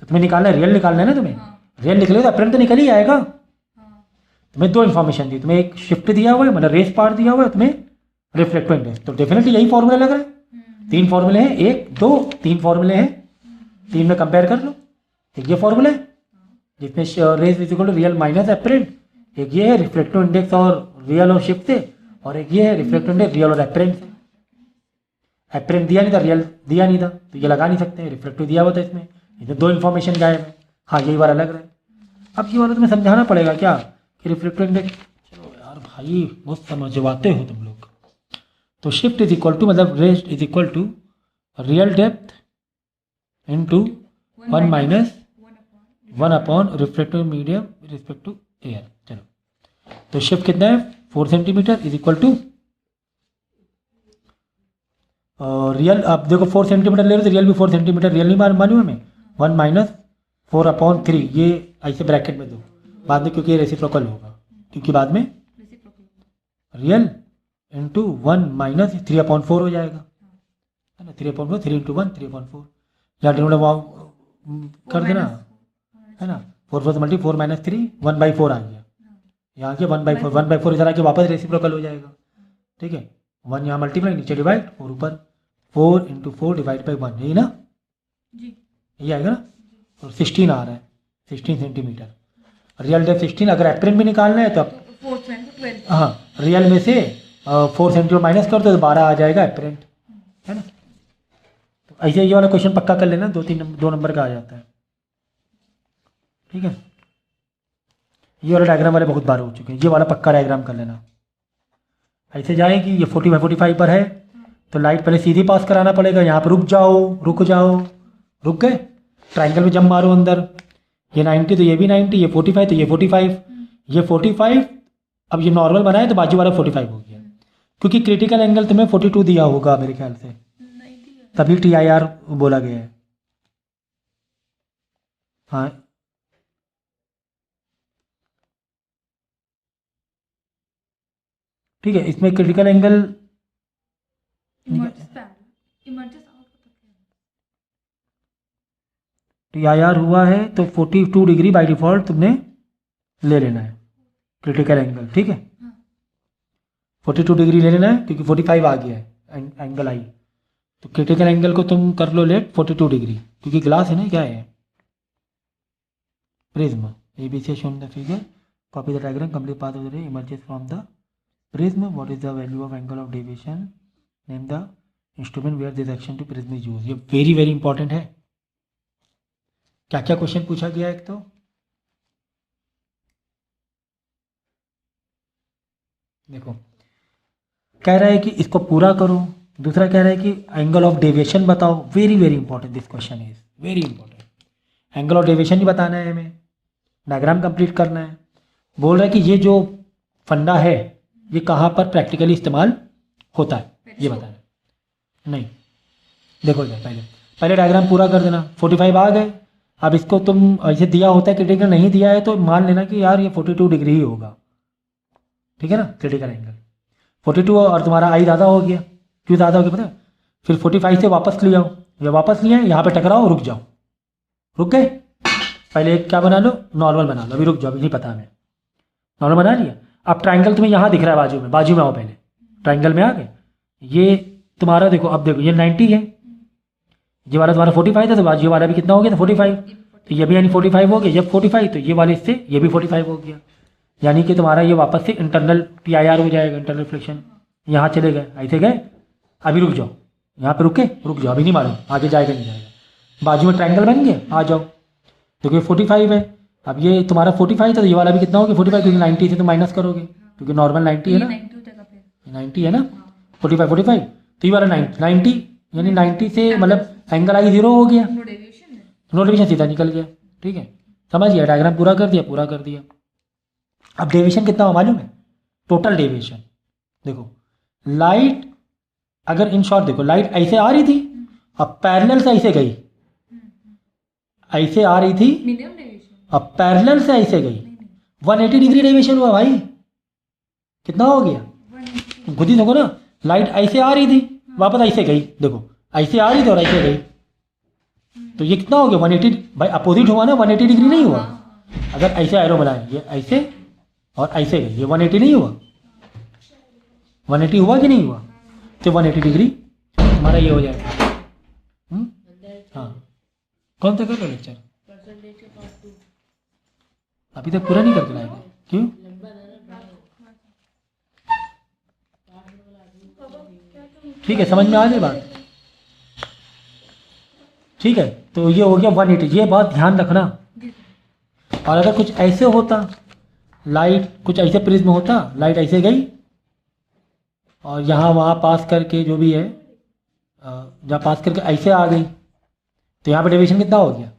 तो तुम्हें निकालना है, रियल निकालना है ना तुम्हें, रियल निकलेगा तो एपरेंट तो निकल ही आएगा। तुम्हें दो इन्फॉर्मेशन दी, तुम्हें एक शिफ्ट दिया हुआ है मतलब रेस पार्ट दिया हुआ है, तुम्हें रिफ्लेक्टिव इंडेक्स, तो डेफिनेटली यही फॉर्मूला लग रहा है। 3 फॉर्मूले हैं, 1 2 3 फॉर्मूले हैं, 3 में कंपेयर कर लो। एक ये फॉर्मूला है जिसमें race is equal to real minus apparent, एक ये है रिफ्लेक्टिव इंडेक्स और रियल और शिफ्ट से, और एक ये है रिफ्लेक्टिव इंडेक्स रियल और एपरेंट से। एपरेंट दिया नहीं था, रियल दिया नहीं था, तो ये लगा नहीं सकते, रिफ्लेक्टिव दिया हुआ था इसमें, इसमें 2 इन्फॉर्मेशन गायब है। हाँ यही वाला लग रहा है। अब ये वाला तुम्हें समझाना पड़ेगा क्या कि रिफ्लेक्टिव इंडेक्स, चलो यार भाई बहुत समझवाते हो तुम लोग। तो शिफ्ट इज इक्वल टू मतलब rest is equal to real depth into 1 minus 1 upon reflective medium respect to air. चलो तो शिफ्ट कितना है 4 centimetre is equal to real, आप देखो 4 सेंटीमीटर ले रहे हो तो रियल भी 4 सेंटीमीटर, रियल नहीं मालूम हमें, 1 माइनस 4 अपॉन 3, ये ऐसे ब्रैकेट में दो बाद में क्योंकि ये रेसिप्रोकल होगा, क्योंकि बाद में रियल इंटू 1 माइनस 3 अपॉन 4 हो जाएगा, है ना, 3 अपॉन 4, 3 इंटू 1 3 अपॉन 4, या कर देना, है ना, 4 4 मल्टी 4 माइनस 3 1/4 आ गया, यहाँ के 1/4 1/4 इधर आके वापस रेसिप्रोकल हो जाएगा, ठीक है, 1 यहाँ मल्टीप्लाई नीचे डिवाइड 4 ऊपर, 4 इंटू 4 डिवाइड बाई 1, यही ना जी, ये आएगा ना, और 16 आ रहा है, 16 सेंटीमीटर, रियल डेप्थ 16, अगर एप्रिल में निकालना है तो 12 हाँ रियल में से 4 सेंटीमीटर माइनस कर दो तो 12 आ जाएगा एपरेंट, है ना। तो ऐसे ये वाला क्वेश्चन पक्का कर लेना, 2 नंबर का आ जाता है, ठीक है। ये वाला डायग्राम वाले बहुत बार हो चुके हैं, ये वाला पक्का डायग्राम कर लेना। ऐसे जाएगी ये 45 पर है तो लाइट पहले सीधी पास कराना पड़ेगा, यहाँ पर रुक जाओ, रुक गए, ट्राइंगल में जंप मारो अंदर, ये 90 तो ये भी 90, ये 45 तो ये 45, ये 45, अब ये नॉर्मल बनाए तो बाजू वाला 45 हो गया, क्योंकि क्रिटिकल एंगल तुम्हें 42 दिया होगा मेरे ख्याल से, तभी TIR बोला गया है। हाँ ठीक है, इसमें क्रिटिकल एंगल TIR हुआ है तो 42 डिग्री बाई डिफॉल्ट तुमने ले लेना है क्रिटिकल एंगल, ठीक है, 42 डिग्री ले लेना है क्योंकि 45 आ गया है एंगल आई, तो क्रिटिकल एंगल को तुम कर लो लेट 42 डिग्री, क्योंकि ग्लास है ना, क्या है prism, ABC shown the figure, copy the diagram, complete path of the ray emerges from the prism, what is the value of angle of deviation, name the instrument where this action to prism is use. ये very very important है। क्या क्या question पूछा गया, एक तो देखो कह रहा है कि इसको पूरा करो, दूसरा कह रहा है कि एंगल ऑफ डेविएशन बताओ, very very important, this question is very important. Angle of deviation ही बताना है हमें, डायग्राम कंप्लीट करना है, बोल रहा है कि ये जो फंडा है ये कहाँ पर प्रैक्टिकली इस्तेमाल होता है ये बताना है। नहीं देखो इधर पहले डायग्राम पूरा कर देना, 45 आ गए, अब इसको तुम ऐसे दिया होता है क्रिटिकल नहीं दिया है तो मान लेना कि यार ये 42 डिग्री ही होगा, ठीक है ना, क्रिटिकल एंगल 42, और तुम्हारा आई ज़्यादा हो गया, क्यों ज़्यादा हो गया पता है, फिर 45 से वापस ले आओ, या वापस ले आए यहाँ पे टकराओ, रुक जाओ, रुक गए, पहले एक क्या बना लो, नॉर्मल बना लो, अभी रुक जाओ, अभी नहीं पता हमें, नॉर्मल बना लिया। अब ट्राइंगल तुम्हें यहाँ दिख रहा है बाजू में आओ, पहले ट्राइंगल में आ गए, ये तुम्हारा देखो, अब देखो ये 90 है, ये वाला तुम्हारा 45 था, तो बाजू वाला भी कितना हो गया था 45, तो ये भी यानी 45 हो गया, जब 45 तो ये वाले इससे ये भी 45 हो गया, यानी कि तुम्हारा ये वापस से इंटरनल TIR हो जाएगा, इंटरनल रिफ्लेक्शन, यहाँ चले गए, ऐसे गए, अभी रुक जाओ, यहाँ पे रुक जाओ, अभी नहीं मालूम आगे जाएगा नहीं जाएगा, बाजू में ट्राइंगल बन गया, आ जाओ, देखो ये 45 है, अब ये तुम्हारा 45 था तो ये वाला भी कितना हो गया 45, क्योंकि 90 से तो माइनस करोगे, क्योंकि नॉर्मल 90 है ना, 90 है ना, 45 तो ये वाला 90 यानी 90 से मतलब एंगल आई 0 हो गया, नो डेविएशन सीधा निकल गया, ठीक है, समझ गया, डायग्राम पूरा कर दिया। अब डेविएशन कितना हो मालूम है, टोटल डेविएशन देखो, लाइट अगर इन शॉर्ट देखो, लाइट ऐसे आ रही थी, अब पैरेलल से ऐसे गई, ऐसे आ रही थी अब पैरेलल से ऐसे गई, 180 डिग्री डेविएशन हुआ भाई। कितना हो गया? 180। खुद ही देखो ना, लाइट ऐसे आ रही थी, वापस ऐसे गई, देखो ऐसे आ रही थी और ऐसे गई, तो ये कितना हो गया? 180। भाई अपोजिट हुआ ना, 180 डिग्री नहीं हुआ? अगर ऐसे एरो बनाए, ये ऐसे और ऐसे गई, ये 180 नहीं हुआ? 180 हुआ कि नहीं हुआ? तो 180 डिग्री हमारा ये हो जाएगा। हाँ, कौन सा कर रहे हो लेक्चर? अभी तक पूरा नहीं करके लाए? क्यों? ठीक है, समझ में आ गई बात? ठीक है, तो ये हो गया 180। ये बात ध्यान रखना। और अगर कुछ ऐसे होता, लाइट कुछ ऐसे प्रिज्म होता, लाइट ऐसे गई और यहाँ वहाँ पास करके जो भी है, जहाँ पास करके ऐसे आ गई, तो यहाँ पे डेविएशन कितना हो गया?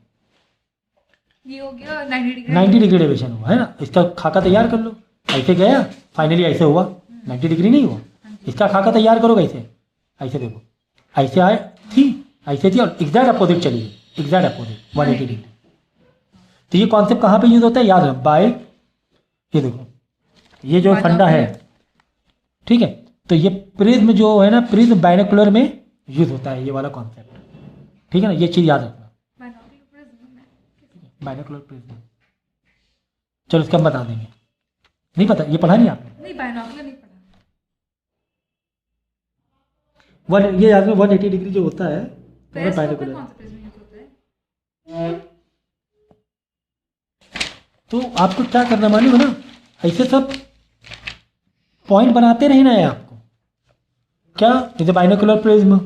ये हो गया 90 डिग्री। 90 डिग्री डेविएशन हुआ है ना। इसका खाका तैयार कर लो। ऐसे गया, फाइनली ऐसे हुआ, 90 डिग्री नहीं हुआ? इसका खाका तैयार करो कैसे? ऐसे देखो, ऐसे आए थी, ऐसे थी और एग्जैक्ट अपोजिट चली गई, एग्जैक्ट अपोजिट 180 डिग्री। तो ये कॉन्सेप्ट कहाँ पे यूज होता है? याद रख, बाय, ये देखो, ये जो फंडा है, ठीक है, तो ये प्रिज्म जो है ना, प्रिज्म बाइनोकुलर में यूज होता है, ये वाला कॉन्सेप्ट, ठीक है ना, ये चीज याद रखना, बाइनोकुलर प्रिज्म। चलो इसका हम बता देंगे। नहीं पता? ये पढ़ा नहीं आपने? नहीं, बाइनोकुलर नहीं पढ़ा। ये याद में 180 डिग्री जो होता है पेरिस्कोप में बाइनोकुलर। कौन सा प्रिज्म यूज होता है? तो आपको क्या करना मालूम है ना, ऐसे सब पॉइंट बनाते रहना है आपको। क्या? जैसे बाइनोकुलर प्रिज्म,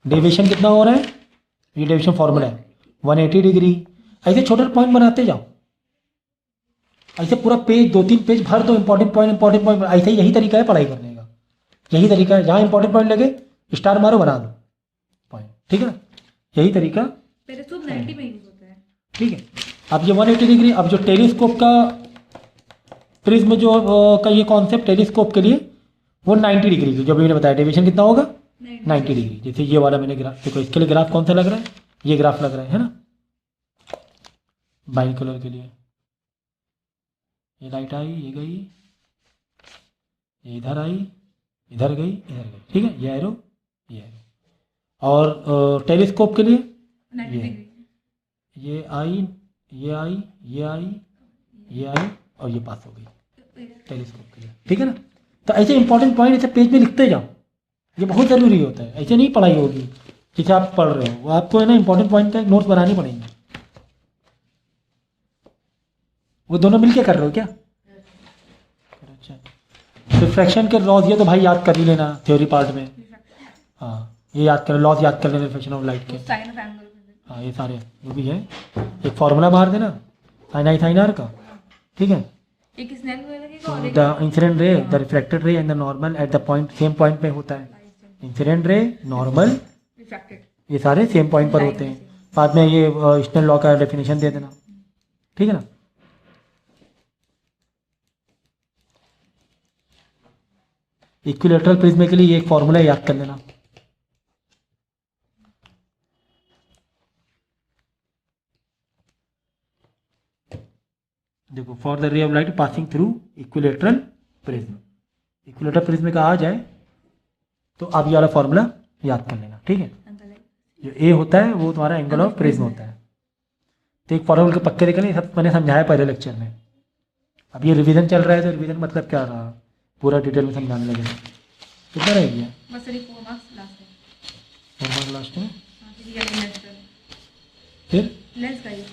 डेविएशन कितना हो रहा है? ये डेविएशन फॉर्मूला है 180 डिग्री। ऐसे छोटे पॉइंट बनाते जाओ, ऐसे पूरा पेज 2-3 पेज भर दो, इंपॉर्टेंट पॉइंट। ऐसे ही, यही तरीका है पढ़ाई करने का, यही तरीका है। जहाँ इंपॉर्टेंट पॉइंट लगे स्टार मारो, बना दो पॉइंट, ठीक है ना, यही तरीका। पेरिस्कोप 90 में यूज होता है। ठीक है, अब ये 180 डिग्री। अब जो टेलीस्कोप का प्रिज्म जो का ये कॉन्सेप्ट टेलीस्कोप के लिए, वो 90 डिग्री की, जो भी मैंने बताया, डेविएशन कितना होगा? 90 डिग्री। जैसे ये वाला मैंने ग्राफ देखो, इसके लिए ग्राफ कौन सा लग रहा है? ये ग्राफ लग रहा है ना, बाइनोकुलर के लिए। ये लाइट आई, ये गई, ये इधर आई, इधर गई, इधर गई, ठीक है, ये एरो, ये एरो। और टेलीस्कोप के लिए 90 डिग्री। ये आई, ये आई, ये आई, ये आई और ये पास हो गई टेलीस्कोप के लिए, ठीक है ना। तो ऐसे इंपॉर्टेंट पॉइंट ऐसे पेज में लिखते जाओ, ये बहुत ज़रूरी होता है। ऐसे नहीं पढ़ाई होगी जैसे आप पढ़ रहे हो, आपको है ना इंपॉर्टेंट पॉइंट का एक नोट्स बनानी पड़ेंगे। वो दोनों मिलके कर रहे हो क्या? अच्छा, रिफ्रैक्शन के लॉज ये तो भाई याद कर ही लेना थ्योरी पार्ट में। हाँ, ये याद कर, लॉज याद कर लेना रिफ्रैक्शन ऑफ लाइट के। Sine of angle. हाँ, ये सारे जो भी है, एक फॉर्मूला मार देना साइन आई साइन आर का, ठीक है। एक स्नेल में लगेगा और एक द इंसिडेंट रे, the reflected ray and the normal at the point, same point पे होता है। Incident ray, normal, refracted. ये सारे सेम पॉइंट पर होते हैं। बाद में ये स्नेल लॉ का डेफिनेशन दे देना, ठीक है ना। इक्विलेटरल प्रिज्म के लिए ये एक फॉर्मूला याद कर लेना। देखो, फॉर द रे of light passing through equilateral prism, equilateral prism का आ जाए तो आप ये वाला फॉर्मूला याद कर लेना, ठीक है। जो ए होता है वो तुम्हारा एंगल ऑफ प्रिज्म होता है। तो एक फॉर्मूला के पक्के देखने, सब मैंने समझाया पहले लेक्चर में। अब ये रिवीजन चल रहा है, तो रिवीजन मतलब क्या रहा, पूरा डिटेल में समझाने लगे। कितना रह गया? बस सिर्फ 4 मार्क्स लास्ट है। 4 मार्क्स लास्ट में। हां, ठीक है, लेंस का। फिर लेंस का ये।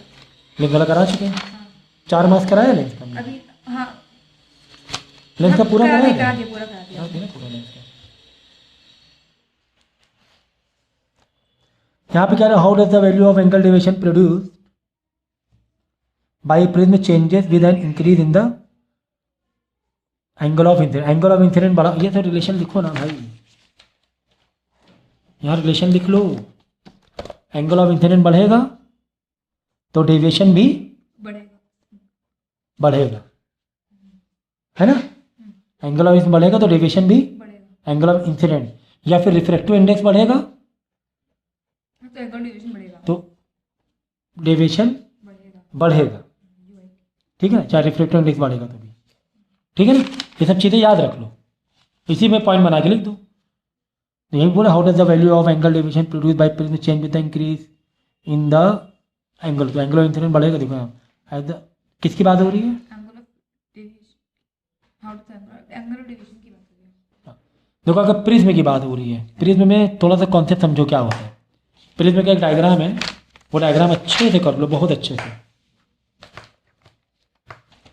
लेंस वाला करा चुके हैं, हां 4 मार्क्स कराया लेंस का। अभी। हां, लेंस का पूरा कराया करा दिया, पूरा करा दिया। पूरा लेंस का। यहाँ पे क्या है, how does the value of angle deviation produce by prism changes with an increase in the angle of incident. Angle of incident बढ़ा, ये तो रिलेशन लिखो ना भाई, यहाँ रिलेशन लिख लो। एंगल ऑफ इंसिडेंट बढ़ेगा तो डेविएशन भी बढ़ेगा, है ना। एंगल ऑफ इंसिडेंट बढ़ेगा तो डेविएशन भी बढ़ेगा। एंगल ऑफ इंसिडेंट, या फिर रिफ्रैक्टिव इंडेक्स बढ़ेगा तो एंगल डेविएशन बढ़ेगा तो डेविएशन बढ़ेगा बढ़ेगा, ठीक है, चाहे रिफ्रैक्टिव इंडेक्स बढ़ेगा तो भी, ठीक है ना। ये सब चीज़ें याद रख लो, इसी में पॉइंट बना के लिख दो। तो यही बोला, how does the value of angle deviation produce by prism change with the increase in the angle. तो एंगल ऑफ इंसिडेंट बढ़ेगा, देखो यहाँ किसकी बात हो रही है, angle of deviation, how do angle of deviation की बात हो रही है। देखो अगर प्रिज्म की बात हो रही है, प्रिज्म में थोड़ा सा कॉन्सेप्ट समझो क्या होता है। प्रिज्म का एक डायग्राम है, वो डायग्राम अच्छे से कर लो, बहुत अच्छे से।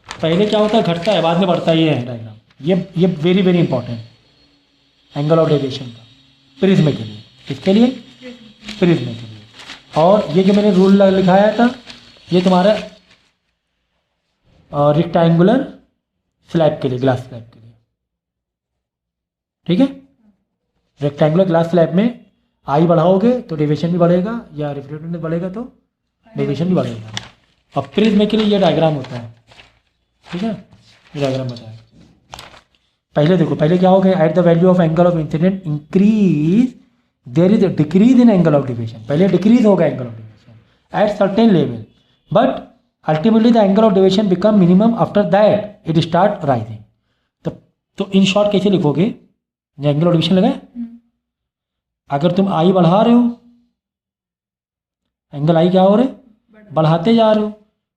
पहले क्या होता है, घटता है, बाद में बढ़ता है, ये है डायग्राम। ये very very important angle of deviation का प्रिज्म के लिए। किसके लिए, प्रिज्म के लिए। और ये जो मैंने रूल लिखाया था, ये तुम्हारा रेक्टेंगुलर स्लैब के लिए, ग्लास स्लैब के लिए, ठीक है। रेक्टेंगुलर ग्लास स्लैब में आई बढ़ाओगे तो डेविएशन भी बढ़ेगा, या रिफ्रैक्टिव बढ़ेगा तो डेविएशन भी बढ़ेगा। और प्रिज्म के लिए ये डायग्राम होता है, ठीक है, ये डायग्राम बताया। पहले देखो, पहले क्या हो गया, at the value of angle of incident increase their is a decrease in angle of deviation. पहले डिक्रीज होगा angle of deviation eight certain level, but ultimately the angle of deviation become minimum after that it start rising. तो in short कैसे लिखोगे, angle of deviation लगा, अगर तुम आई बढ़ा रहे हो, एंगल आई क्या हो रहे, बढ़ाते जा रहे हो,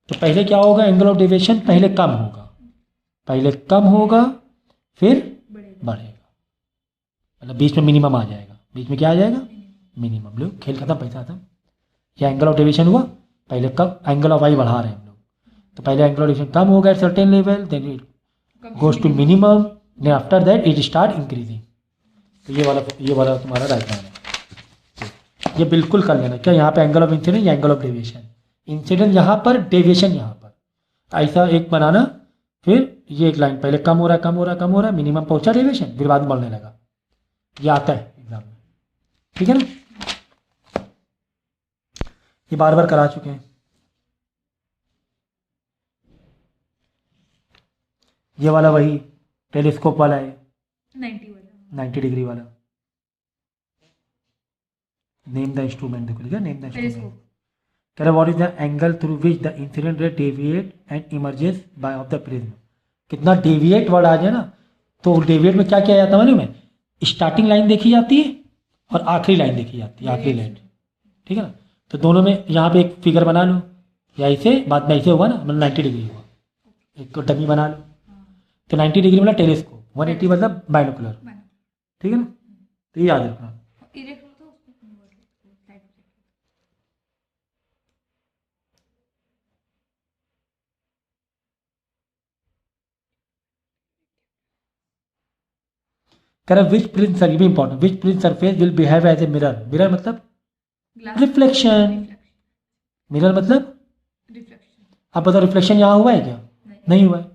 तो पहले क्या होगा, एंगल ऑफ डेविएशन पहले कम होगा, पहले कम होगा फिर बढ़ेगा, मतलब बीच में मिनिमम आ जाएगा। बीच में क्या आ जाएगा, मिनिमम। लो खेल खत्म, पैसा खत्म। क्या एंगल ऑफ डेविएशन हुआ, पहले कम, एंगल ऑफ आई बढ़ा रहे हैं हम लोग, तो पहले एंगल ऑफ डेविएशन कम होगा at certain level, then it goes to minimum, then after that it start increasing. तो ये वाला तुम्हारा डायग्राम है, ये बिल्कुल कर लेना। क्या यहाँ पे एंगल ऑफ इंसिडेंट या एंगल ऑफ डेविएशन, इंसिडेंट यहाँ पर, डेविएशन यहाँ पर, ऐसा एक बनाना। फिर ये एक लाइन, पहले कम हो रहा है, कम हो रहा है, कम हो रहा है, मिनिमम पहुंचा डेविएशन, फिर बाद में बढ़ने लगा। ये आता है एग्जाम में, ठीक है ना। ये बार बार करा चुके हैं। ये वाला वही टेलीस्कोप वाला है, 90 डिग्री वाला। नेम द इंस्ट्रूमेंट, देखो लिखा नेम द इंस्ट्रूमेंट। कह रहा what is the angle through which the incident ray deviate and emerges by of the prism. कितना डेविएट वर्ड आ जाए ना, तो डेविएट में क्या किया जाता है मालूम है, स्टार्टिंग लाइन देखी जाती है और आखिरी लाइन देखी जाती है, आखिरी लाइन, ठीक है ना। तो दोनों में यहाँ पे एक फिगर बना लो, या ऐसे, बाद में ऐसे हुआ ना, मतलब 90 डिग्री हुआ, एक तो डमी बना लो। तो 90 डिग्री मतलब टेलीस्कोप, 180 मतलब बाइनोकुलर, ठीक है ना। तो ये याद रखना। कह रहा विच प्रिज्म सर, ये भी important, which prism surface will behave as a mirror. Mirror मतलब रिफ्लेक्शन, मिरर मतलब रिफ्लेक्शन। आप बताओ रिफ्लेक्शन यहाँ हुआ है क्या, नहीं हुआ है।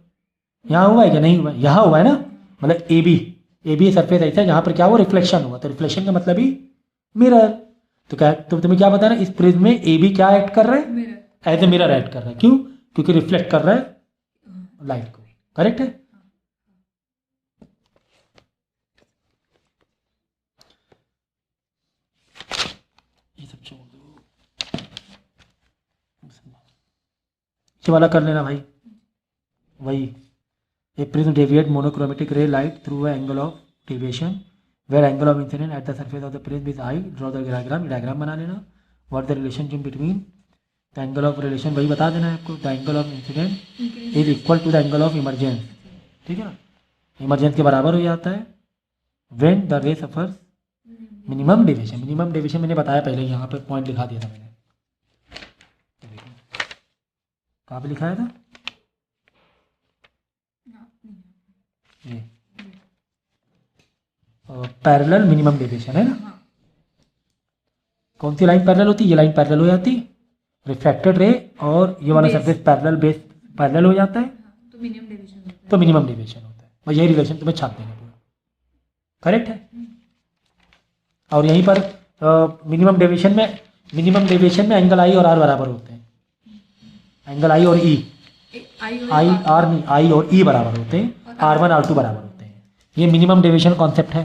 यहाँ हुआ है क्या, नहीं हुआ है। यहाँ हुआ है ना, मतलब ए बी सरफेस ऐसा है जहाँ पर क्या हुआ, रिफ्लेक्शन हुआ। तो रिफ्लेक्शन का मतलब ही मिरर। तो क्या, तो तुम्हें क्या बताना, इस प्रिज्म में ए बी क्या ऐड कर रहा है, एज ए मिरर ऐड कर रहा है। क्यों, क्योंकि रिफ्लेक्ट कर रहा है लाइट को, करेक्ट है। ये सब छोड़ दो, ये वाला कर लेना भाई। वही, a prism deviate monochromatic ray light through angle of deviation where angle of incident at the surface of the prism is i. Draw the diagram, diagram बना लेना। What the relationship between the angle of relation, वही बता देना है आपको। The angle of incident is equal to the angle of emergence, ठीक है ना, इमरजेंस के बराबर हो जाता है when the ray suffers minimum deviation. Minimum deviation मैंने बताया पहले, यहाँ पे पॉइंट लिखा दिया था मैंने, कहाँ पे लिखाया था, ये पैरेलल मिनिमम डेविएशन है ना। कौन सी लाइन पैरेलल होती है, ये लाइन पैरेलल हो जाती है, रिफ्रैक्टेड रे और ये वाला सरफेस पैरेलल, बेस पैरेलल हो जाता है, तो मिनिमम डेविएशन होता है। तो मिनिमम डेविएशन होता है। बस यही रिलेशन तुम्हें छाप देना पूरा, करेक्ट है। और यहीं पर मिनिमम डेविएशन में एंगल आई और आर बराबर होते हैं, एंगल आई और ई, आई आर नहीं, आई और ई बराबर होते हैं, R1 R2 बराबर होते हैं। ये मिनिमम डेविएशन कॉन्सेप्ट है,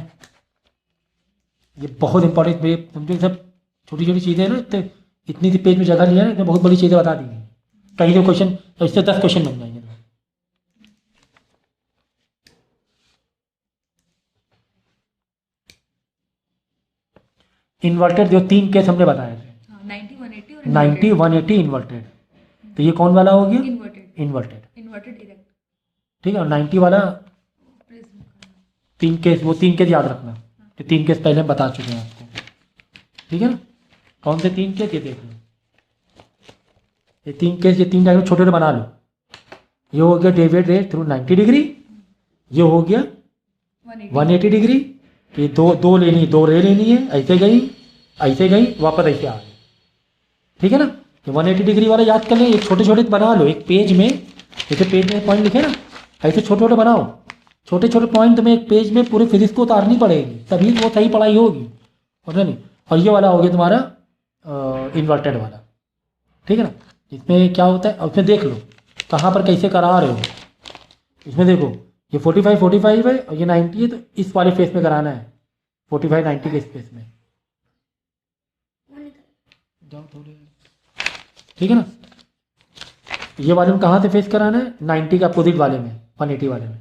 ये बहुत इंपॉर्टेंट। समझो, सब छोटी छोटी चीज़ें ना, इतनी सी पेज में जगह नहीं है ना, इसमें बहुत बड़ी चीज़ें बता दी गई। कहीं तो क्वेश्चन, तो इससे 10 क्वेश्चन बन जाएंगे। इन्वर्टेड जो 3 केस हमने बताए थे, 90 180 और 90 180 इन्वर्टेड। तो ये कौन वाला हो गया? Inverted inverted. इरेक्ट ठीक है। और 90 वाला प्रिज्म। 3 केस, वो 3 केस याद रखना, तो 3 केस पहले हम बता चुके हैं आपको। ठीक है ना? कौन से 3 केस, ये देख लो, ये 3 केस, ये 3 डायग्राम छोटे छोटे बना लो। ये हो गया डेविड रे थ्रू 90 डिग्री, ये हो गया 180 डिग्री। ये दो लेनी, 2 रे लेनी है, ऐसे गई वापस ऐसे आ गई। ठीक है ना? ये 180 डिग्री वाला याद कर लें। एक छोटे छोटे बना लो एक पेज में, जैसे पेज में पॉइंट लिखे ना, ऐसे छोटे छोटे बनाओ। छोटे छोटे पॉइंट तुम्हें एक पेज में पूरे फिजिक्स को उतारनी पड़ेगी, तभी वो सही पढ़ाई होगी, और नहीं। और ये वाला हो गया तुम्हारा इन्वर्टेड वाला। ठीक है ना? इसमें क्या होता है, और उसमें देख लो कहाँ पर कैसे करा रहे हो। इसमें देखो ये 45 है और ये 90 है, तो इस वाले फेस में कराना है, 45 90 के स्पेस में। जाओ थोड़े। ठीक है ना? ये वाले में कहाँ से फेस कराना है? 90 के अपोजिट वाले में, 180 वाले में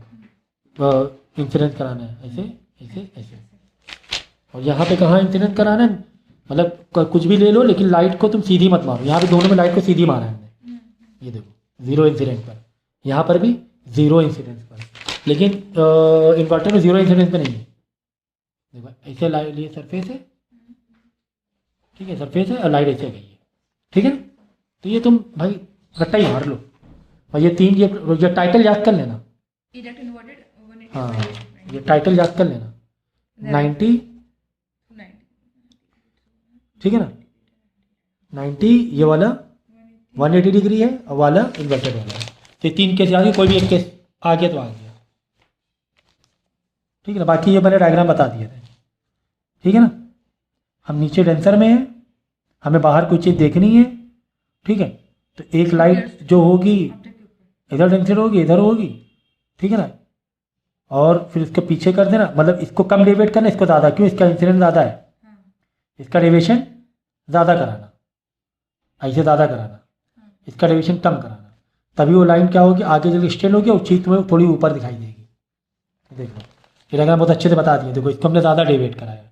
इंसिडेंस कराना है, ऐसे ऐसे ऐसे। और यहाँ पे कहाँ इंसिडेंस कराना है, मतलब कुछ भी ले लो, लेकिन लाइट को तुम सीधी मत मारो। यहाँ पे दोनों में लाइट को सीधी मारा है हमने, ये देखो 0 इंसिडेंस पर, यहाँ पर भी 0 इंसिडेंस पर, लेकिन इन्वर्टर में 0 इंसिडेंस पे नहीं है। देखो ऐसे लाइट, ये सरफेस है, ठीक है, सरफेस है और लाइट ऐसे गई है। ठीक है ना? तो ये तुम भाई रट्टा ही मार लो। और ये 3 ये टाइटल याद कर लेना। इरेक्ट इन्वर्टेड 180 हाँ, ये टाइटल याद कर लेना। 90, ठीक है ना? 90 ये वाला 180 डिग्री है, और वाला इन्वर्टेड वाला है। तो ये 3 केस याद है, कोई भी एक केस आ गया तो आ गया। ठीक है ना? बाकी ये मैंने डायग्राम बता दिए थे। ठीक है ना? हम नीचे डेंसर में हैं, हमें बाहर कोई चीज़ देखनी है। ठीक है? तो एक लाइट जो होगी इधर डेंसर होगी, इधर होगी। ठीक है ना? और फिर इसको पीछे कर देना, मतलब इसको कम डेविएट करना, इसको ज़्यादा, क्यों? इसका इंसिडेंट ज़्यादा है, इसका डेविएशन ज़्यादा कराना, ऐसे ज़्यादा कराना, इसका डेविएशन कम कराना, तभी वो लाइन क्या होगी, आगे जब एक्सटेंड होगी और चीज़ तुम्हें थोड़ी ऊपर दिखाई देगी। देखो ये डायग्राम बहुत अच्छे से बता दिए। देखो इसको हमने ज़्यादा डेविएट कराया,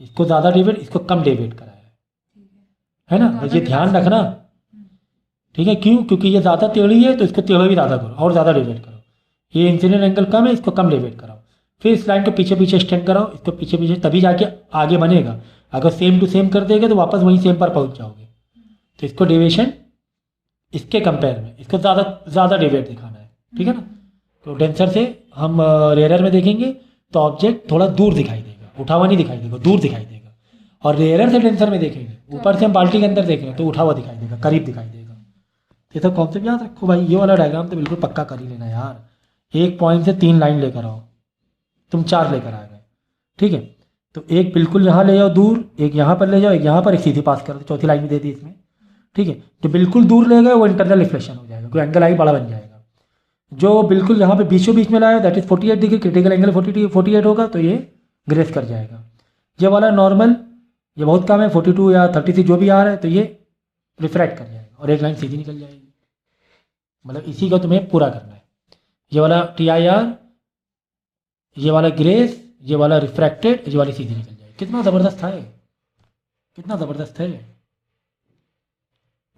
इसको ज़्यादा डेविएट, इसको कम डेविएट कराया है ना? बस ये ध्यान रखना। ठीक है? क्यों? क्योंकि ये ज़्यादा टेढ़ी है, तो इसको टेढ़ा भी ज़्यादा करो और ज़्यादा डेविएट करो। ये इंसिडेंट एंगल कम है, इसको कम डेविएट कराओ। फिर इस लाइन को पीछे पीछे एक्सटेंड कराओ, इसको पीछे पीछे, तभी जाके आगे बनेगा। अगर सेम टू सेम कर देगा तो वापस वहीं सेम पर पहुंच जाओगे। तो इसको डेविएशन इसके कंपेयर में इसको ज़्यादा डेविएट दिखाना है। ठीक है ना? तो डेंसर से हम रेयरर में देखेंगे तो ऑब्जेक्ट थोड़ा दूर दिखाई देगा, उठा हुआ नहीं दिखाई देगा, दूर दिखाई देगा। और रेयरर से डेंसर में देखेंगे, ऊपर से हम बाल्टी के अंदर देखेंगे तो उठा हुआ दिखाई देगा, करीब दिखाई देगा। ये सब कॉन्सेप्ट याद रखो भाई। ये वाला डायग्राम तो बिल्कुल पक्का कर ही लेना यार। एक पॉइंट से 3 लाइन लेकर आओ, तुम 4 लेकर आ गए। ठीक है? तो एक बिल्कुल यहाँ ले जाओ दूर, एक यहाँ पर ले जाओ, एक यहाँ पर, एक सीधी पास कर दो, चौथी लाइन भी दे दी इसमें। ठीक है? जो बिल्कुल दूर ले गए वो इंटरनल रिफ्लेक्शन हो जाएगा, कोई एंगल आई बड़ा बन जाएगा। जो बिल्कुल यहाँ पे बीचों बीच में लाया that is 48 degree, critical angle 48 होगा, तो ये ग्रेस कर जाएगा। ये वाला नॉर्मल, ये बहुत कम है, 42 या 36 जो भी आ रहा है, तो ये रिफ्रैक्ट कर जाएगा और एक लाइन सीधी निकल जाएगी। मतलब इसी को तुम्हें पूरा करना है। ये वाला TIR, ये वाला ग्रेस, ये वाला रिफ्रैक्टेड, ये वाली सीधी निकल जाएगी। कितना ज़बरदस्त है, कितना ज़बरदस्त है।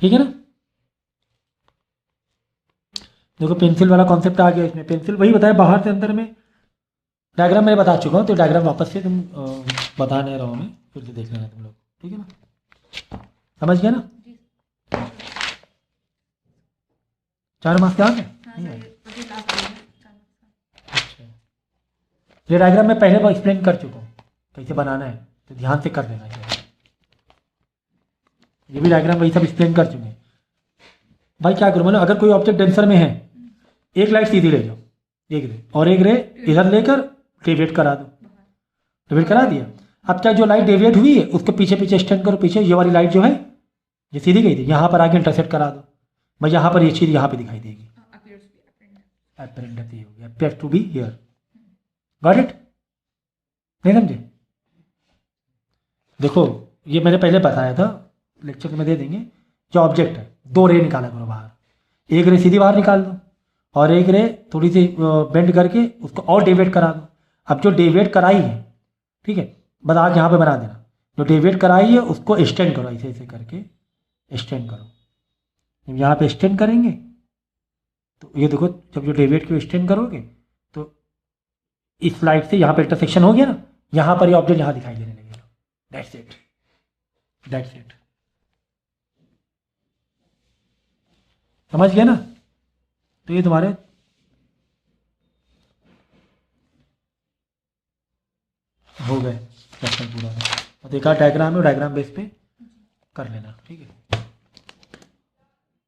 ठीक है ना? देखो पेंसिल वाला कॉन्सेप्ट आ गया इसमें। पेंसिल वही बताया, बाहर से अंदर में। डायग्राम मैं बता चुका हूँ, तो डायग्राम वापस से तुम बता नहीं रहा हूँ मैं, फिर से देख लेना तुम लोग। ठीक है ना? समझ गया ना? 4 मार्क्स के आ गए? अच्छा, ये डायग्राम मैं पहले एक्सप्लेन कर चुका हूँ कैसे बनाना है, तो ध्यान से कर लेना चाहिए। ये भी डायग्राम वही सब एक्सप्लेन कर चुके हैं भाई। क्या करूँ, मतलब अगर कोई ऑब्जेक्ट डेंसर में है, एक लाइट सीधी ले जाओ, एक रे, और एक रे इधर लेकर डेविएट करा दो। डेविएट करा दिया। अब क्या जो लाइट डेविएट हुई है उसको पीछे पीछे एक्सटेंड करो। पीछे ये वाली लाइट जो है, ये सीधी गई थी, यहाँ पर आके इंटरसेक्ट करा दो। भाई यहाँ पर ये चीज़ यहाँ पे दिखाई देगी। अपीयरेंट हो गया, appear to be here. Got it? नहीं समझे? देखो ये मैंने पहले बताया था, लेक्चर में दे देंगे। जो ऑब्जेक्ट है, 2 रे निकाला करो बाहर, एक रे सीधी बाहर निकाल दो और एक रे थोड़ी सी बेंड करके उसको और डेविएट करा दो। अब जो डेविएट कराई है, ठीक है, बस आज यहाँ पे बना देना, जो डेविएट कराई है उसको एक्सटेंड करो, ऐसे ऐसे करके एक्सटेंड करो। जब यहाँ पे एक्सटेंड करेंगे तो ये देखो, जब जो डेविएट को एक्सटेंड करोगे तो इस स्लाइड से यहाँ पे इंटरसेक्शन हो गया ना, यहाँ पर ये ऑब्जेक्ट यहाँ दिखाई देने लगेगा। That's it, that's it. समझ गया ना? तो ये तुम्हारे हो गए क्वेश्चन पूरा। और देखा डायग्राम है, डायग्राम बेस पे कर लेना, ठीक है।